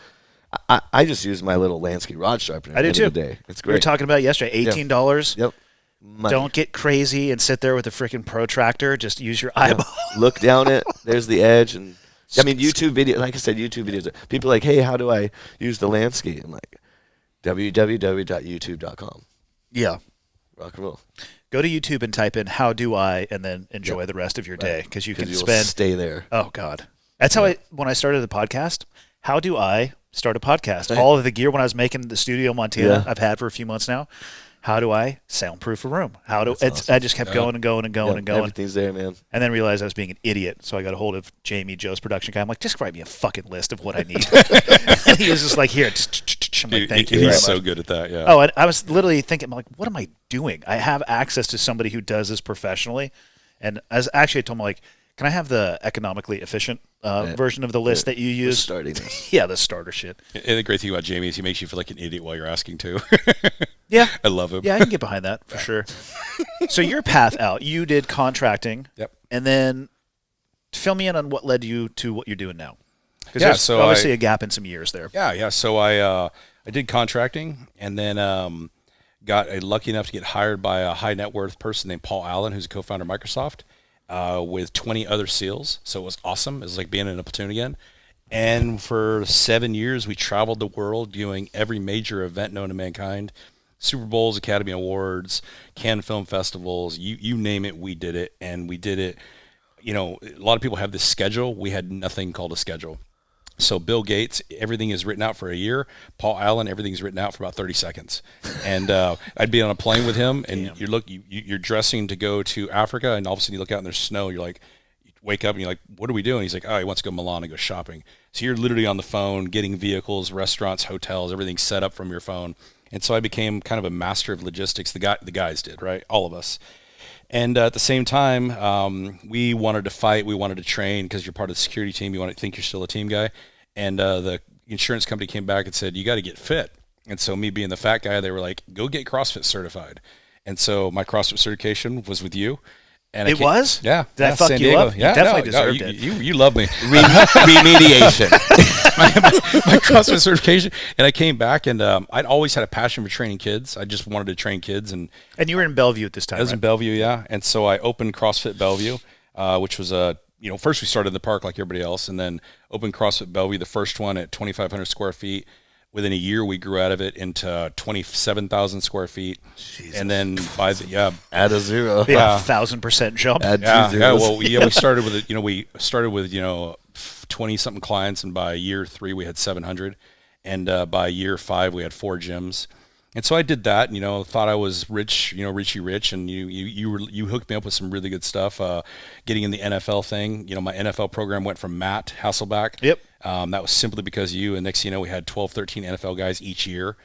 [SPEAKER 3] I just use my little Lansky rod sharpener.
[SPEAKER 1] I do
[SPEAKER 3] at the
[SPEAKER 1] too.
[SPEAKER 3] end of the day. It's
[SPEAKER 1] We were
[SPEAKER 3] great.
[SPEAKER 1] talking about it yesterday. $18.
[SPEAKER 3] Yep. Money.
[SPEAKER 1] Don't get crazy and sit there with a freaking protractor. Just use your eyeball.
[SPEAKER 3] Look down it. There's the edge, and I mean YouTube video. Like I said, YouTube videos. People are like, hey, how do I use the Lansky? I'm like, www.youtube.com.
[SPEAKER 1] Yeah.
[SPEAKER 3] Rock and roll.
[SPEAKER 1] Go to YouTube and type in "How do I," and then enjoy the rest of your day, because you can
[SPEAKER 3] you'll
[SPEAKER 1] spend.
[SPEAKER 3] stay there.
[SPEAKER 1] Oh God, that's how when I started the podcast. How do I start a podcast. All of the gear when I was making the studio in Montana, I've had for a few months now. How do I soundproof a room? Awesome. I just kept going and going and going and going.
[SPEAKER 3] Everything's there, man.
[SPEAKER 1] And then realized I was being an idiot. So I got a hold of Jamie, Joe's production guy. I'm like, just write me a fucking list of what I need. And he was just like, here. I'm like, thank you.
[SPEAKER 4] He's so good at that, yeah.
[SPEAKER 1] Oh, and I was literally thinking, I'm like, what am I doing? I have access to somebody who does this professionally. And I told him, like, can I have the economically efficient version of the list that you use?
[SPEAKER 3] Starting this.
[SPEAKER 1] Yeah, the starter shit.
[SPEAKER 4] And the great thing about Jamie is he makes you feel like an idiot while you're asking too.
[SPEAKER 1] Yeah.
[SPEAKER 4] I love him.
[SPEAKER 1] Yeah, I can get behind that for sure. So your path out, you did contracting.
[SPEAKER 4] Yep.
[SPEAKER 1] And then fill me in on what led you to what you're doing now. Because
[SPEAKER 4] Yeah,
[SPEAKER 1] there's
[SPEAKER 4] so
[SPEAKER 1] obviously a gap in some years there.
[SPEAKER 4] Yeah. So I did contracting, and then got lucky enough to get hired by a high net worth person named Paul Allen, who's a co-founder of Microsoft, with 20 other SEALs. So it was awesome. It was like being in a platoon again. And for 7 years, we traveled the world doing every major event known to mankind. Super Bowls, Academy Awards, Cannes Film Festivals, you name it, we did it. And we did it, a lot of people have this schedule. We had nothing called a schedule. So Bill Gates, everything is written out for a year. Paul Allen, everything's written out for about 30 seconds. And I'd be on a plane with him, and you're dressing to go to Africa, and all of a sudden you look out and there's snow. You're like, you wake up and you're like, what are we doing? He's like, oh, he wants to go to Milan and go shopping. So you're literally on the phone, getting vehicles, restaurants, hotels, everything set up from your phone. And so I became kind of a master of logistics. The guys did, right? All of us. And at the same time, we wanted to fight. We wanted to train because you're part of the security team. You want to think you're still a team guy. And the insurance company came back and said, you got to get fit. And so me being the fat guy, they were like, go get CrossFit certified. And so my CrossFit certification was with you. And
[SPEAKER 1] it was?
[SPEAKER 4] Yeah.
[SPEAKER 1] Did I fuck
[SPEAKER 4] San
[SPEAKER 1] you
[SPEAKER 4] Diego.
[SPEAKER 1] up?
[SPEAKER 4] Yeah,
[SPEAKER 1] you definitely deserved it.
[SPEAKER 4] You love me.
[SPEAKER 3] Remediation.
[SPEAKER 4] my CrossFit certification. And I came back, and I'd always had a passion for training kids. I just wanted to train kids. And
[SPEAKER 1] you were in Bellevue at this time,
[SPEAKER 4] I was in Bellevue, yeah. And so I opened CrossFit Bellevue, which was first we started in the park like everybody else, and then opened CrossFit Bellevue, the first one at 2,500 square feet. Within a year, we grew out of it into 27,000 square feet. Jesus. And then
[SPEAKER 3] add a zero.
[SPEAKER 1] Yeah, 1,000% jump.
[SPEAKER 3] Add two zeros.
[SPEAKER 4] Well, we started with 20 something clients, and by year 3 we had 700, and by year 5 we had 4 gyms. And so I did that, thought I was rich, Richie Rich, and you hooked me up with some really good stuff. Getting in the NFL thing, my NFL program went from Matt Hasselback.
[SPEAKER 1] Yep.
[SPEAKER 4] That was simply because of you, and next thing you know, we had 12, 13 NFL guys each year.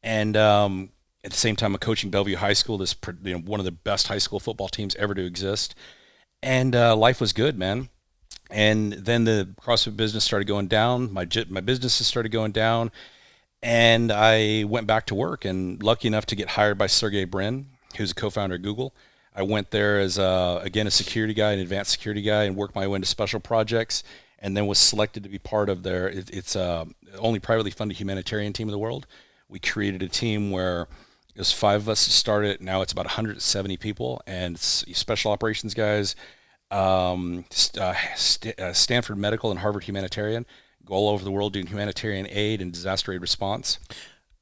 [SPEAKER 4] And at the same time, I'm coaching Bellevue High School, this one of the best high school football teams ever to exist. And life was good, man. And then the CrossFit business started going down. My businesses started going down. And I went back to work, and lucky enough to get hired by Sergey Brin, who's a co-founder of Google. I went there as, a security guy, an advanced security guy, and worked my way into special projects, and then was selected to be part of it's only privately funded humanitarian team in the world. We created a team where it was 5 of us to start it. Now it's about 170 people, and special operations guys, Stanford Medical and Harvard Humanitarian, go all over the world doing humanitarian aid and disaster aid response.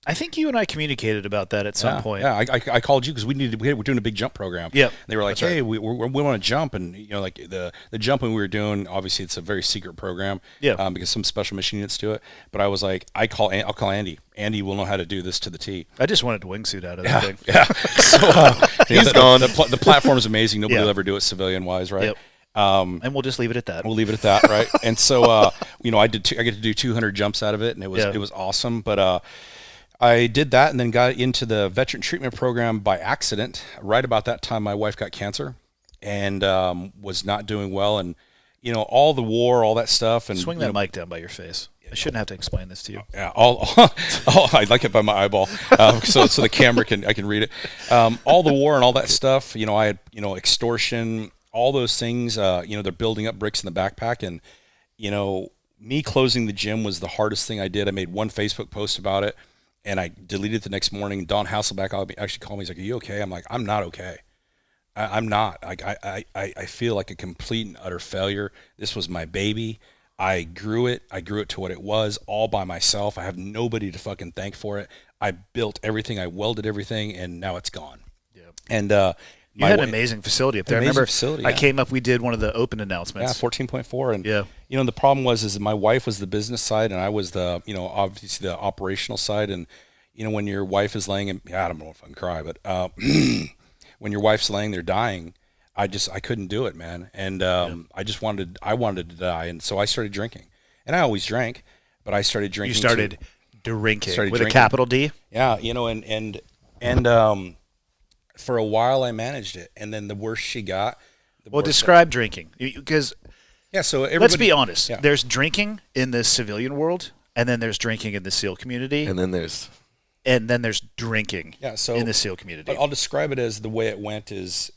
[SPEAKER 1] I think you and I communicated about that at some point.
[SPEAKER 4] Yeah, I called you because we're doing a big jump program.
[SPEAKER 1] Yeah,
[SPEAKER 4] they were like,
[SPEAKER 1] hey,
[SPEAKER 4] right. we want to jump, and like the jumping we were doing. Obviously, it's a very secret program.
[SPEAKER 1] Yeah,
[SPEAKER 4] because some special mission units do it. But I was like, I'll call Andy. Andy will know how to do this to the T.
[SPEAKER 1] I just wanted to wingsuit out of that thing.
[SPEAKER 4] Yeah. So he's gone. The platform is amazing. Nobody will ever do it civilian wise, right?
[SPEAKER 1] Yep. And we'll just leave it at that.
[SPEAKER 4] We'll leave it at that, right? And so, I get to do 200 jumps out of it, and it was awesome. But I did that, and then got into the veteran treatment program by accident. Right about that time, my wife got cancer, and was not doing well, and all the war, all that stuff. And
[SPEAKER 1] swing that mic down by your face. I shouldn't have to explain this to you.
[SPEAKER 4] Yeah, I like it by my eyeball, so the camera I can read it. All the war and all that stuff. I had extortion. All those things, they're building up bricks in the backpack. And, me closing the gym was the hardest thing I did. I made one Facebook post about it, and I deleted it the next morning. Don Hasselback actually called me. He's like, are you okay? I'm like, I'm not okay. I'm not. I feel like a complete and utter failure. This was my baby. I grew it to what it was all by myself. I have nobody to fucking thank for it. I built everything. I welded everything, and now it's gone. Yeah. And
[SPEAKER 1] You had an amazing facility up there. I remember
[SPEAKER 4] facility,
[SPEAKER 1] I came up, we did one of the open announcements.
[SPEAKER 4] Yeah, 14.4. And,
[SPEAKER 1] yeah.
[SPEAKER 4] you know, the problem was that my wife was the business side and I was the, you know, obviously the operational side. And, you know, when your wife is laying in, I don't know if I can cry, but when your wife's laying there dying, I couldn't do it, man. And I wanted to die. And so I started drinking. And I always drank, but I started drinking.
[SPEAKER 1] You started drinking with
[SPEAKER 4] drinking.
[SPEAKER 1] a capital D?
[SPEAKER 4] Yeah, you know, and for a while I managed it, and then the worse she got.
[SPEAKER 1] Describe drinking, because
[SPEAKER 4] so
[SPEAKER 1] let's be honest.
[SPEAKER 4] Yeah.
[SPEAKER 1] There's drinking in the civilian world, and then there's drinking in the SEAL community,
[SPEAKER 3] And then there's
[SPEAKER 1] drinking in the SEAL community.
[SPEAKER 4] But I'll describe it as the way it went is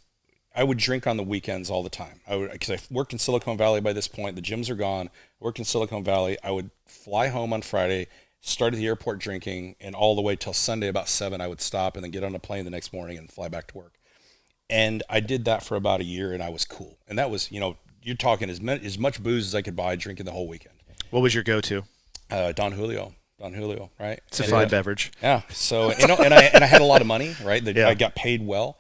[SPEAKER 4] I would drink on the weekends all the time. Because I worked in Silicon Valley by this point. The gyms are gone. I worked in Silicon Valley. I would fly home on Friday, start at the airport drinking, and all the way till Sunday about 7, I would stop and then get on a plane the next morning and fly back to work. And I did that for about a year, and I was cool. And that was, you know, you're talking as much booze as I could buy drinking the whole weekend.
[SPEAKER 1] What was your go-to?
[SPEAKER 4] Don Julio, right?
[SPEAKER 1] It's a fine beverage.
[SPEAKER 4] Yeah. So, you know, and I had a lot of money, right?
[SPEAKER 1] Yeah.
[SPEAKER 4] I got paid well.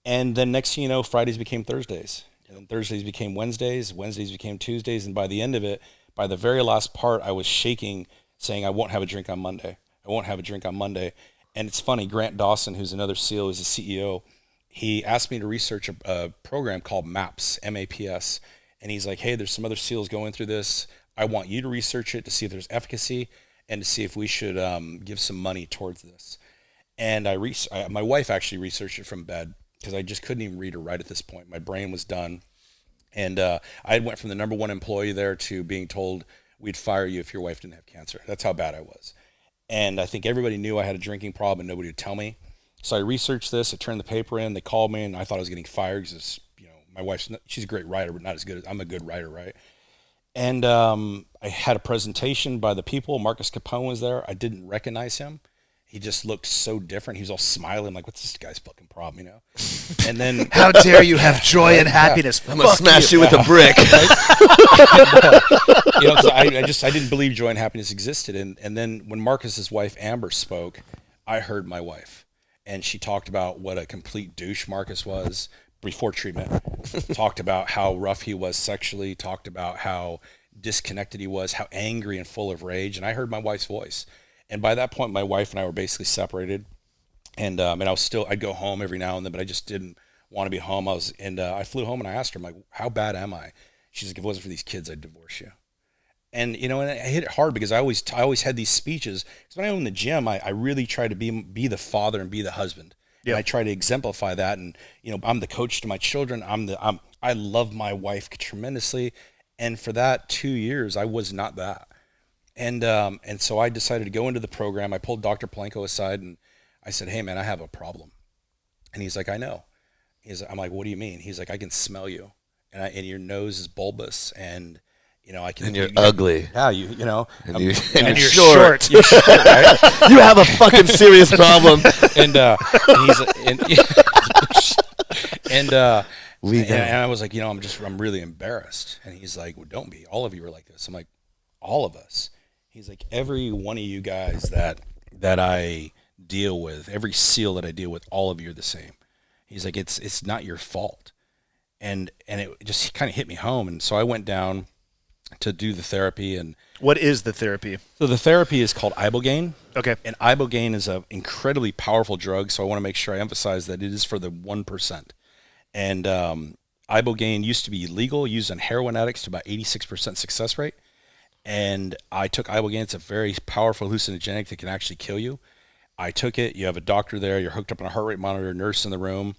[SPEAKER 4] And then next thing you know, Fridays became Thursdays. And then Thursdays became Wednesdays. Wednesdays became Tuesdays. And by the end of it, by the very last part, I was shaking, saying, I won't have a drink on Monday. I won't have a drink on Monday. And it's funny, Grant Dawson, who's another SEAL, who's the CEO, he asked me to research a program called MAPS, M-A-P-S. And he's like, hey, there's some other SEALs going through this. I want you to research it to see if there's efficacy and to see if we should give some money towards this. And my wife actually researched it from bed because I just couldn't even read or write at this point. My brain was done. And I went from the number one employee there to being told we'd fire you if your wife didn't have cancer. That's how bad I was. And I think everybody knew I had a drinking problem and nobody would tell me. So I researched this. I turned the paper in. They called me and I thought I was getting fired because, you know, my wife's she's a great writer, but not as good as I'm a good writer, right? And I had a presentation by the people. Marcus Capone was there. I didn't recognize him. He just looked so different. He was all smiling, like, what's this guy's fucking problem, you know? And then,
[SPEAKER 1] how dare you have joy and happiness?
[SPEAKER 3] I'm gonna smash you with a brick.
[SPEAKER 4] You know, 'cause I didn't believe joy and happiness existed. And then when Marcus's wife Amber spoke, I heard my wife, and she talked about what a complete douche Marcus was before treatment. Talked about how rough he was sexually. Talked about how disconnected he was, how angry and full of rage. And I heard my wife's voice. And by that point, my wife and I were basically separated. And I'd go home every now and then, but I just didn't want to be home. I flew home and I asked her, I'm like, how bad am I? She's like, if it wasn't for these kids, I'd divorce you. And, you know, and I hit it hard because I always had these speeches. Because when I owned the gym, I really tried to be the father and be the husband. Yeah. And I try to exemplify that. And, you know, I'm the coach to my children. I love my wife tremendously. And for that 2 years, I was not that. And so I decided to go into the program. I pulled Dr. Palenko aside and I said, hey, man, I have a problem. And he's like, I know. I'm like, what do you mean? He's like, I can smell you. And your nose is bulbous. And, you know, I can.
[SPEAKER 3] And you're ugly.
[SPEAKER 4] Yeah, you know.
[SPEAKER 3] And
[SPEAKER 4] you're
[SPEAKER 3] you're
[SPEAKER 4] short.
[SPEAKER 3] short.
[SPEAKER 4] You're short, right?
[SPEAKER 3] You have a fucking serious problem.
[SPEAKER 4] And I was like, you know, I'm really embarrassed. And he's like, well, don't be. All of you are like this. I'm like, all of us. He's like, every one of you guys that I deal with, every SEAL that I deal with, all of you are the same. He's like, it's not your fault. And it just kind of hit me home. And so I went down to do the therapy. And
[SPEAKER 1] what is the therapy? So
[SPEAKER 4] the therapy is called Ibogaine.
[SPEAKER 1] Okay.
[SPEAKER 4] And Ibogaine is an incredibly powerful drug. So I want to make sure I emphasize that it is for the 1%. And Ibogaine used to be illegal, used on heroin addicts to about 86% success rate. And I took Ibogaine. It's a very powerful hallucinogenic that can actually kill you. I took it. You have a doctor there. You're hooked up on a heart rate monitor, nurse in the room.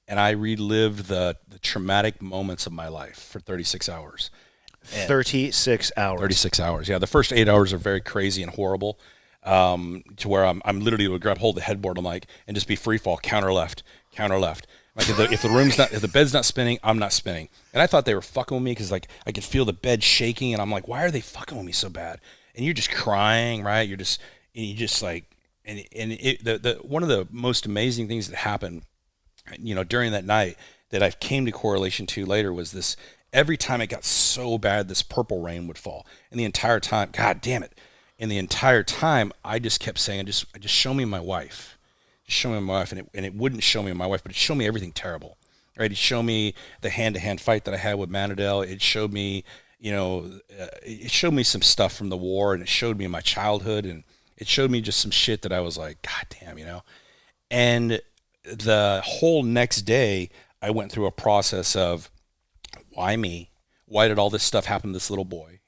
[SPEAKER 4] And I relived the traumatic moments of my life for 36 hours.
[SPEAKER 1] 36 hours.
[SPEAKER 4] 36 hours. Yeah, the first 8 hours are very crazy and horrible to where I'm literally would grab hold of the headboard. I'm like, and just be free fall, counter left. Like if the bed's not spinning, I'm not spinning. And I thought they were fucking with me because like I could feel the bed shaking, and I'm like, why are they fucking with me so bad? And you're just crying, right? You're just like, one of the most amazing things that happened, you know, during that night that I came to correlation to later was this. Every time it got so bad, this purple rain would fall, and the entire time, God damn it! And the entire time, I just kept saying, just show me my wife. show me my wife, and it wouldn't show me my wife, but it showed me everything terrible, right? It showed me the hand-to-hand fight that I had with Manadel. It showed me, it showed me some stuff from the war, and it showed me my childhood, and it showed me just some shit that I was like, God damn, And the whole next day, I went through a process of, why me? Why did all this stuff happen to this little boy,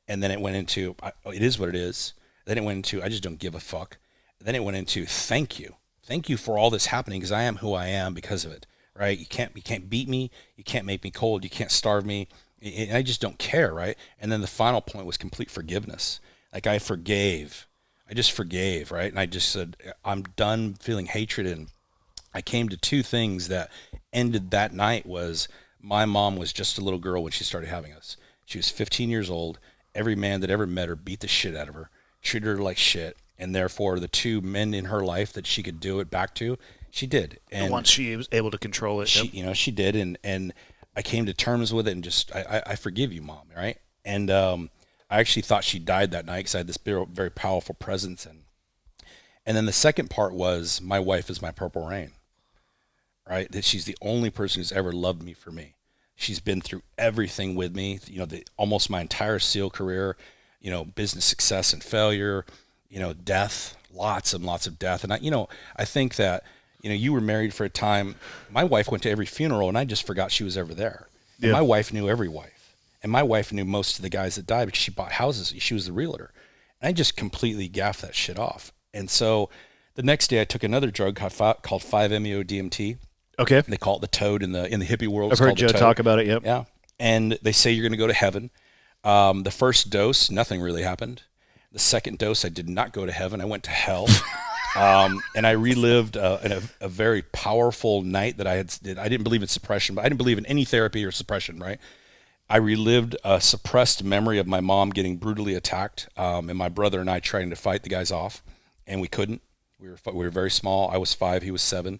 [SPEAKER 4] And then it went into, it is what it is. Then it went into, I just don't give a fuck. Then it went into, thank you. Thank you for all this happening, because I am who I am because of it, right? You can't beat me. You can't make me cold. You can't starve me. And I just don't care, right? And then the final point was complete forgiveness. Like I just forgave, right? And I just said, I'm done feeling hatred. And I came to two things that ended that night. Was my mom was just a little girl when she started having us. She was 15 years old. Every man that ever met her beat the shit out of her, treated her like shit. And therefore, the two men in her life that she could do it back to, she did. And
[SPEAKER 1] once she was able to control it,
[SPEAKER 4] she did. And I came to terms with it, and just, I forgive you, Mom, right? And I actually thought she died that night because I had this very, very powerful presence. And then the second part was, my wife is my purple rain, right? That she's the only person who's ever loved me for me. She's been through everything with me, almost my entire SEAL career, business success and failure, death, lots and lots of death. And I think that, you were married for a time. My wife went to every funeral, and I just forgot she was ever there. And my wife knew every wife. And my wife knew most of the guys that died because she bought houses. She was the realtor. And I just completely gaffed that shit off. And so the next day I took another drug called 5-MeO-DMT.
[SPEAKER 1] Okay.
[SPEAKER 4] They call it the toad in the hippie world.
[SPEAKER 1] I've heard Joe talk about it, yep.
[SPEAKER 4] Yeah. And they say you're going to go to heaven. The first dose, nothing really happened. The second dose, I did not go to heaven. I went to hell. And I relived a very powerful night that I didn't believe in suppression, but I didn't believe in any therapy or suppression, right? I relived a suppressed memory of my mom getting brutally attacked, and my brother and I trying to fight the guys off, and we couldn't. We were very small. I was 5, he was 7.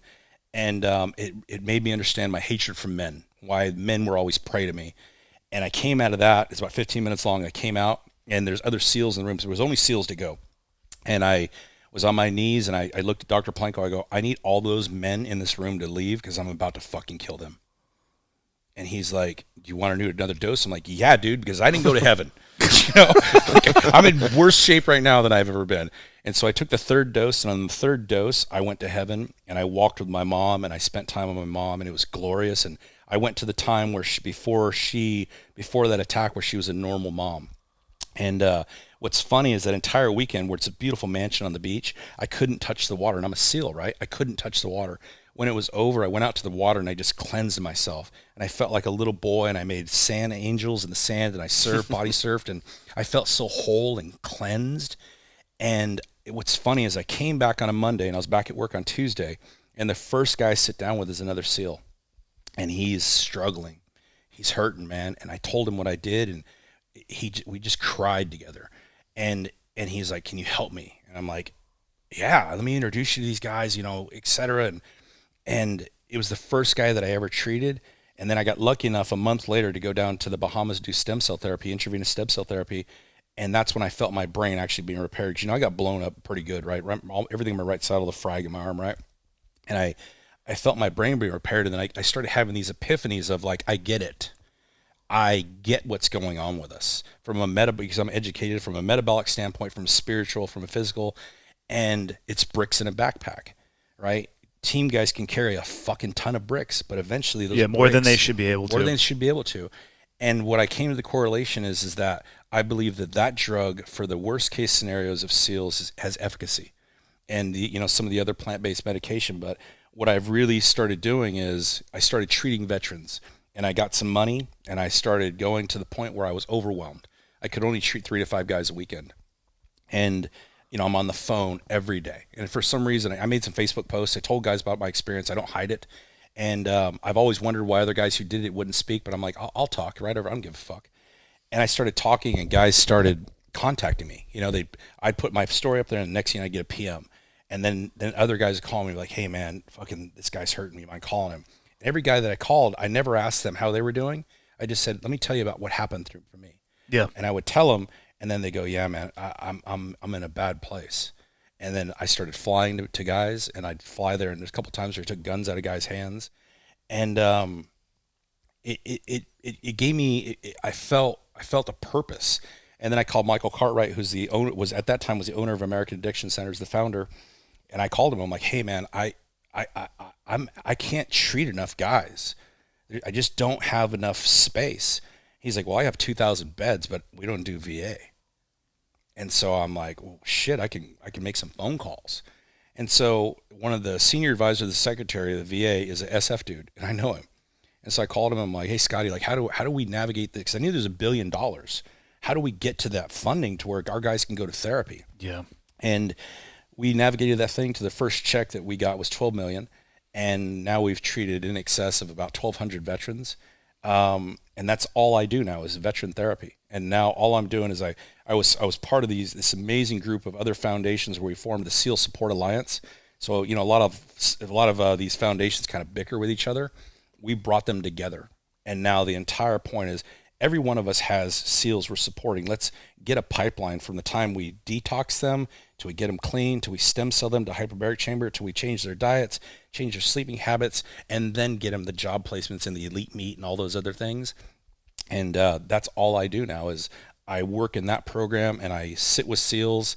[SPEAKER 4] And it made me understand my hatred for men, why men were always prey to me. And I came out of that. It's about 15 minutes long. I came out, and there's other SEALs in the room. So there was only SEALs to go. And I was on my knees, and I looked at Dr. Planko. I go, I need all those men in this room to leave because I'm about to fucking kill them. And he's like, do you want to do another dose? I'm like, yeah, dude, because I didn't go to heaven. I'm in worse shape right now than I've ever been. And so I took the third dose, and on the third dose, I went to heaven, and I walked with my mom, and I spent time with my mom, and it was glorious. And I went to the time where before that attack, where she was a normal mom. And what's funny is that entire weekend, where it's a beautiful mansion on the beach, I couldn't touch the water, and I'm a SEAL, right? I couldn't touch the water. When it was over, I went out to the water, and I just cleansed myself. And I felt like a little boy, and I made sand angels in the sand, and I body surfed, and I felt so whole and cleansed. And what's funny is I came back on a Monday, and I was back at work on Tuesday, and the first guy I sit down with is another SEAL. And he's struggling. He's hurting, man. And I told him what I did, and we just cried together. And he's like, can you help me? And I'm like, yeah, let me introduce you to these guys, et cetera. And it was the first guy that I ever treated. And then I got lucky enough a month later to go down to the Bahamas, do stem cell therapy, intravenous stem cell therapy. And that's when I felt my brain actually being repaired. I got blown up pretty good, right? Everything on my right side of the frag in my arm, right? And I felt my brain being repaired. And then I started having these epiphanies of like, I get it. I get what's going on with us because I'm educated from a metabolic standpoint, from a spiritual, from a physical, and it's bricks in a backpack, right? Team guys can carry a fucking ton of bricks, but eventually those
[SPEAKER 1] more than they should be able to.
[SPEAKER 4] More than they should be able to. And what I came to the correlation is that I believe that drug for the worst case scenarios of SEALs has efficacy, and some of the other plant-based medication. But what I've really started doing is I started treating veterans. And I got some money, and I started going to the point where I was overwhelmed. I could only treat 3 to 5 guys a weekend. And, I'm on the phone every day. And for some reason, I made some Facebook posts. I told guys about my experience. I don't hide it. And I've always wondered why other guys who did it wouldn't speak. But I'm like, I'll talk right over. I don't give a fuck. And I started talking, and guys started contacting me. I'd put my story up there, and the next thing I'd get a PM. And then other guys would call me like, hey, man, fucking this guy's hurting me. You mind calling him? Every guy that I called, I never asked them how they were doing. I just said, let me tell you about what happened for me.
[SPEAKER 1] Yeah.
[SPEAKER 4] And I would tell them, and then they go, yeah, man, I'm in a bad place. And then I started flying to guys, and I'd fly there, and there's a couple times where I took guns out of guys' hands, and it gave me. I felt a purpose. And then I called Michael Cartwright, who's the owner, was at that time was the owner of American Addiction Centers, the founder, and I called him. I'm like, hey man, I can't treat enough guys. I just don't have enough space. He's like, well, I have 2,000 beds, but we don't do VA. And so I'm like, well, shit, I can make some phone calls. And so one of the senior advisors of the secretary of the VA is an SF dude, and I know him. And so I called him. I'm like, hey, Scotty, like, how do we navigate this? Because I knew there's $1 billion. How do we get to that funding to where our guys can go to therapy? Yeah. And we navigated that thing to the first check that we got was $12 million. And now we've treated in excess of about 1,200 veterans. And that's all I do now is veteran therapy. And now all I'm doing is I was part of this amazing group of other foundations where we formed the SEAL Support Alliance. So, you know, a lot of these foundations kind of bicker with each other. We brought them together. And now the entire point is every one of us has SEALs we're supporting. Let's get a pipeline from the time we detox them till we get them clean, till we stem cell them to hyperbaric chamber, till we change their diets, change their sleeping habits, and then get them the job placements in the elite meet and all those other things. And that's all I do now is I work in that program and I sit with SEALs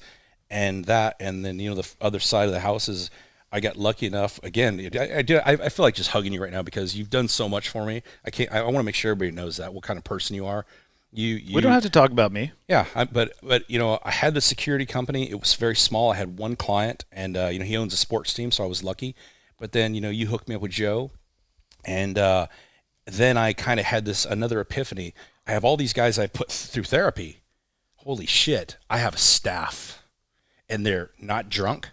[SPEAKER 4] and then, you know, the other side of the house is I got lucky enough. Again, I feel like just hugging you right now because you've done so much for me. I want to make sure everybody knows that what kind of person you are. We
[SPEAKER 1] don't have to talk about me.
[SPEAKER 4] Yeah, but you know, I had the security company. It was very small. I had one client, and you know, he owns a sports team, so I was lucky. But then, you know, you hooked me up with Joe, and then I kind of had another epiphany. I have all these guys I put through therapy. Holy shit! I have a staff, and they're not drunk.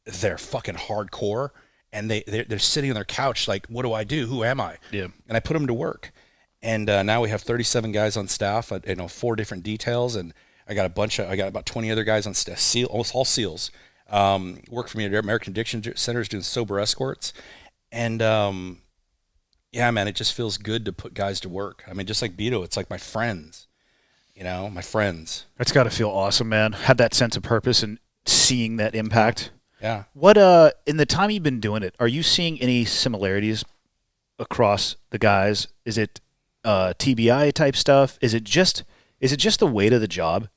[SPEAKER 4] They're fucking hardcore, and they're sitting on their couch like, what do I do? Who am I? Yeah. And I put them to work, and now we have 37 guys on staff. You know, 4 different details, and I got about 20 other guys on staff. Almost all SEALs work for me at American Addiction Centers doing sober escorts, and yeah, man, it just feels good to put guys to work. I mean, just like Beto, it's like my friends. You know, my friends.
[SPEAKER 1] That's got to feel awesome, man. Have that sense of purpose and seeing that impact.
[SPEAKER 4] Yeah.
[SPEAKER 1] What in the time you've been doing it, are you seeing any similarities across the guys? Is it TBI type stuff? Is it just the weight of the job?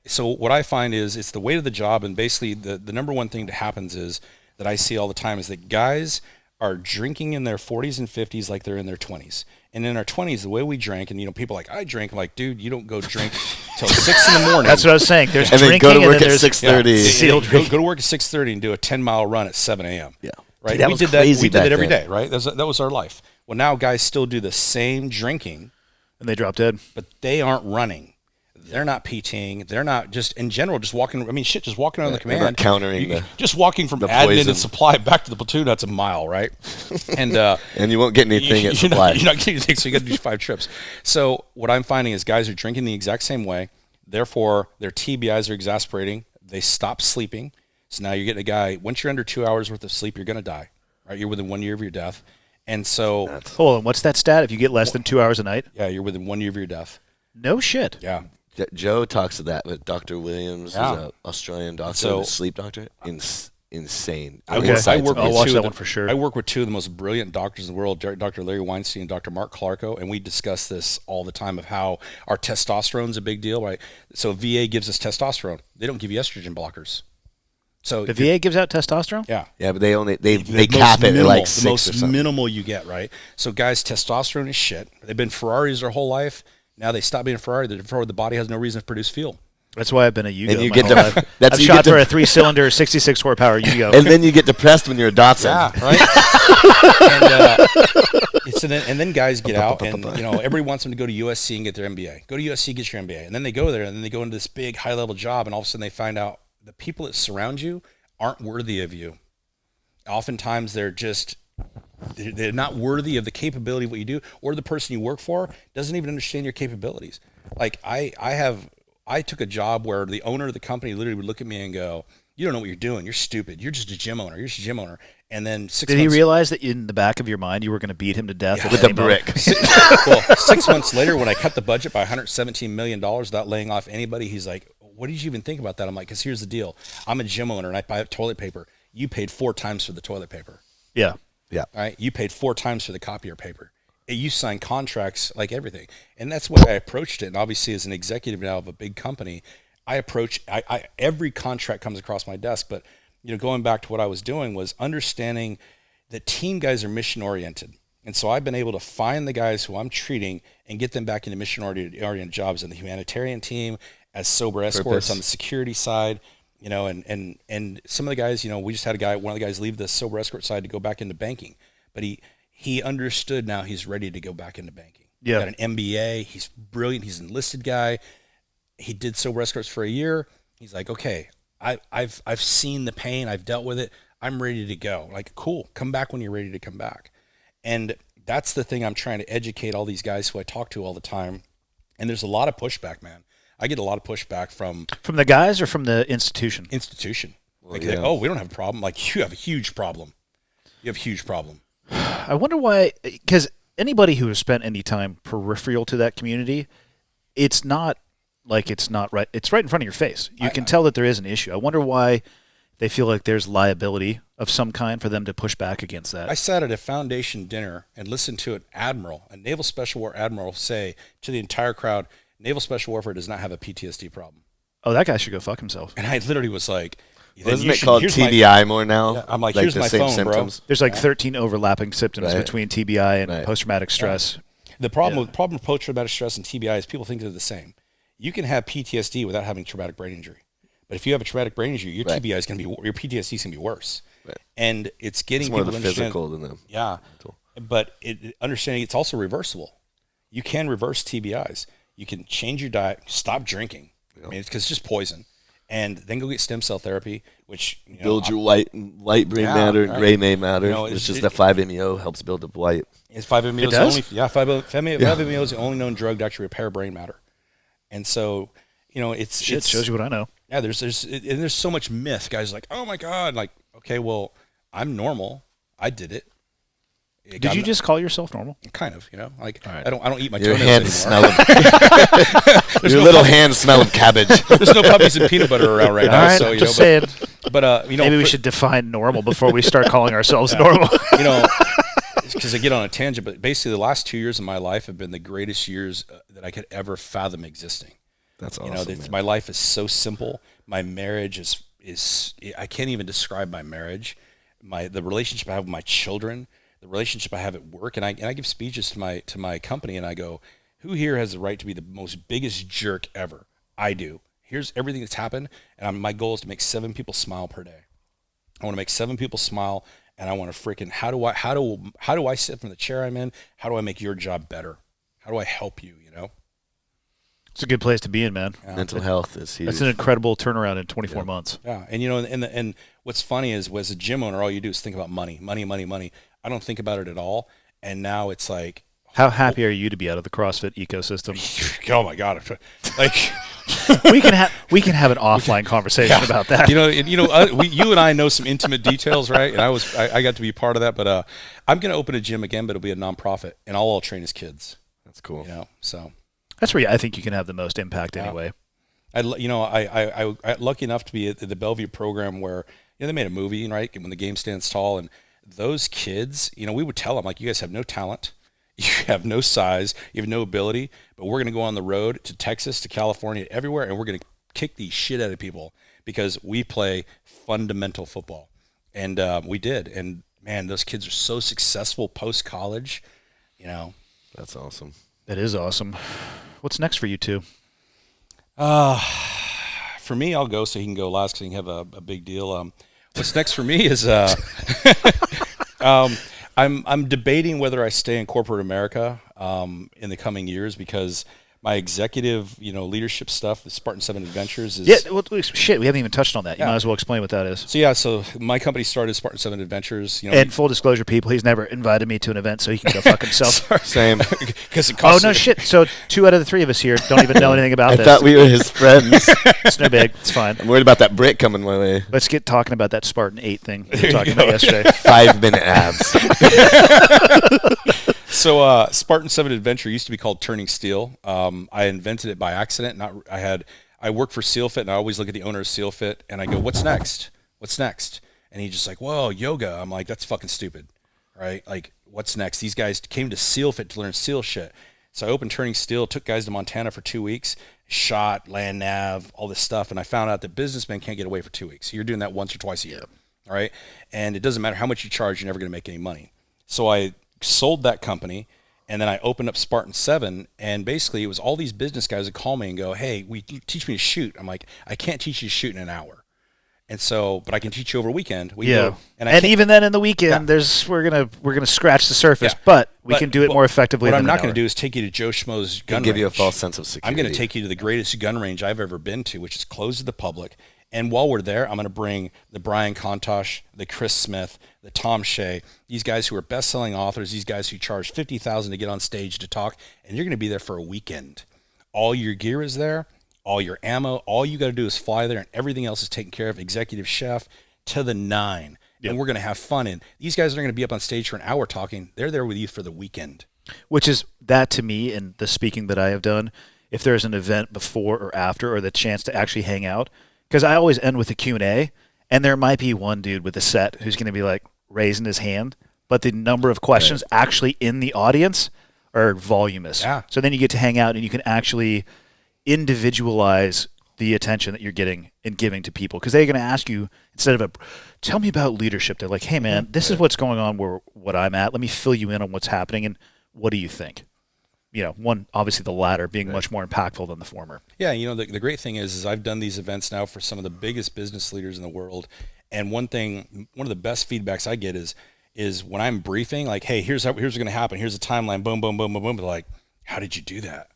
[SPEAKER 4] So what I find is it's the weight of the job, and basically the number one thing that happens is that I see all the time is that guys are drinking in their 40s and 50s like they're in their 20s. And in our 20s, the way we drank, and you know, people are like, I drink. I'm like, dude, you don't go drink till 6 in the morning.
[SPEAKER 1] That's what I was saying. There's
[SPEAKER 3] and
[SPEAKER 1] drinking,
[SPEAKER 3] then go to work
[SPEAKER 1] and then
[SPEAKER 3] at 6:30.
[SPEAKER 4] Go to work at 6:30 and do a 10-mile run at 7 a.m.
[SPEAKER 3] Yeah,
[SPEAKER 4] right.
[SPEAKER 3] Dude,
[SPEAKER 4] We did that every day, right? That was our life. Well, now guys still do the same drinking,
[SPEAKER 1] and they drop dead,
[SPEAKER 4] but they aren't running. They're not PTing. They're not just in general just walking. I mean, shit, just walking around the command,
[SPEAKER 3] not countering
[SPEAKER 4] just walking from admin and supply back to the platoon. That's a mile, right? And
[SPEAKER 3] and you won't get anything at supply.
[SPEAKER 4] You're not getting anything, so you got to do 5 trips. So what I'm finding is guys are drinking the exact same way. Therefore, their TBIs are exasperating. They stop sleeping. So now you're getting a guy. Once you're under 2 hours worth of sleep, you're going to die. Right? You're within 1 year of your death. And so,
[SPEAKER 1] hold on, what's that stat? If you get less than 2 hours a night,
[SPEAKER 4] yeah, you're within 1 year of your death.
[SPEAKER 1] No shit.
[SPEAKER 4] Yeah.
[SPEAKER 3] Joe talks of that with Dr. Williams, who's an Australian doctor, a sleep doctor. Insane.
[SPEAKER 1] Okay. I'll watch that one for sure.
[SPEAKER 4] I work with 2 of the most brilliant doctors in the world, Dr. Larry Weinstein and Dr. Mark Clarko, and we discuss this all the time of how our testosterone is a big deal, right? So VA gives us testosterone. They don't give you estrogen blockers. So
[SPEAKER 1] the VA gives out testosterone?
[SPEAKER 4] Yeah.
[SPEAKER 3] Yeah, but they cap it at like 6
[SPEAKER 4] the
[SPEAKER 3] or
[SPEAKER 4] most
[SPEAKER 3] something.
[SPEAKER 4] minimal you get, right? So guys, testosterone is shit. They've been Ferraris their whole life. Now they stop being a Ferrari. Therefore, the body has no reason to produce fuel.
[SPEAKER 1] That's why I've been a Yugo.
[SPEAKER 3] And you
[SPEAKER 1] my
[SPEAKER 3] get
[SPEAKER 1] whole life. I've shot for a 3-cylinder, 66 horsepower Yugo.
[SPEAKER 3] And then you get depressed when you're a Datsun.
[SPEAKER 4] Yeah, right. And then guys get out, and you know, everybody wants them to go to USC and get their MBA. Go to USC, get your MBA, and then they go there, and then they go into this big high-level job, and all of a sudden they find out the people that surround you aren't worthy of you. Oftentimes they're not worthy of the capability of what you do, or the person you work for doesn't even understand your capabilities. Like I took a job where the owner of the company literally would look at me and go, you don't know what you're doing. You're stupid. You're just a gym owner. You're just a gym owner. And then 6 months.
[SPEAKER 1] Did he realize that in the back of your mind you were going to beat him to death
[SPEAKER 3] with a brick?
[SPEAKER 4] Well, 6 months later, when I cut the budget by $117 million without laying off anybody, he's like, what did you even think about that? I'm like, because here's the deal. I'm a gym owner and I buy toilet paper. You paid 4 times for the toilet paper.
[SPEAKER 1] Yeah.
[SPEAKER 3] Yeah.
[SPEAKER 4] All right. You paid 4 times for the copier paper. You sign contracts like everything. And that's the way I approached it. And obviously as an executive now of a big company, I every contract comes across my desk. But, going back to what I was doing was understanding that team guys are mission oriented. And so I've been able to find the guys who I'm treating and get them back into mission-oriented jobs in the humanitarian team, as sober escorts on the security side, and some of the guys, we just had one of the guys leave the sober escort side to go back into banking. But he understood now he's ready to go back into banking.
[SPEAKER 1] Yeah.
[SPEAKER 4] Got an MBA. He's brilliant. He's an enlisted guy. He did sober escorts for a year. He's like, okay, I've seen the pain. I've dealt with it. I'm ready to go. Like, cool. Come back when you're ready to come back. And that's the thing I'm trying to educate all these guys who I talk to all the time. And there's a lot of pushback, man. I get a lot of pushback from
[SPEAKER 1] the guys or from the institution?
[SPEAKER 4] Well, like, oh, we don't have a problem. Like, you have a huge problem. You have a huge problem.
[SPEAKER 1] I wonder why, because anybody who has spent any time peripheral to that community, it's not like it's not right. It's right in front of your face. You can tell that there is an issue. I wonder why they feel like there's liability of some kind for them to push back against that.
[SPEAKER 4] I sat at a foundation dinner and listened to an admiral, a Naval Special War admiral, say to the entire crowd, Naval Special Warfare does not have a PTSD problem.
[SPEAKER 1] Oh, that guy should go fuck himself.
[SPEAKER 4] And I literally was like,
[SPEAKER 3] isn't it called TBI more now?
[SPEAKER 4] Yeah, I'm like, here's
[SPEAKER 3] the
[SPEAKER 4] my
[SPEAKER 3] same
[SPEAKER 4] phone,
[SPEAKER 3] symptoms?
[SPEAKER 4] bro.
[SPEAKER 1] There's like 13 overlapping symptoms between TBI and post-traumatic stress.
[SPEAKER 4] The problem with post-traumatic stress and TBI is people think they're the same. You can have PTSD without having traumatic brain injury. But if you have a traumatic brain injury, your TBI is going to be, your PTSD is going to be worse. Right. And it's getting
[SPEAKER 3] more
[SPEAKER 4] people
[SPEAKER 3] the
[SPEAKER 4] to understand.
[SPEAKER 3] Physical than the mental.
[SPEAKER 4] But understanding it's also reversible. You can reverse TBIs. You can change your diet, stop drinking. I mean, because it's just poison. And then go get stem cell therapy, which
[SPEAKER 3] build your light brain matter and gray matter, which is the 5-MeO helps build up white.
[SPEAKER 4] It's 5-MeO. 5-MeO is the only known drug to actually repair brain matter. And so, it's
[SPEAKER 1] shows you what I know.
[SPEAKER 4] Yeah, there's so much myth. Guys are like, oh my God, like, okay, well, I'm normal. I did it.
[SPEAKER 1] Did you just call yourself normal?
[SPEAKER 4] Kind of, like
[SPEAKER 1] right.
[SPEAKER 4] I don't eat my
[SPEAKER 3] Your
[SPEAKER 4] toenails
[SPEAKER 3] hands
[SPEAKER 4] anymore.
[SPEAKER 3] smell of your little hands smell of cabbage.
[SPEAKER 4] There's no puppies and peanut butter around right now.
[SPEAKER 1] All right,
[SPEAKER 4] So
[SPEAKER 1] just saying.
[SPEAKER 4] But
[SPEAKER 1] maybe we should define normal before we start calling ourselves normal.
[SPEAKER 4] Because I get on a tangent, but basically the last 2 years of my life have been the greatest years that I could ever fathom existing.
[SPEAKER 3] That's awesome.
[SPEAKER 4] My life is so simple. My marriage is I can't even describe my marriage. The relationship I have with my children, the relationship I have at work, and I give speeches to my company, and I go, who here has the right to be the most biggest jerk ever? I do. Here's everything that's happened, and my goal is to make 7 people smile per day. I want to make 7 people smile, and I want to freaking how do I sit from the chair I'm in? How do I make your job better? How do I help you?
[SPEAKER 1] It's a good place to be in, man.
[SPEAKER 3] Yeah. Mental health is huge.
[SPEAKER 1] That's an incredible turnaround in 24 months.
[SPEAKER 4] Yeah, and and what's funny is, as a gym owner, all you do is think about money. I don't think about it at all. And now it's like,
[SPEAKER 1] how happy are you to be out of the CrossFit ecosystem?
[SPEAKER 4] Oh my God! Like,
[SPEAKER 1] we can have an offline conversation about that.
[SPEAKER 4] You and I know some intimate details, right? And I got to be part of that. But I'm going to open a gym again, but it'll be a nonprofit, and all I'll train is kids.
[SPEAKER 3] That's cool.
[SPEAKER 4] So.
[SPEAKER 1] That's where I think you can have the most impact anyway.
[SPEAKER 4] I lucky enough to be at the Bellevue program where they made a movie, right? When the game stands tall, and those kids, we would tell them, like, you guys have no talent, you have no size, you have no ability, but we're going to go on the road to Texas, to California, everywhere, and we're going to kick the shit out of people because we play fundamental football, and we did. And man, those kids are so successful post college.
[SPEAKER 3] That's awesome.
[SPEAKER 1] That is awesome. What's next for you two?
[SPEAKER 4] For me, I'll go so he can go last because he can have a big deal. What's next for me is I'm debating whether I stay in corporate America in the coming years because my executive, leadership stuff, the Spartan 7 Adventures is...
[SPEAKER 1] Yeah, well, shit, we haven't even touched on that. You might as well explain what that is.
[SPEAKER 4] So my company started Spartan 7 Adventures.
[SPEAKER 1] And full disclosure, people, he's never invited me to an event, so he can go fuck himself.
[SPEAKER 3] Same.
[SPEAKER 4] Because it costs...
[SPEAKER 1] Oh, no shit. So 2 out of the 3 of us here don't even know anything about this.
[SPEAKER 3] I thought we were his friends.
[SPEAKER 1] It's no big. It's fine.
[SPEAKER 3] I'm worried about that brick coming my way.
[SPEAKER 1] Let's get talking about that Spartan 8 thing we were talking about yesterday.
[SPEAKER 3] 5-minute abs.
[SPEAKER 4] So Spartan 7 Adventure used to be called Turning Steel. I invented it by accident. I I work for SealFit, and I always look at the owner of SealFit, and I go, "What's next? What's next?" And he's just like, "Whoa, yoga." I'm like, "That's fucking stupid, right? Like, what's next?" These guys came to SealFit to learn SEAL shit. So I opened Turning Steel, took guys to Montana for 2 weeks, shot, land nav, all this stuff, and I found out that businessmen can't get away for 2 weeks. So you're doing that once or twice a year, all right? And it doesn't matter how much you charge, you're never going to make any money. So I sold that company, and then I opened up Spartan 7, and basically it was all these business guys that call me and go, "Hey, you teach me to shoot." I'm like, "I can't teach you to shoot in an hour." And so, but I can teach you over a weekend.
[SPEAKER 1] And even then in the weekend, we're gonna scratch the surface, but we can do it more effectively.
[SPEAKER 4] What I'm not going to do is take you to Joe Schmo's gun range.
[SPEAKER 3] Give you a false sense of security.
[SPEAKER 4] I'm going to take you to the greatest gun range I've ever been to, which is closed to the public. And while we're there, I'm going to bring the Brian Contosh, the Chris Smith, the Tom Shea, these guys who are best-selling authors, these guys who charge $50,000 to get on stage to talk, and you're going to be there for a weekend. All your gear is there. All your ammo, all you got to do is fly there, and everything else is taken care of. Executive chef to the 9. Yep. And we're going to have fun. And these guys are going to be up on stage for an hour talking. They're there with you for the weekend.
[SPEAKER 1] Which is that to me, in the speaking that I have done, if there's an event before or after, or the chance to actually hang out, because I always end with a Q&A, and there might be one dude with a set who's going to be like raising his hand, but the number of questions actually in the audience are voluminous.
[SPEAKER 4] Yeah.
[SPEAKER 1] So then you get to hang out, and you can actually individualize the attention that you're getting and giving to people, because they're going to ask you, instead of tell me about leadership, they're like, "Hey man, this is what's going on where what I'm at. Let me fill you in on what's happening, and what do you think?" One, obviously the latter being much more impactful than the former.
[SPEAKER 4] Yeah, the great thing is I've done these events now for some of the biggest business leaders in the world, and one of the best feedbacks I get is when I'm briefing, like, "Hey, here's what's going to happen. Here's the timeline. Boom, boom, boom, boom, boom." They're like, "How did you do that?"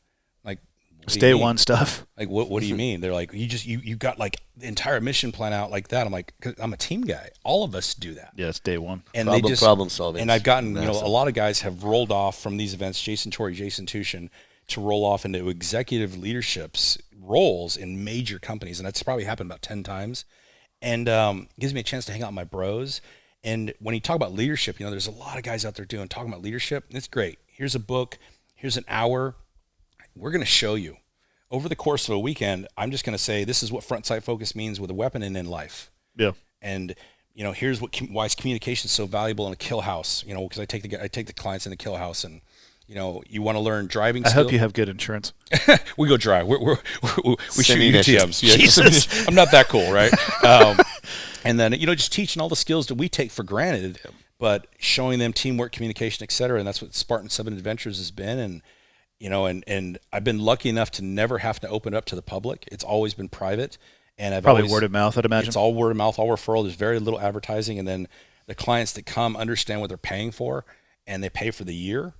[SPEAKER 4] Like,
[SPEAKER 1] it's day one stuff.
[SPEAKER 4] Like, what do you mean? They're like, you got like the entire mission plan out like that. I'm like, 'cause I'm a team guy. All of us do that.
[SPEAKER 1] Yeah, it's day one.
[SPEAKER 4] And
[SPEAKER 3] problem solving.
[SPEAKER 4] And I've gotten, a lot of guys have rolled off from these events, Jason Torrey, Jason Tushin, to roll off into executive leaderships roles in major companies. And that's probably happened about 10 times. And gives me a chance to hang out with my bros. And when you talk about leadership, there's a lot of guys out there talking about leadership. And it's great. Here's a book. Here's an hour. We're going to show you. Over the course of a weekend, I'm just going to say, this is what front sight focus means with a weapon and in life.
[SPEAKER 1] Yeah.
[SPEAKER 4] And, here's why communication is so valuable in a kill house, because I take the clients in the kill house, and, you want to learn driving
[SPEAKER 1] I hope you have good insurance.
[SPEAKER 4] We go drive. We shoot UTMs.
[SPEAKER 1] Yeah, Jesus.
[SPEAKER 4] I'm not that cool, right? And then, just teaching all the skills that we take for granted, but showing them teamwork, communication, et cetera. And that's what Spartan 7 Adventures has been. And, and I've been lucky enough to never have to open it up to the public. It's always been private. And I've
[SPEAKER 1] probably word of mouth, I'd imagine.
[SPEAKER 4] It's all word of mouth, all referral. There's very little advertising. And then the clients that come understand what they're paying for, and they pay for the year.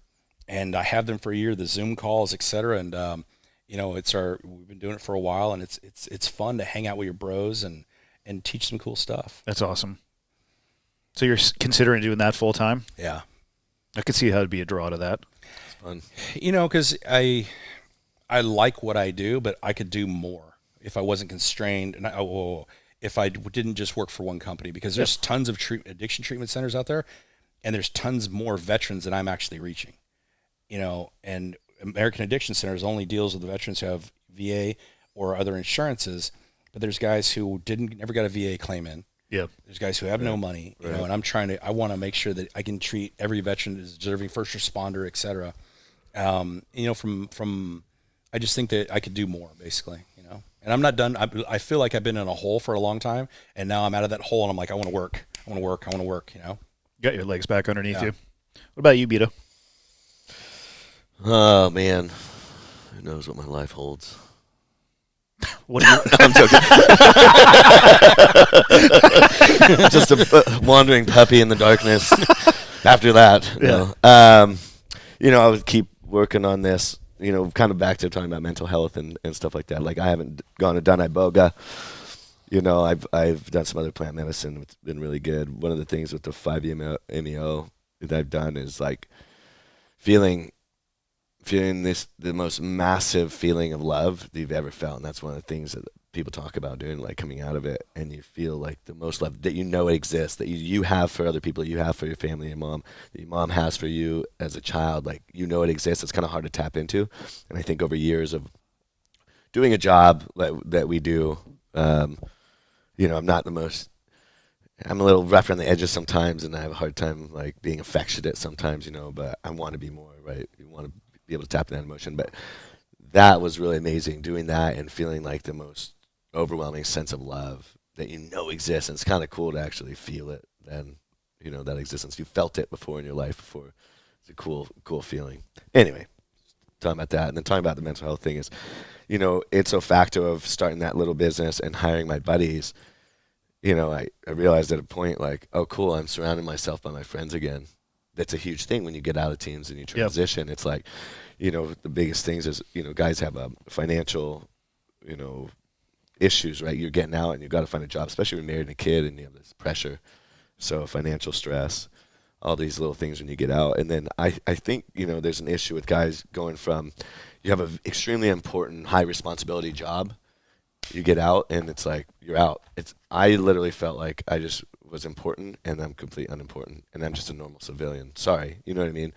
[SPEAKER 4] And I have them for a year, the Zoom calls, et cetera. And, we've been doing it for a while, and it's fun to hang out with your bros and teach some cool stuff.
[SPEAKER 1] That's awesome. So you're considering doing that full time?
[SPEAKER 4] Yeah.
[SPEAKER 1] I could see how it'd be a draw to that.
[SPEAKER 3] It's fun.
[SPEAKER 4] Because I like what I do, but I could do more if I wasn't constrained, and if I didn't just work for one company, because there's tons of addiction treatment centers out there, and there's tons more veterans than I'm actually reaching. And American Addiction Centers only deals with the veterans who have VA or other insurances, but there's guys who never got a VA claim in.
[SPEAKER 1] Yeah.
[SPEAKER 4] There's guys who have no money, and I want to make sure that I can treat every veteran as deserving, first responder, et cetera. I just think that I could do more, basically, and I'm not done. I feel like I've been in a hole for a long time, and now I'm out of that hole, and I'm like, I want to work.
[SPEAKER 1] Got your legs back underneath you. What about you, Beto?
[SPEAKER 3] Oh, man. Who knows what my life holds?
[SPEAKER 1] What do you...
[SPEAKER 3] I'm joking. Just a wandering puppy in the darkness. After that, I would keep working on this, kind of back to talking about mental health and stuff like that. Like, I haven't gone and done Iboga. I've done some other plant medicine. It's been really good. One of the things with the 5-MeO that I've done is like feeling the most massive feeling of love that you've ever felt. And that's one of the things that people talk about doing, like coming out of it, and you feel like the most love that it exists, that you have for other people, you have for your family, your mom, that your mom has for you as a child. Like, it exists. It's kind of hard to tap into. And I think over years of doing a job that we do. You know, I'm a little rough around the edges sometimes, and I have a hard time like being affectionate sometimes, you know, but I want to be more, right? You want to be able to tap into that emotion. But that was really amazing, doing that and feeling like the most overwhelming sense of love that you know exists. And it's kind of cool to actually feel it then, you know, that existence. You felt it before in your life before. It's a cool feeling. Anyway, talking about that, and then talking about the mental health thing is, you know, it's a factor of starting that little business and hiring my buddies. You know, I realized at a point like, oh, cool, I'm surrounding myself by my friends again. That's a huge thing when you get out of teams and you transition. Yep. It's like, you know, the biggest things is, you know, guys have a financial, you know, issues, right? You're getting out and you've got to find a job, especially when you're married and a kid and you have this pressure. So financial stress, all these little things when you get out. And then I think, you know, there's an issue with guys going from, you have an extremely important high responsibility job. You get out and it's like you're out. I literally felt like I just was important and I'm completely unimportant and I'm just a normal civilian. Sorry, you know what I mean?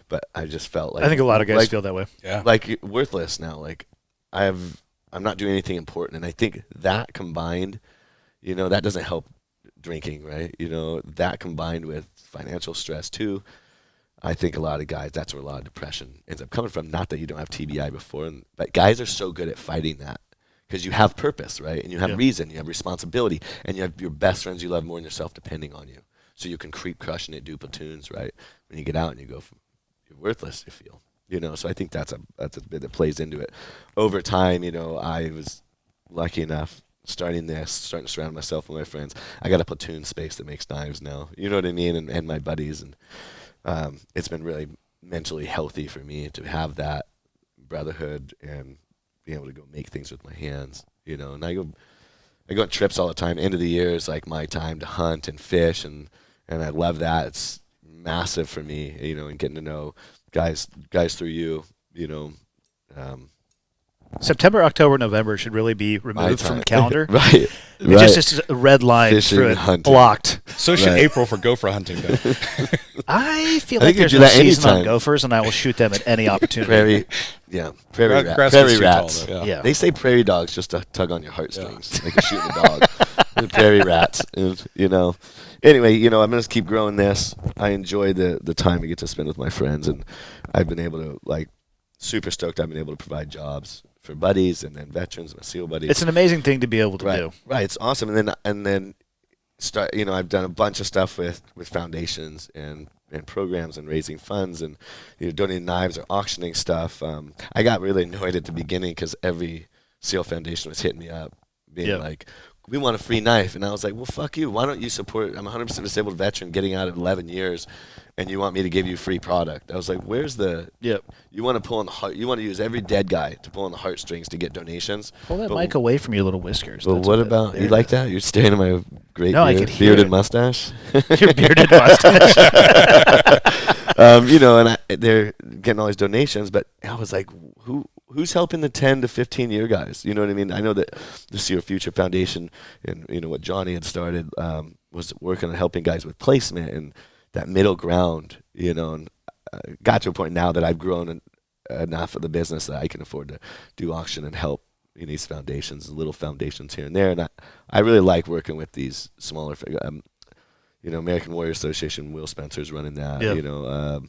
[SPEAKER 3] But I just felt like
[SPEAKER 1] I think a lot of guys feel that way.
[SPEAKER 4] Yeah.
[SPEAKER 3] Like worthless now. Like I'm not doing anything important, and I think that combined, you know, that doesn't help drinking, right? You know, that combined with financial stress too. I think a lot of guys, that's where a lot of depression ends up coming from. Not that you don't have TBI before, but guys are so good at fighting that. Because you have purpose, right? And you have reason, you have responsibility, and you have your best friends you love more than yourself depending on you. So you can creep crushing it, do platoons, right? When you get out and you go, you're worthless, you feel. You know, so I think that's a bit that plays into it. Over time, you know, I was lucky enough starting to surround myself with my friends. I got a platoon space that makes knives now. You know what I mean? And my buddies. And it's been really mentally healthy for me to have that brotherhood and being able to go make things with my hands, you know. And I go on trips all the time. End of the year is like my time to hunt and fish, and I love that. It's massive for me, you know, and getting to know guys through you know.
[SPEAKER 1] September, October, November should really be removed from the calendar.
[SPEAKER 3] Right.
[SPEAKER 1] It's just a red line
[SPEAKER 3] Fishing,
[SPEAKER 1] through it,
[SPEAKER 3] hunting.
[SPEAKER 1] blocked.
[SPEAKER 4] So should April for gopher hunting, though.
[SPEAKER 1] I feel
[SPEAKER 3] I
[SPEAKER 1] like
[SPEAKER 3] think you
[SPEAKER 1] there's
[SPEAKER 3] do
[SPEAKER 1] no
[SPEAKER 3] that
[SPEAKER 1] season on
[SPEAKER 3] anytime.
[SPEAKER 1] gophers, and I will shoot them at any opportunity.
[SPEAKER 3] Prairie
[SPEAKER 4] Grass gets too tall,
[SPEAKER 3] rats.
[SPEAKER 4] though,
[SPEAKER 1] Yeah.
[SPEAKER 3] They say prairie dogs just to tug on your heartstrings, like a shooting a dog. And prairie rats, and, you know. Anyway, you know, I'm gonna keep growing this. I enjoy the time I get to spend with my friends, and I've been able to, like, super stoked. I've been able to provide jobs for buddies and then veterans, my SEAL buddies.
[SPEAKER 1] It's an amazing thing to be able to do.
[SPEAKER 3] Right, it's awesome. And then start. You know, I've done a bunch of stuff with foundations and programs and raising funds and, you know, donating knives or auctioning stuff. I got really annoyed at the beginning because every SEAL foundation was hitting me up, being like, "We want a free knife," and I was like, "Well, fuck you. Why don't you support? I'm a 100% disabled veteran, getting out at 11 years." And you want me to give you free product? I was like, "Where's the? You want to pull on the heart? You want to use every dead guy to pull on the heartstrings to get donations?
[SPEAKER 1] Pull that mic away from your little whiskers.
[SPEAKER 3] But what about you? Like that? You're staring at my great
[SPEAKER 1] I could hear
[SPEAKER 3] bearded
[SPEAKER 1] it.
[SPEAKER 3] mustache.
[SPEAKER 1] Your bearded mustache.
[SPEAKER 3] You know, and they're getting all these donations, but I was like, who's helping the 10 to 15 year guys? You know what I mean? I know that the SEAL Future Foundation and, you know, what Johnny had started was working on helping guys with placement and that middle ground, you know, and got to a point now that I've grown enough of the business that I can afford to do auction and help in these foundations, little foundations here and there. And I really like working with these smaller, you know, American Warrior Association, Will Spencer's running that, you know,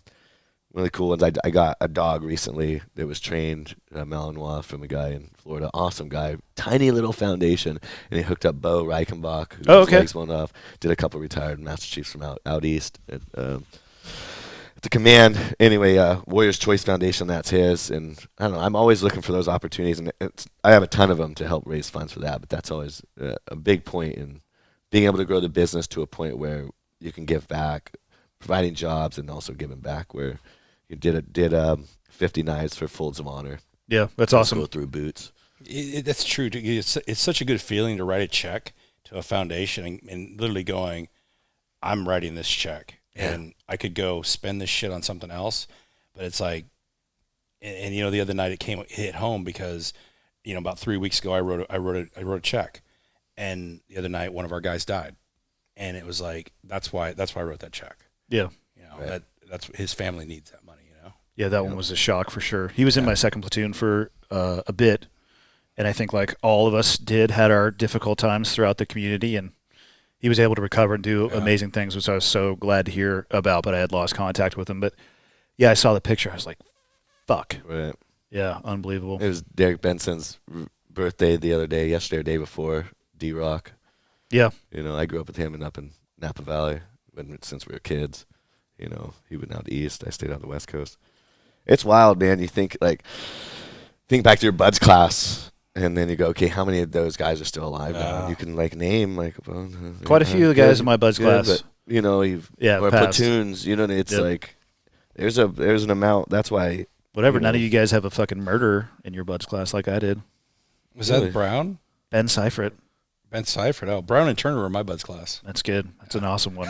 [SPEAKER 3] really cool ones. I got a dog recently that was trained, Malinois, from a guy in Florida. Awesome guy. Tiny little foundation. And he hooked up Bo Reichenbach, who his legs went off. Did a couple retired Master Chiefs from out east at the command. Anyway, Warriors Choice Foundation, that's his. And I don't know, I'm always looking for those opportunities. And I have a ton of them to help raise funds for that. But that's always a big point in being able to grow the business to a point where you can give back, providing jobs and also giving back, where you did 50 knives for Folds of Honor.
[SPEAKER 1] Yeah, that's awesome.
[SPEAKER 3] Go through boots.
[SPEAKER 4] That's true. It's such a good feeling to write a check to a foundation and literally going, I'm writing this check.
[SPEAKER 3] Yeah.
[SPEAKER 4] And I could go spend this shit on something else. But it's like, and you know, the other night it hit home because, you know, about 3 weeks ago I wrote a check. And the other night one of our guys died. And it was like, that's why I wrote that check.
[SPEAKER 1] Yeah.
[SPEAKER 4] You know, that's his family needs that money, you know?
[SPEAKER 1] Yeah, that one was a shock for sure. He was in my second platoon for a bit, And I think like all of us had our difficult times throughout the community, and he was able to recover and do amazing things, which I was so glad to hear about, but I had lost contact with him. But yeah, I saw the picture. I was like, fuck.
[SPEAKER 3] Right.
[SPEAKER 1] Yeah, unbelievable.
[SPEAKER 3] It was Derek Benson's birthday yesterday or day before, D-Rock.
[SPEAKER 1] Yeah.
[SPEAKER 3] You know, I grew up with him up in Napa Valley since we were kids. You know, he went out east. I stayed out the West Coast. It's wild, man. You think back to your buds class. And then you go, okay, how many of those guys are still alive now? You can name
[SPEAKER 1] quite a few of the guys in my buds class.
[SPEAKER 3] But, you know, or platoons. You know, it's like there's an amount. That's why.
[SPEAKER 1] Whatever. None of you guys have a fucking murderer in your buds class like I did.
[SPEAKER 4] Was that Brown?
[SPEAKER 1] Ben Seifert.
[SPEAKER 4] Ben Seifert. Oh, Brown and Turner were in my buds class.
[SPEAKER 1] That's good. That's an awesome one.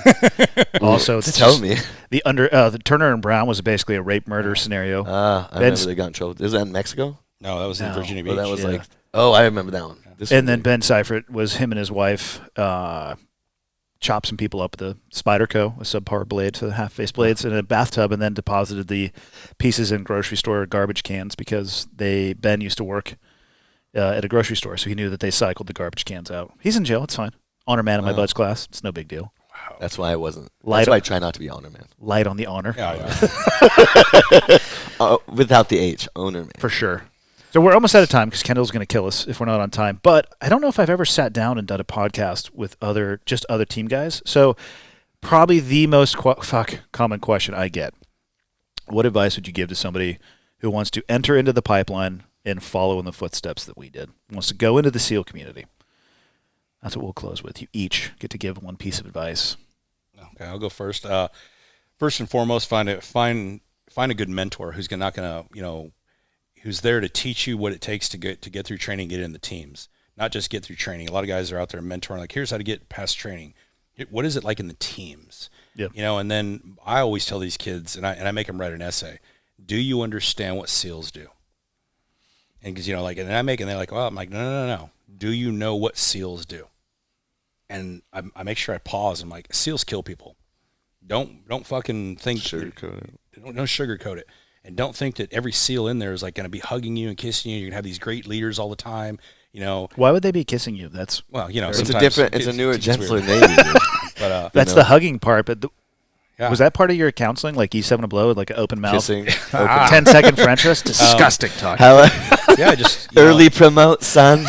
[SPEAKER 1] Also,
[SPEAKER 3] tell me
[SPEAKER 1] the Turner and Brown was basically a rape murder scenario.
[SPEAKER 3] I remember they got in trouble. Is that in Mexico?
[SPEAKER 4] No, that was in Virginia Beach.
[SPEAKER 3] That was I remember that one.
[SPEAKER 1] And then Ben Seifert was him and his wife chopped some people up with a Spyderco, a subpar blade, so half-face blades, in a bathtub, and then deposited the pieces in grocery store garbage cans because Ben used to work at a grocery store, so he knew that they cycled the garbage cans out. He's in jail. It's fine. Honor man in my buds class. It's no big deal.
[SPEAKER 3] Wow. That's why I wasn't. That's why I try not to be honor man.
[SPEAKER 1] Light on the honor.
[SPEAKER 4] Yeah.
[SPEAKER 3] Without the H, owner man.
[SPEAKER 1] For sure. So we're almost out of time because Kendall's going to kill us if we're not on time. But I don't know if I've ever sat down and done a podcast with other team guys. So probably the most common question I get: what advice would you give to somebody who wants to enter into the pipeline and follow in the footsteps that we did? Wants to go into the SEAL community? That's what we'll close with. You each get to give one piece of advice.
[SPEAKER 4] Okay, I'll go first. First and foremost, find a good mentor who's not going to, who's there to teach you what it takes to get through training, get in the teams, not just get through training. A lot of guys are out there mentoring, like, here's how to get past training. What is it like in the teams?
[SPEAKER 1] Yeah.
[SPEAKER 4] And then I always tell these kids, and I make them write an essay. Do you understand what SEALs do? And because, and they're like, well, I'm like, no. Do you know what SEALs do? And I make sure I pause. I'm like, SEALs kill people. Don't fucking think.
[SPEAKER 3] Sugarcoat it.
[SPEAKER 4] Don't sugarcoat it. And don't think that every SEAL in there is like going to be hugging you and kissing you. You're going to have these great leaders all the time.
[SPEAKER 1] Why would they be kissing you? That's
[SPEAKER 3] it's a newer, gentler Navy.
[SPEAKER 4] But
[SPEAKER 1] that's the hugging part. But was that part of your counseling? Like you 7 a blow with like an open mouth,
[SPEAKER 3] kissing,
[SPEAKER 1] 10-second French kiss? Disgusting talk.
[SPEAKER 4] Just
[SPEAKER 3] early promote, son.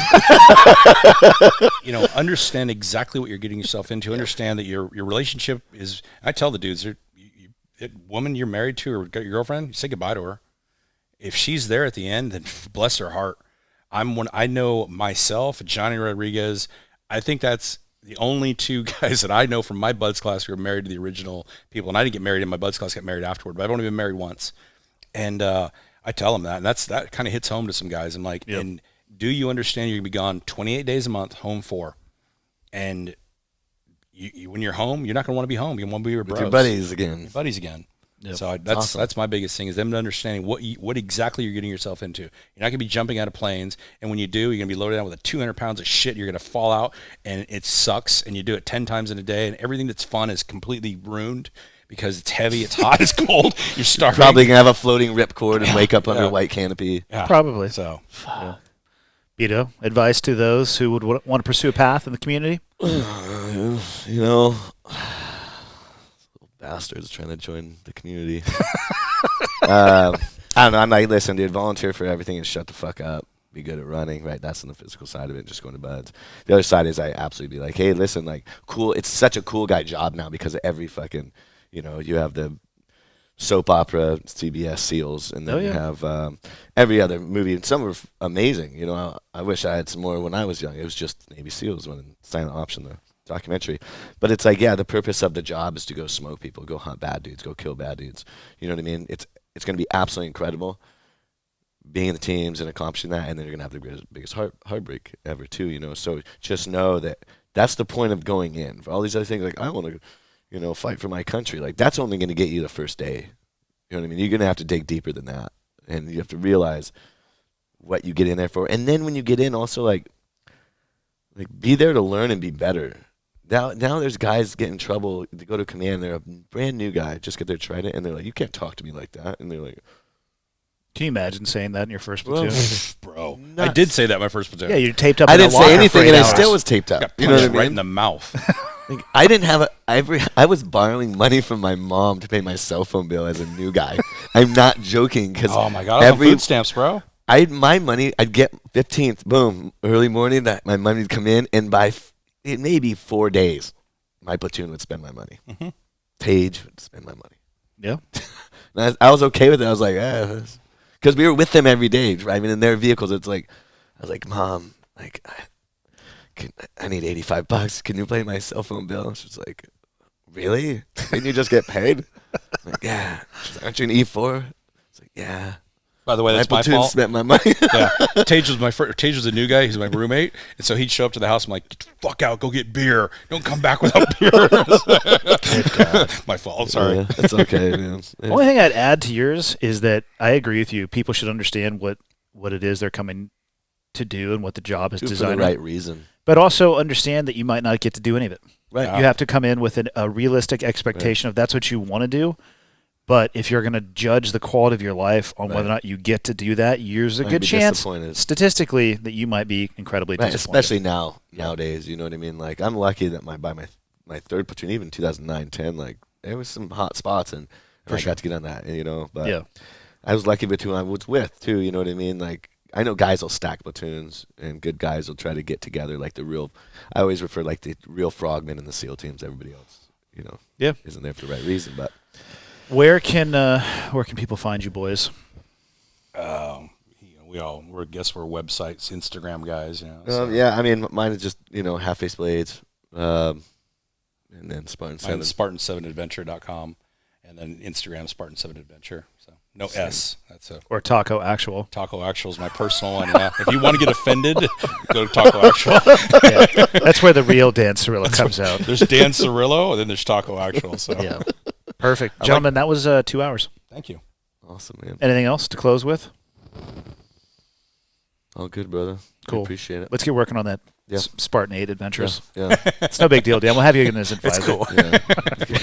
[SPEAKER 4] Understand exactly what you're getting yourself into. Understand that your relationship is. I tell the dudes, woman you're married to or your girlfriend, you say goodbye to her. If she's there at the end, then bless her heart. I know myself, Johnny Rodriguez. I think that's the only two guys that I know from my buds class who are married to the original people. And I didn't get married in my buds class, got married afterward, but I've only been married once. And I tell them that, and that kind of hits home to some guys. I'm like, and do you understand you're going to be gone 28 days a month, home 4? And you when you're home, you're not going to want to be home. You want to be with
[SPEAKER 3] your buddies again.
[SPEAKER 4] Yep. So that's my biggest thing is them understanding what exactly you're getting yourself into. You're not going to be jumping out of planes, and when you do, you're going to be loaded down with 200 pounds of shit. You're going to fall out, and it sucks, and you do it 10 times in a day, and everything that's fun is completely ruined because it's heavy, it's hot, it's cold. You're starving.
[SPEAKER 3] You're probably going to have a floating ripcord and wake up under a white canopy.
[SPEAKER 1] Yeah. Probably.
[SPEAKER 4] So,
[SPEAKER 1] Beto, advice to those who would want to pursue a path in the community?
[SPEAKER 3] Bastards trying to join the community. I don't know. I'm like, listen, dude, volunteer for everything and shut the fuck up. Be good at running, right? That's on the physical side of it, just going to buds. The other side is I absolutely be like, hey, listen, like, cool. It's such a cool guy job now because of every fucking, you have the soap opera, CBS SEALs, and then you have every other movie. And some were amazing. I wish I had some more when I was young. It was just Navy SEALs when Silent Option, the documentary. But it's like, the purpose of the job is to go smoke people, go hunt bad dudes, go kill bad dudes. You know what I mean? It's going to be absolutely incredible being in the teams and accomplishing that, and then you're going to have the biggest heartbreak ever too, So just know that that's the point of going in. For all these other things, like, I want to, fight for my country. Like, that's only going to get you the first day. You know what I mean? You're going to have to dig deeper than that, and you have to realize what you get in there for. And then when you get in, also, like be there to learn and be better. Now there's guys get in trouble. They go to command. They're a brand new guy, just get their trident, and they're like, "You can't talk to me like that." And they're like,
[SPEAKER 1] Can you imagine saying that in your first platoon?
[SPEAKER 4] Bro,
[SPEAKER 3] Nuts.
[SPEAKER 4] I did say that my first platoon.
[SPEAKER 1] Yeah, you're taped up.
[SPEAKER 3] I
[SPEAKER 1] in a
[SPEAKER 3] didn't
[SPEAKER 1] locker
[SPEAKER 3] say
[SPEAKER 1] for
[SPEAKER 3] anything,
[SPEAKER 1] 8
[SPEAKER 3] and I
[SPEAKER 1] hours.
[SPEAKER 3] still was taped up.
[SPEAKER 4] Got
[SPEAKER 3] You know what I
[SPEAKER 4] punched right in
[SPEAKER 3] mean?
[SPEAKER 4] the mouth.
[SPEAKER 3] Like, I didn't have I was borrowing money from my mom to pay my cell phone bill as a new guy. I'm not joking because
[SPEAKER 4] Oh my god, I have food stamps, bro.
[SPEAKER 3] my money, I'd get 15th, boom, early morning. That my money would come in, and by maybe 4 days, my platoon would spend my money.
[SPEAKER 4] Mm-hmm.
[SPEAKER 3] Paige would spend my money.
[SPEAKER 1] Yeah.
[SPEAKER 3] And I was okay with it. I was like, because we were with them every day, driving in their vehicles. It's like, I was like, Mom, like, I need $85. Can you pay my cell phone bill? She's like, really? Didn't you just get paid? I'm like, yeah. She's like, aren't you an E4? It's like, yeah.
[SPEAKER 4] By the way, that's my
[SPEAKER 3] platoon
[SPEAKER 4] fault.
[SPEAKER 3] spent my money.
[SPEAKER 4] Yeah, Tage was a new guy. He's my roommate, and so he'd show up to the house. I'm like, "Get the fuck out, go get beer. Don't come back without beer." My fault. Sorry.
[SPEAKER 3] Yeah, it's okay, man.
[SPEAKER 1] The only thing I'd add to yours is that I agree with you. People should understand what it is they're coming to do and what the job is
[SPEAKER 3] Do it for
[SPEAKER 1] designed
[SPEAKER 3] the
[SPEAKER 1] on.
[SPEAKER 3] right reason.
[SPEAKER 1] But also understand that you might not get to do any of it.
[SPEAKER 3] Right.
[SPEAKER 4] Yeah.
[SPEAKER 1] You have to come in with a realistic expectation of that's what you want to do. But if you're going to judge the quality of your life on whether or not you get to do that, there's a
[SPEAKER 3] Might
[SPEAKER 1] good
[SPEAKER 3] be
[SPEAKER 1] chance,
[SPEAKER 3] disappointed.
[SPEAKER 1] statistically, that you might be incredibly
[SPEAKER 3] Right,
[SPEAKER 1] disappointed.
[SPEAKER 3] especially nowadays, you know what I mean? Like, I'm lucky that by my third platoon, even 2009, 10, like, there was some hot spots, and I got to get on that, you know? But
[SPEAKER 1] Yeah.
[SPEAKER 3] I was lucky with who I was with, too, you know what I mean? Like, I know guys will stack platoons, and good guys will try to get together, like I always refer like the real frogmen in the SEAL teams. Everybody else, you know, isn't there for the right reason, but.
[SPEAKER 1] Where can people find you, boys?
[SPEAKER 4] I guess we're websites, Instagram guys. You know. So.
[SPEAKER 3] Yeah, I mean, mine is just Half Face Blades, and then Spartan 7.
[SPEAKER 4] Mine's Spartan7adventure.com, and then Instagram Spartan7adventure. So no S. That's a
[SPEAKER 1] Or Taco Actual?
[SPEAKER 4] Taco Actual is my personal one. Yeah. If you want to get offended, go to Taco Actual.
[SPEAKER 1] Yeah. That's where the real Dan Cerrillo comes out.
[SPEAKER 4] There's Dan Cerrillo, and then there's Taco Actual. So
[SPEAKER 1] Yeah. Perfect. Gentlemen, that was 2 hours.
[SPEAKER 4] thank you.
[SPEAKER 3] Awesome, man.
[SPEAKER 1] Anything else to close with?
[SPEAKER 3] All good, brother.
[SPEAKER 1] Cool.
[SPEAKER 3] I appreciate it.
[SPEAKER 1] Let's get working on that
[SPEAKER 3] Yeah.
[SPEAKER 1] Spartan 8 adventures.
[SPEAKER 3] Yeah.
[SPEAKER 1] It's no big deal, Dan. We'll have you again as an advisor.
[SPEAKER 4] It's cool.
[SPEAKER 3] Yeah.